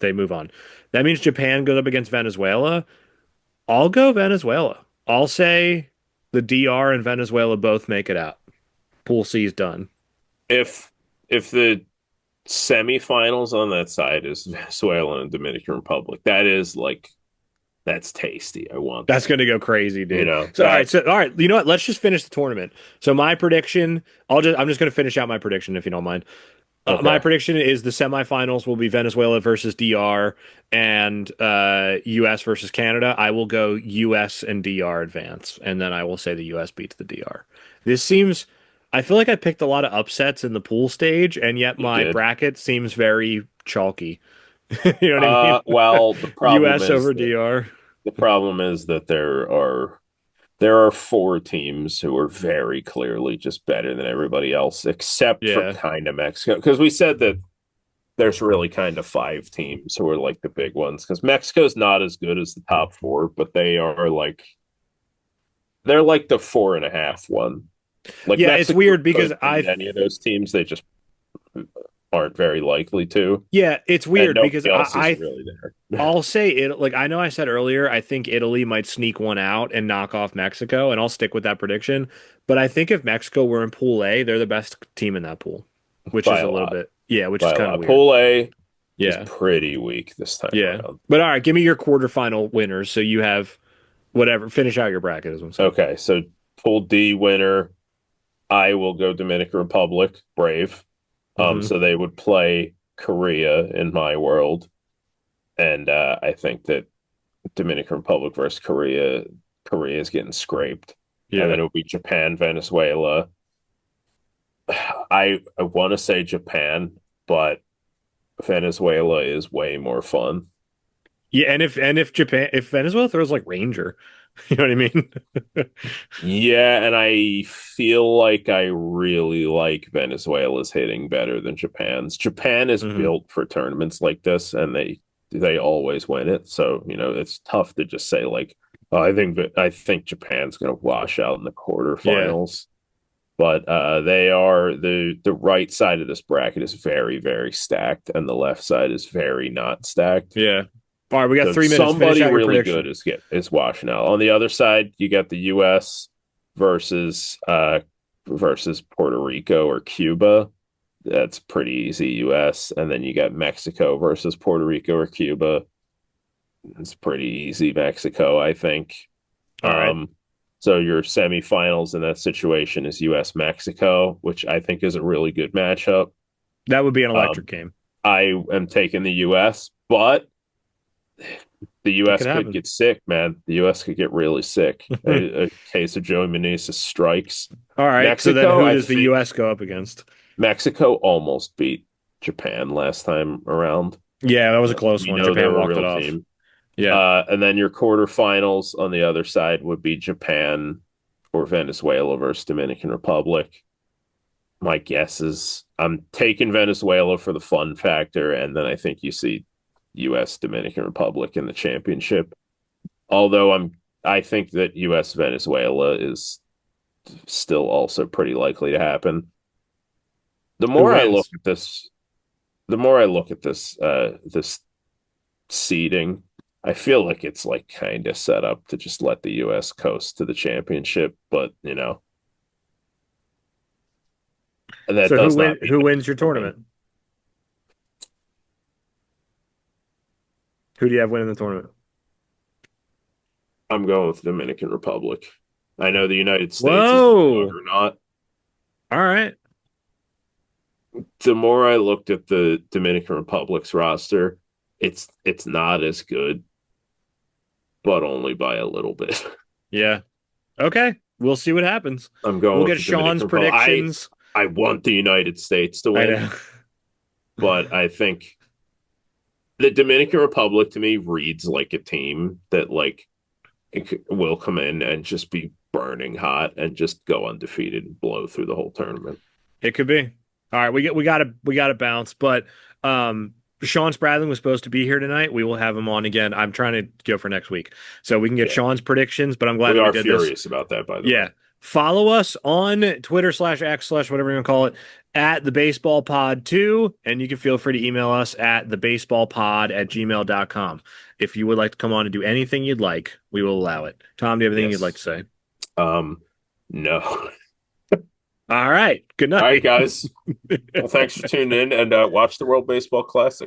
they move on. That means Japan goes up against Venezuela. I'll go Venezuela. I'll say the DR and Venezuela both make it out. Pool C is done.
If if the semifinals on that side is Venezuela and Dominican Republic, that's tasty. I want
That's
that.
gonna go crazy,
You
dude.
know
So all right,
that.
so all right, you know what? Let's just finish the tournament. So my prediction, I'm just gonna finish out my prediction if you don't mind. My
Okay,
prediction is the semifinals will be Venezuela versus DR and US versus Canada. I will go US and DR advance, and then I will say the US beats the DR. This seems, I feel like I picked a lot of upsets in the pool stage, and yet
you
my
did.
bracket seems very chalky. You know what I mean?
Well,
US over DR.
the problem is that there are four teams who are very clearly just better than everybody else, except for
Yeah.
kind of Mexico. Because we said that there's really kind of five teams who are like the big ones because Mexico's not as good as the top four, but they're like the 4.5 one. Like
Yeah, it's
Mexico
weird because
could beat any of those teams. They just aren't very likely to.
yeah, it's
And
weird because
nobody else is really there.
I'll say it like I know I said earlier, I think Italy might sneak one out and knock off Mexico, and I'll stick with that prediction. But I think if Mexico were in Pool A, they're the best team in that pool, which
By
is
a
a little
lot.
bit which is
By a
kind of
lot.
weird.
Pool A is
Yeah,
pretty weak this time
yeah.
around.
But all right, give me your quarterfinal winners so you have whatever. Finish out your bracket, is what I'm saying.
Okay, so Pool D winner, I will go Dominican Republic, Brave.
Hmm.
So they would play Korea in my world, and I think that Dominican Republic versus Korea, Korea is getting scraped, and then
Yeah.
it would be Japan, Venezuela. I want to say Japan, but Venezuela is way more fun.
Yeah, and if Venezuela throws like Ranger, you know what I mean?
Yeah, and I feel like I really like Venezuela's hitting better than Japan's. Japan is
Hmm.
built for tournaments like this, and they always win it. So, it's tough to just say like, oh, I think Japan's going to wash out in the
Yeah,
quarterfinals. But they are the right side of this bracket is very, very stacked, and the left side is very not stacked.
yeah. All right, we got
So
3 minutes. Finish
somebody
out your
really
prediction.
good is washing out. On the other side, you got the U.S. versus Puerto Rico or Cuba. That's pretty easy, U.S. And then you got Mexico versus Puerto Rico or Cuba. It's pretty easy, Mexico, I think.
All right.
Um, so your semifinals in that situation is U.S. Mexico, which I think is a really good matchup.
That would be an
Um,
electric game.
I am taking the U.S., but the
It
U.S.
could
could
happen.
get sick, man. The U.S. could get really sick. A case of Joey Meneses strikes.
All right. So then
Mexico,
who
I
does the
think
US go up against?
Mexico almost beat Japan last time around.
Yeah, that was a close one. Japan
They're a
walked it
real
off.
team.
Yeah.
And then your quarterfinals on the other side would be Japan or Venezuela versus Dominican Republic. My guess is I'm taking Venezuela for the fun factor, and then I think you see U.S. Dominican Republic in the championship. Although I think that U.S. Venezuela is still also pretty likely to happen. The
Who
more I look
wins?
at this, the more I look at this seeding, I feel like it's like kind of set up to just let the U.S. coast to the championship, but that
So
does not mean
who
that
wins your
they're going to win.
tournament? Who do you have winning the tournament?
I'm going with the Dominican Republic. I know the United States is a
Whoa.
juggernaut.
All right.
The more I looked at the Dominican Republic's roster, it's not as good, but only by a little bit.
Yeah. Okay. We'll see what happens.
I'm going
We'll
with
get
the
Sean's
Dominican Republic.
predictions.
I want the United States to
I
win,
know.
but I think the Dominican Republic to me reads like a team that like will come in and just be burning hot and just go undefeated and blow through the whole tournament.
It could be. All right, we got to bounce, but Sean Spradlin was supposed to be here tonight. We will have him on again. I'm trying to go for next week. So we can get
Yeah,
Sean's predictions, but I'm glad
we
that we
are
did this.
furious about that, by the way.
Yeah. Follow us on Twitter/X/whatever you want to call it at the baseball pod 2. And you can feel free to email us at thebaseballpod@gmail.com. If you would like to come on and do anything you'd like, we will allow it. Tom, do you have anything you'd like
Yes.
to say?
No.
All right. Good
All right,
night.
guys. Well, thanks for tuning in and watch the World Baseball Classic.